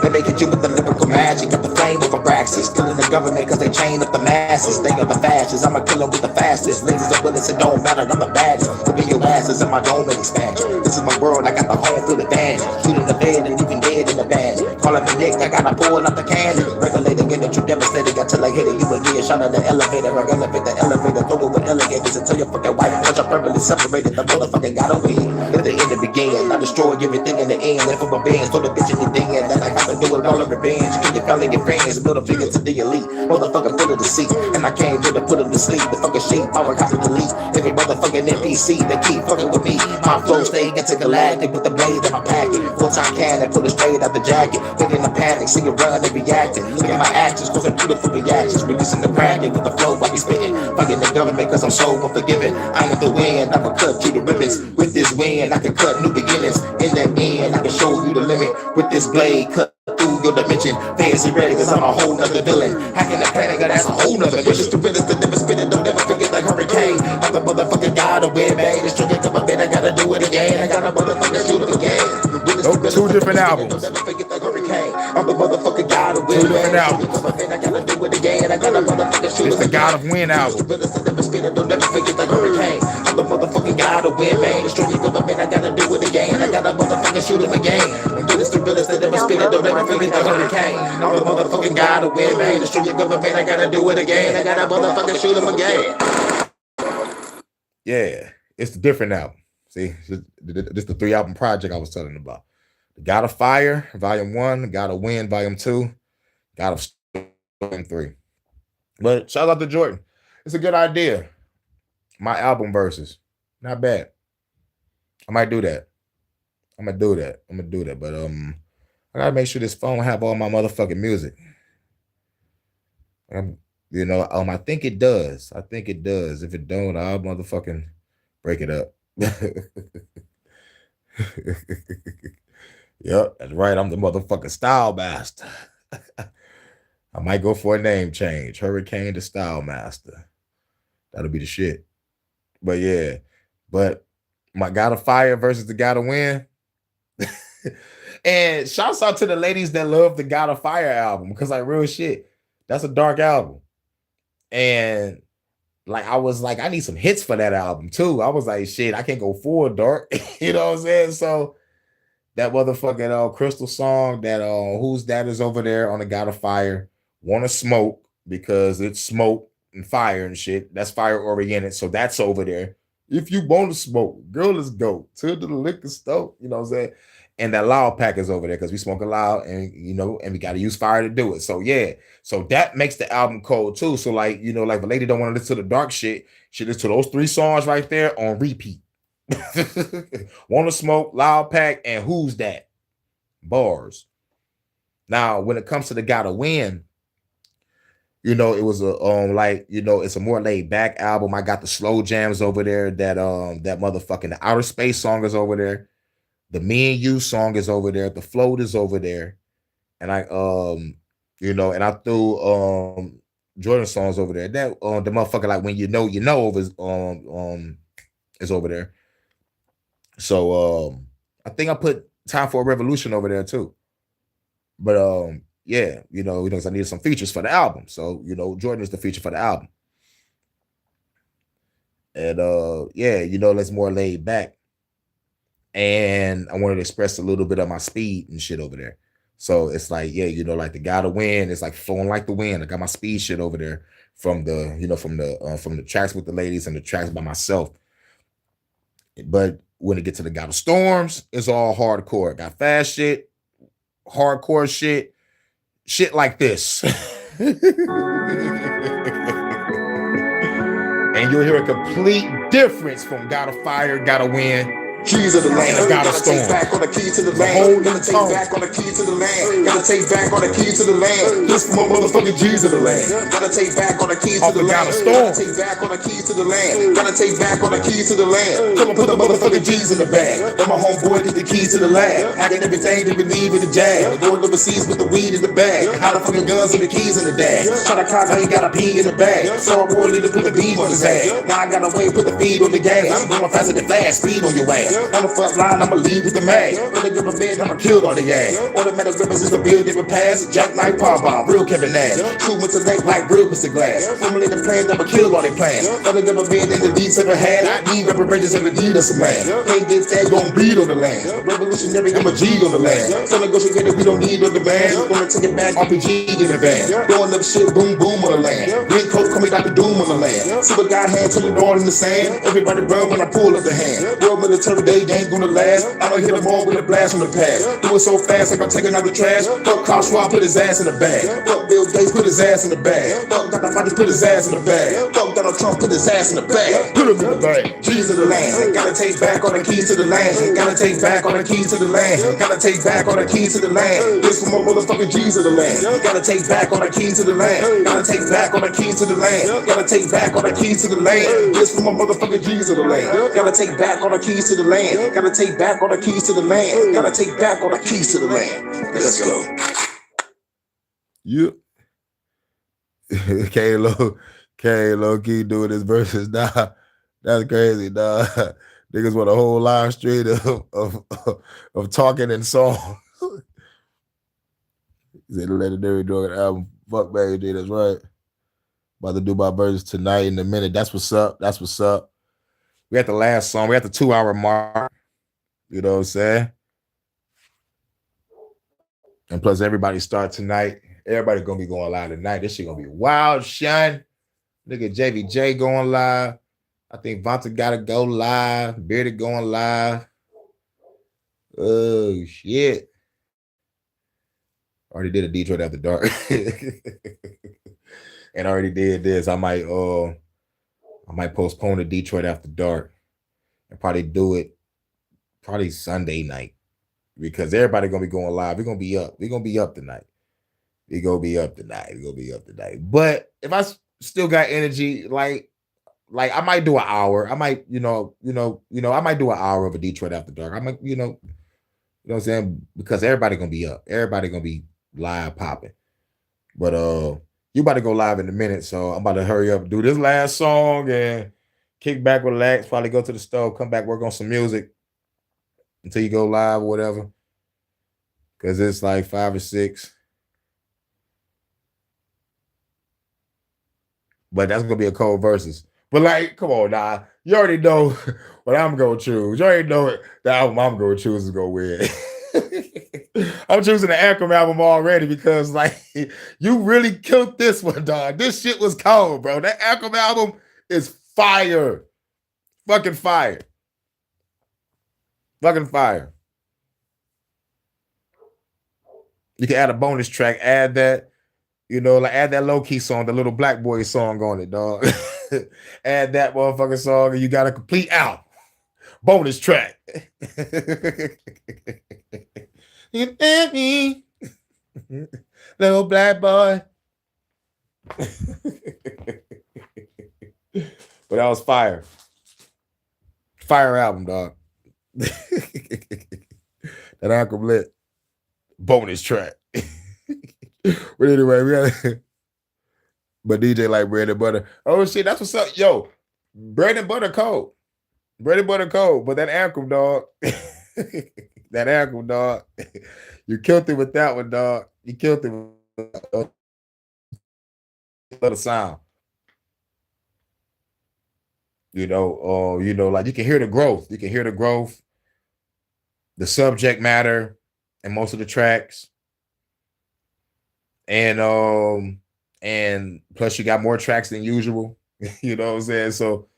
They make it you with the lyrical magic. Got the flame of Abraxas. Killing the government cause they chain up the masses. They are the fascists. I'm a killer with the fastest. Lasers and bullets, it don't matter. I'm the baddest. Whipping your asses in my dome and expansion. This is my world. I got the home field advantage. Shooting the bed and leaving dead in the band. Calling me Nick. I gotta pull up the cannon. Regulating in the true devastating. Until I hit it. You again. Shot at the elevator. I elevate the elevator. Throw it with alligators until your fucking wife. Cause I'm permanently separated. The motherfucking got away. At the end it began. I destroy everything in the end. Left for my bands. Throw the bitch in the den. That I gotta do it all in revenge. Kill your family, your friends. Build a figure to the elite. Motherfucker full of deceit. And I came here to put them to sleep. The fucking sheep. Power copy delete. Every motherfucking NPC. They keep fucking with me. My flow stay intergalactic. With the blade in my packet. Full-time cannon. Pull it straight out the jacket. Get in a panic. See you run and reacting. Look at my actions. Causing beautiful reactions. Releasing the bracket. With the flow I be spitting. Fucking the government cause I'm so unforgiving. I'm in the wind. I can cut through the ribbons. With this wind I can cut new beginnings. In the end I can show you the limit. With this blade cut through your dimension. Fancy ready cause I'm a whole nother villain. Hacking the planet, that's a whole nother mission. The realest that never spit it, don't ever forget like Hurricane. I'm the motherfucking God of wind, man. It's trigger to my bed, I gotta do it again. I got a motherfucking shoot him again. Nope, 2 different albums. I'm the motherfucking god of win. 2 different albums. I gotta do it again. I got a motherfucking shoot It's him the God again. of Win album. Don't never forget the hurricane. I'm the motherfucking god of win, man. Destroy your government. I gotta do it again. I gotta motherfucking shoot him again. Do this to realest that never spin it. Don't never forget the hurricane. I'm the motherfucking god of win, man. Destroy your government. I gotta do it again. I gotta motherfucking shoot him again. Yeah, it's a different album. See, this the 3 album project I was telling about. The God of Fire, Volume 1, God of Wind, Volume 2, God of Volume 3. But shout out to Jordan. It's a good idea. My album verses. Not bad. I might do that. I'm gonna do that. But I gotta make sure this phone have all my motherfucking music. I think it does. If it don't, I'll motherfucking break it up. Yep, that's right. I'm the motherfucking style master. I might go for a name change. Hurricane to Style Master. That'll be the shit. But yeah. But my God of Fire versus the God of Wind. And shouts out to the ladies that love the God of Fire album. Because like real shit, that's a dark album. And like I was like, I need some hits for that album too. I was like, shit, I can't go full dark. You know what I'm saying? So that motherfucking Crystal song that Who's That is over there on the God of Fire. Wanna Smoke because it's smoke and fire and shit. That's fire oriented. So that's over there. If you want to smoke, girl, let's go to the liquor store. You know what I'm saying? And that loud pack is over there because we smoke a loud and and we got to use fire to do it. So yeah. So that makes the album cold too. So like, like the lady don't want to listen to the dark shit. She listen to those 3 songs right there on repeat. Wanna Smoke, Loud Pack, and Who's That? Bars. Now, when it comes to the Gotta Win, it was a it's a more laid back album. I got the slow jams over there. That motherfucking the Outer Space song is over there. The Me and You song is over there. The Float is over there. And I and I threw Jordan songs over there. That the motherfucker like When You Know is over there. So I think I put Time for a Revolution over there too. But yeah, because I needed some features for the album. So, Jordan is the feature for the album. And yeah, that's more laid back. And I wanted to express a little bit of my speed and shit over there. So it's like, yeah, like the Gotta Win, it's like flowing like the wind. I got my speed shit over there from the, from the tracks with the ladies and the tracks by myself. But when it gets to the God of Storms, it's all hardcore. Got fast shit, hardcore shit like this. And you'll hear a complete difference from God of Fire, Gotta Win, Keys of the land. Gotta take back on the key to the land. Gotta take back on the key to the land. Gotta take back on the key to the land. This for my motherfucking G's of the land. Gotta take back on the key to the land. Gotta take back on the key to the land. Gotta take back on the key to the land. Come and put the motherfucking G's in the bag. Then my homeboy get the keys to the lab. I got everything they believe in the jag. Going overseas with the weed in the bag. How the fucking guns and the keys in the bag. Try to cause I ain't got a pee in the bag. So I'm going to put the beam on his ass. Now I got a way to put the feed on the gas. I'm going faster than fast, speed on your ass. On the front line, I'ma lead with the mag. When they give a bed, I'ma kill on the ass. Automatic weapons is the build different pass. Jackknife power bomb, real Kevin Nash. Shoot with the neck like real Mr. Glass. Formulate the plan, I'ma kill all they plans. Other than a bed in the deeds ever had. I need reparations in the deed of some land. Can't get that, gon' bleed on the land. Revolutionary, I'm a G on the land. So negotiated, we don't need no demand. Gonna take it back, RPG in the van. Blowing up shit, boom, boom on the land. Green coat, call me Dr. Doom on the land. Super guy hand to the door in the sand. Everybody run when I pull up the hand. World military, they ain't gonna last. I'ma hit them all with a blast from the past. Do it so fast, like I'm taking out the trash. Fuck Carl Schwab, put his ass in the bag. Fuck Bill Gates, put his ass in the bag. Fuck Dr. Fighters, put his ass in the bag. Fuck Donald Trump, put his ass in the bag. Put him in the bag. G's of the land. Gotta take back on the keys to the land. Gotta take back on the keys to the land. Gotta take back on the keys to the land. This for my motherfucking G's of the land. Gotta take back on the keys to the land. Gotta take back on the keys to the land. Gotta take back on the keys to the land. This for my motherfucking G's of the land. Gotta take back on the keys to the land. Gotta take back on the keys to the land. Gotta take back on the keys to the land. Let's go. Yep. Kane low key doing his verses. Nah, that's crazy, nah. Niggas want a whole live stream of talking and song. They legendary dog album. Fuck baby, that's right. About to do my verses tonight in a minute. That's what's up. That's what's up. We at the last song. We at the 2-hour mark. You know what I'm saying? And plus, everybody start tonight. Everybody gonna be going live tonight. This shit gonna be wild, Shun. Nigga JVJ going live. I think Vonta gotta go live. Bearded going live. Oh shit. Already did a Detroit After Dark. And I already did this. I might postpone the Detroit After Dark and probably do it probably Sunday night. Because everybody gonna be going live. We're gonna be up. We're gonna be up tonight. We're gonna be up tonight. We're gonna be up tonight. But if I still got energy, like I might do an hour. I might, I might do an hour of a Detroit After Dark. I might, you know what I'm saying? Because everybody gonna be up. Everybody gonna be live popping. But you about to go live in a minute, so I'm about to hurry up, do this last song and kick back, relax, probably go to the stove, come back, work on some music until you go live or whatever. Because it's like 5 or 6. But that's gonna be a cold versus. But like, come on now. You already know what I'm gonna choose. You already know the album I'm gonna choose is gonna win. I'm choosing the Anthem album already because like you really killed this one, dog. This shit was cold, bro. That Anthem album is fire. Fucking fire. Fucking fire. You can add a bonus track, add that, like add that low-key song, the Little Black Boy song on it, dog. Add that motherfucking song and you got a complete album. Bonus track. You and me, little black boy. But that was fire. Fire album, dog. That Anthem lit. Bonus track. But anyway, we got but DJ like bread and butter. Oh shit, that's what's up. Yo, bread and butter cold. Bread and butter cold, but that Anthem, dog. That Anthem, dog. You killed it with that one, dog. You killed it with the sound. Like you can hear the growth. You can hear the growth, the subject matter, and most of the tracks. And plus you got more tracks than usual. You know what I'm saying? So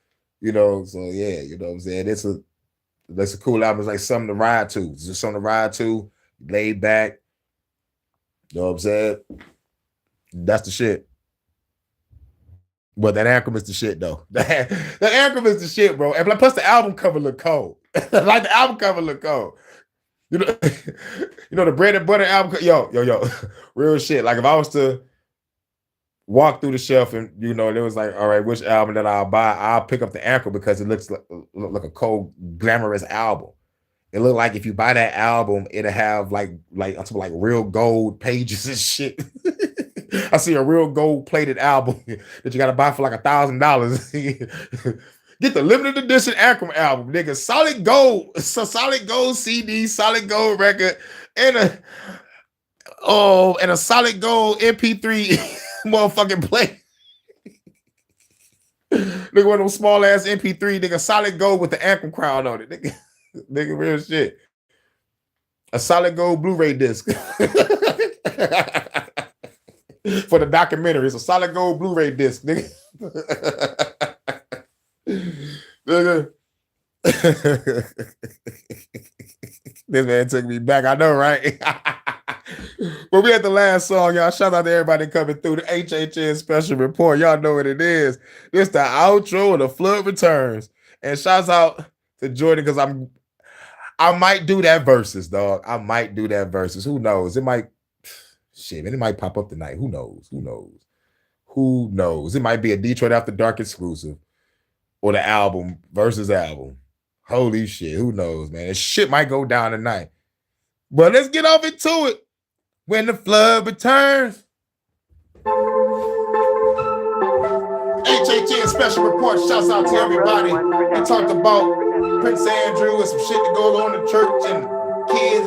yeah, you know what I'm saying? That's a cool album. It's like something to ride to. It's just something to ride to, laid back. You know what I'm saying? That's the shit. But that Anthem is the shit, though. That Anthem is the shit, bro. And plus the album cover look cold. Like the album cover look cold. The bread and butter album. Yo, real shit. Like if I was to walk through the shelf and there was like, all right, which album that I'll buy? I'll pick up the Anthem because it looks like a cold, glamorous album. It looked like if you buy that album, it'll have like I'm talking like real gold pages and shit. I see a real gold plated album that you gotta buy for like $1,000. Get the limited edition Anthem album, nigga. Solid gold CD, solid gold record, and a solid gold MP3 motherfucking play. Nigga, one of those small ass MP3, nigga, solid gold with the Anthem crown on it, nigga. Nigga, real shit. A solid gold Blu-ray disc. For the documentary. It's a solid gold Blu-ray disc, nigga. Nigga. This man took me back. I know, right? But we at the last song, y'all. Shout out to everybody coming through the HHN special report. Y'all know what it is. This the outro of the Flood Returns. And shouts out to Jordan because I might do that versus, dog. I might do that versus. Who knows? It might pop up tonight. Who knows? It might be a Detroit After Dark exclusive or the album versus album. Holy shit. Who knows, man? This shit might go down tonight. But let's get off into it. When the flood returns. HHN special report. Shouts out to everybody. We talked about Prince Andrew and some shit that goes on in church and kids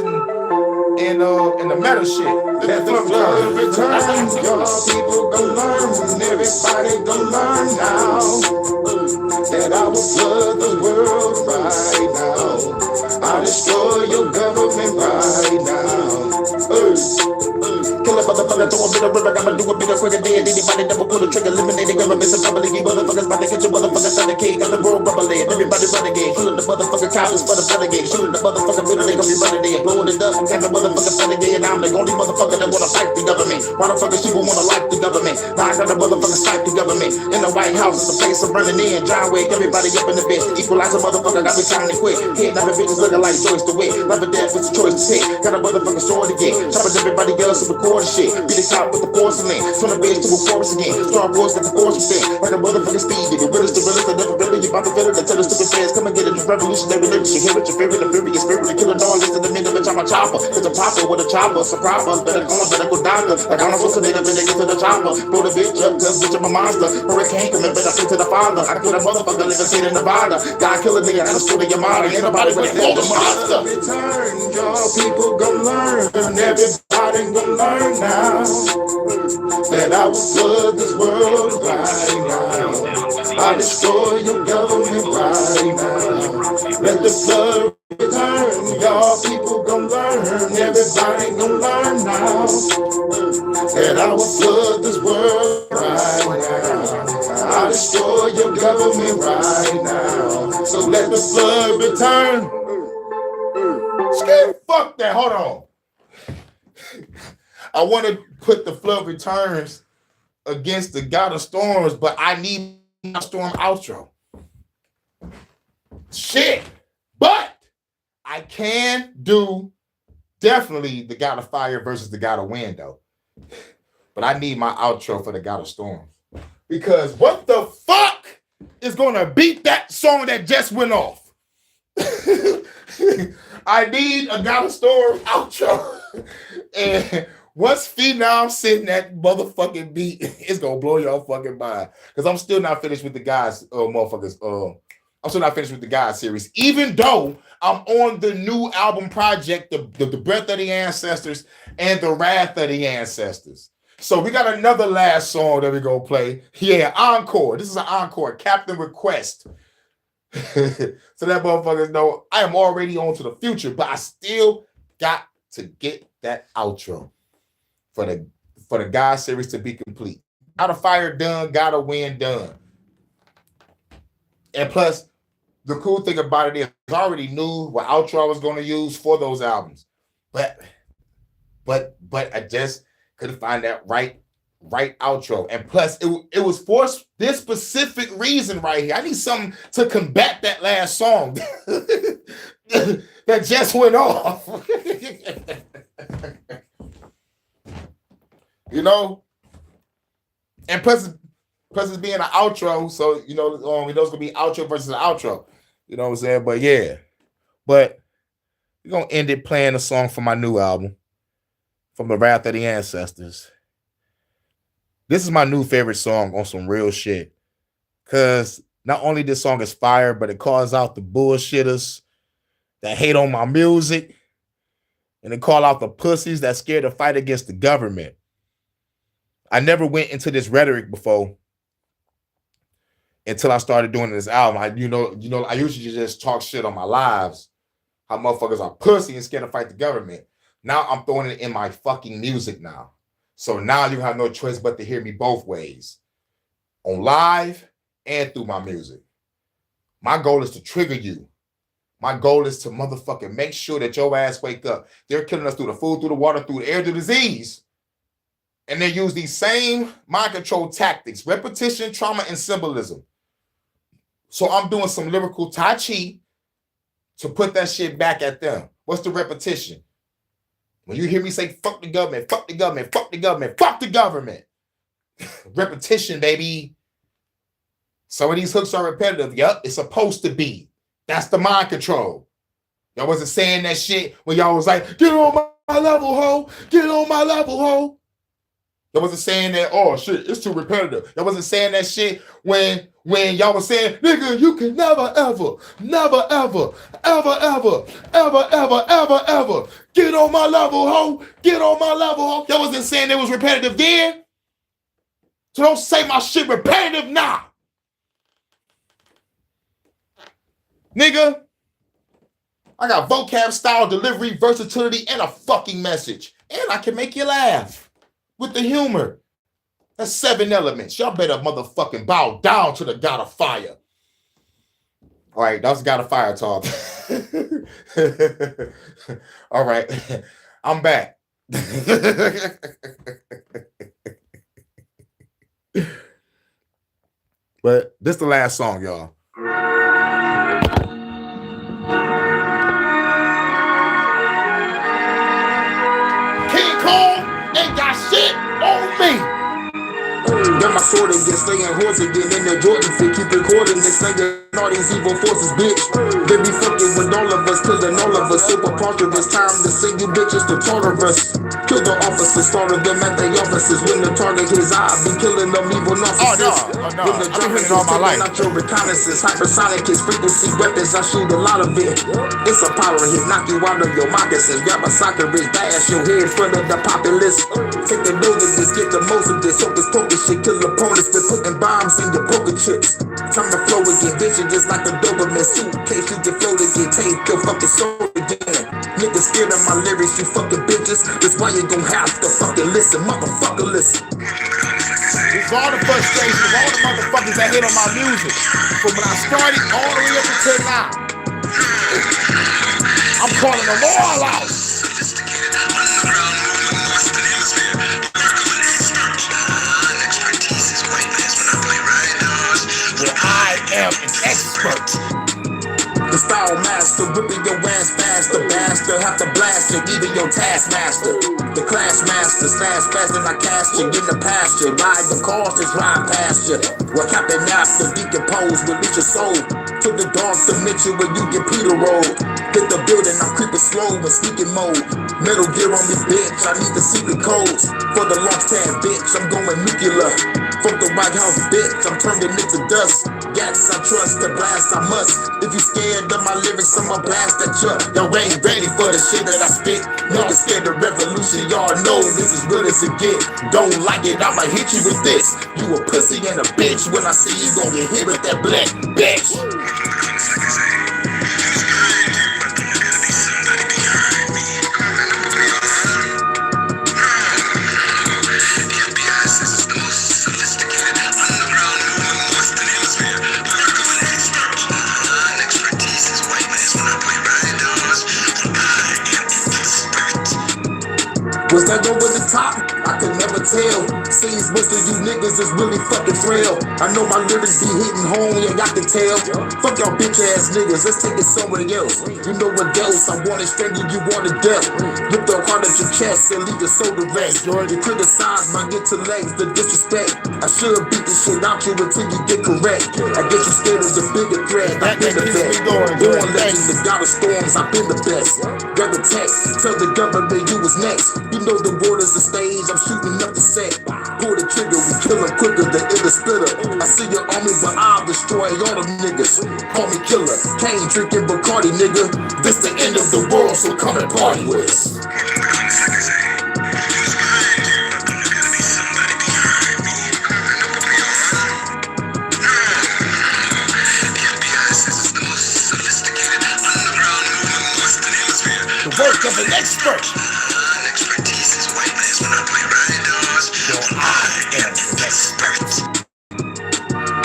and the metal shit. Let the flood return, y'all people gon' learn. Everybody gon' learn now that I will flood the world right now. I'll destroy your government right now. Kill a motherfucker, throw a bit of river, I'ma do a bit of quicker than anybody never pull a trigger. Eliminating governments and public, you motherfuckers about to catch your motherfuckers on the king. Got the world bubbling, everybody running again. Killing the motherfucker cops for the renegade. Shooting the motherfucker middle, they gon' be running there. Blowing it up, got the motherfucker running again. I'm the only motherfucker that wanna fight the government. Why the fuck is people wanna like the government? Now I got the motherfuckers fight the government. In the White House, it's a place I'm running in. John Wick, everybody up in the bed. Equalize a motherfucker, got me trying to quit. Hitting up bitches looking like Joyce to win. Love or death, it's a choice to pick. Got a motherfucker sword again. Chopping everybody else to record shit. Be the top with the porcelain. Turn the bitch to a forest again. Star Wars got the force within. Like a motherfucking speed. The realest, I never really. You about to feel it. Tell the stupid fans, come and get it. It's revolutionary lyrics. You hear it, your favorite, the furious spirit. The killer dog, listen to me, the bitch, I'm a chopper. It's a popper with a chopper. It's a proper. Better go doctor. Like I'm supposed to need a minute to the chopper. Blow the bitch up, cause bitch, I'm a monster. Hurricane coming, better say to the father. I put a motherfucker living state in Nevada. God kill a nigga, and a school of your mother. Ain't nobody with the monster. Return, y'all people gon' learn. Everybody gon' learn now that I will flood this world right now. I destroy your government right now. Let the flood return, y'all people gon' learn. Everybody gon' learn now that I will flood this world right now. I destroy your government right now. So let the flood return. Fuck that. Hold on. I want to put the flood returns against the God of Storms, but I need my storm outro. Shit. But I can do definitely the God of Fire versus the God of Wind, though. But I need my outro for the God of Storms. Because what the fuck is going to beat that song that just went off? I need a God of Storm outro. And once Phenom sitting that motherfucking beat, it's gonna blow your fucking mind. Because I'm still not finished with the guys, motherfuckers. I'm still not finished with the guys series, even though I'm on the new album project, the Breath of the Ancestors and the Wrath of the Ancestors. So we got another last song that we're gonna play. Yeah, encore. This is an encore, Captain Request. So that motherfuckers know I am already on to the future, but I still got to get that outro for the God series to be complete. God of Fire done, God of Wind done. And plus, the cool thing about it is I already knew what outro I was going to use for those albums. But I just couldn't find that right outro. And plus, it was for this specific reason right here. I need something to combat that last song that just went off. You know? And plus it's being an outro, so we know it's gonna be outro versus an outro. You know what I'm saying? But yeah. But we're gonna end it playing a song from my new album, from the Wrath of the Ancestors. This is my new favorite song on some real shit. Cause not only this song is fire, but it calls out the bullshitters that hate on my music. And it call out the pussies that scared to fight against the government. I never went into this rhetoric before until I started doing this album. I usually just talk shit on my lives, how motherfuckers are pussy and scared to fight the government. Now I'm throwing it in my fucking music now. So now you have no choice but to hear me both ways, on live and through my music. My goal is to trigger you. My goal is to motherfucking make sure that your ass wake up. They're killing us through the food, through the water, through the air, through disease. And they use these same mind control tactics, repetition, trauma, and symbolism. So I'm doing some lyrical tai chi to put that shit back at them. What's the repetition? When you hear me say, fuck the government, fuck the government, fuck the government, fuck the government. Repetition, baby. Some of these hooks are repetitive. Yup, it's supposed to be. That's the mind control. Y'all wasn't saying that shit when y'all was like, get on my level, ho. Get on my level, ho. Y'all wasn't saying that, oh shit, it's too repetitive. Y'all wasn't saying that shit when when y'all was saying, nigga, you can never, ever get on my level, ho. Get on my level, ho. Y'all wasn't saying it was repetitive then. So don't say my shit repetitive now. Nigga, I got vocab, style, delivery, versatility, and a fucking message. And I can make you laugh with the humor. That's 7 elements. Y'all better motherfucking bow down to the God of Fire. All right, that's God of Fire talk. All right, I'm back. But this is the last song, y'all. King Kong ain't got shit on me. Got my sword and get staying horse again in the Jordan fit. Keep recording and saying all these evil forces, bitch. They be fucking with all of us, killing all of us. Super ponderous, time to send you bitches to torture us. Kill the officers, slaughter them at their offices. When the target his eye, be killing them evil narcissists. When the drop is taking out your reconnaissance, hypersonic is frequency weapons. I shoot a lot of it. It's a power hit, knock you out of your moccasins. Grab a soccer wrist, bash your head in front of the populace. Take the note of this, get the most of this. Hocus pocus shit, kill opponents. Been putting bombs in your poker chips. Time to flow again, bitch, just like a Doberman suitcase. You get floated, get taped your fucking soul again. Niggas scared of my lyrics, you fucking bitches. That's why you gon' have to fucking listen, motherfucker, listen. It's all the frustration of all the motherfuckers that hit on my music. From when I started all the way up until now. I'm calling them all out. Well, I am an expert. The style master, whipping your ass faster, bastard. Have to blast you, even your taskmaster. The class master, slash faster than I cast you in the pasture. Ride the cars, just ride past you. Well, Captain After, decompose, release your soul. To the dark dimension where you get Peter roll. Hit the building, I'm creeping slow in sneaking mode. Metal gear on me, bitch, I need the secret codes. For the launch pad, bitch, I'm going nuclear. Fuck the White House, bitch, I'm turning into dust. Gas, I trust, the blast, I must. If you scared of my lyrics, I'ma blast at you. Y'all ain't ready for the shit that I spit. Niggas scared of revolution, y'all know this is real as it get. Don't like it, I'ma hit you with this. You a pussy and a bitch. When I see you gon' get hit with that black bitch. Was that over the top? I could never tell. Seems most of you niggas is really fucking frail. I know my lyrics be hitting home, yeah, y'all can tell. Fuck y'all bitch ass niggas, let's take it somewhere else. You know what else? I want it strangled, you want it death. Rip the heart at your chest and leave your soul to rest. You criticize my intellect, the disrespect. I should beat the shit out you until you get correct. I get you scared of the bigger threat. I've been the best. Born legend, the god of storms, I've been the best. Grab the text, tell the government you was next. You know the world is a stage, I'm shooting up the set. Pull the trigger, we kill them quicker than in the splitter. I see your army, but I'll destroy all them niggas. Call me killer, Kane drinking Bacardi, nigga. This the end of the world, so come and party with us. The work of an expert.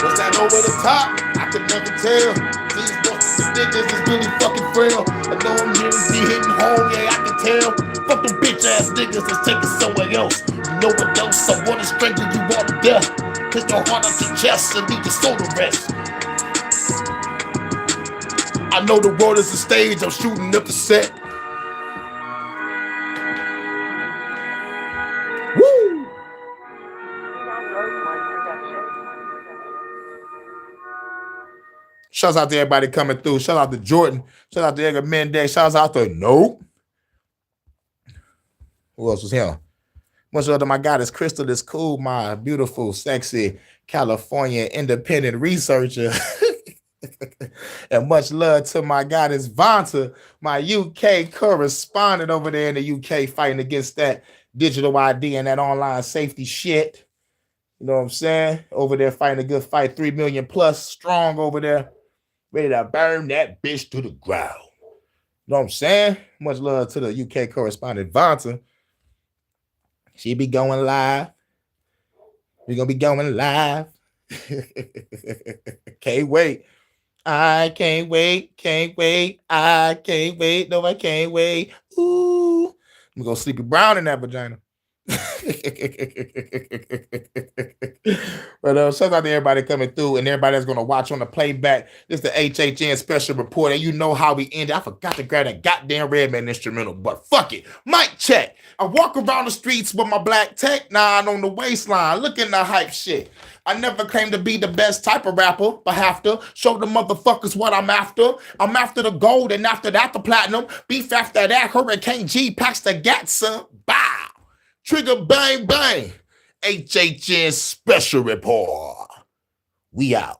Was that over the top? I could never tell. These fucking niggas is really fucking frail. I know I'm here to be hitting home, yeah, I can tell. Fuck them bitch ass niggas, let's take it somewhere else. You know what else? I wanna strangle you all to death. Put your heart on your chest and leave your soul to rest. I know the world is a stage, I'm shooting up the set. Woo! Shouts out to everybody coming through. Shout out to Jordan. Shout out to Edgar Mendez. Shouts out to Nope. Who else was here? Much love to my goddess Crystal is cool, my beautiful, sexy California independent researcher. And much love to my goddess Vanta, my UK correspondent over there in the UK fighting against that digital ID and that online safety shit. You know what I'm saying? Over there fighting a good fight, 3 million plus strong over there, ready to burn that bitch to the ground. You know what I'm saying? Much love to the UK correspondent Vanta. She be going live. We're going to be going live. Can't wait. I can't wait. Can't wait. I can't wait. No, I can't wait. Ooh. I'm going to Sleepy Brown in that vagina. But shout out to everybody coming through and everybody that's going to watch on the playback. This is the HHN special report, and you know how we ended. I forgot to grab that goddamn Redman instrumental, but fuck it. Mic check. I walk around the streets with my black Tech 9 on the waistline, looking the hype shit. I never claimed to be the best type of rapper, but have to show the motherfuckers what I'm after. I'm after the gold, and after that, the platinum. Beef after that, Hurricane G packs the Gatsa. Bow. Trigger bang bang. HHN special report. We out.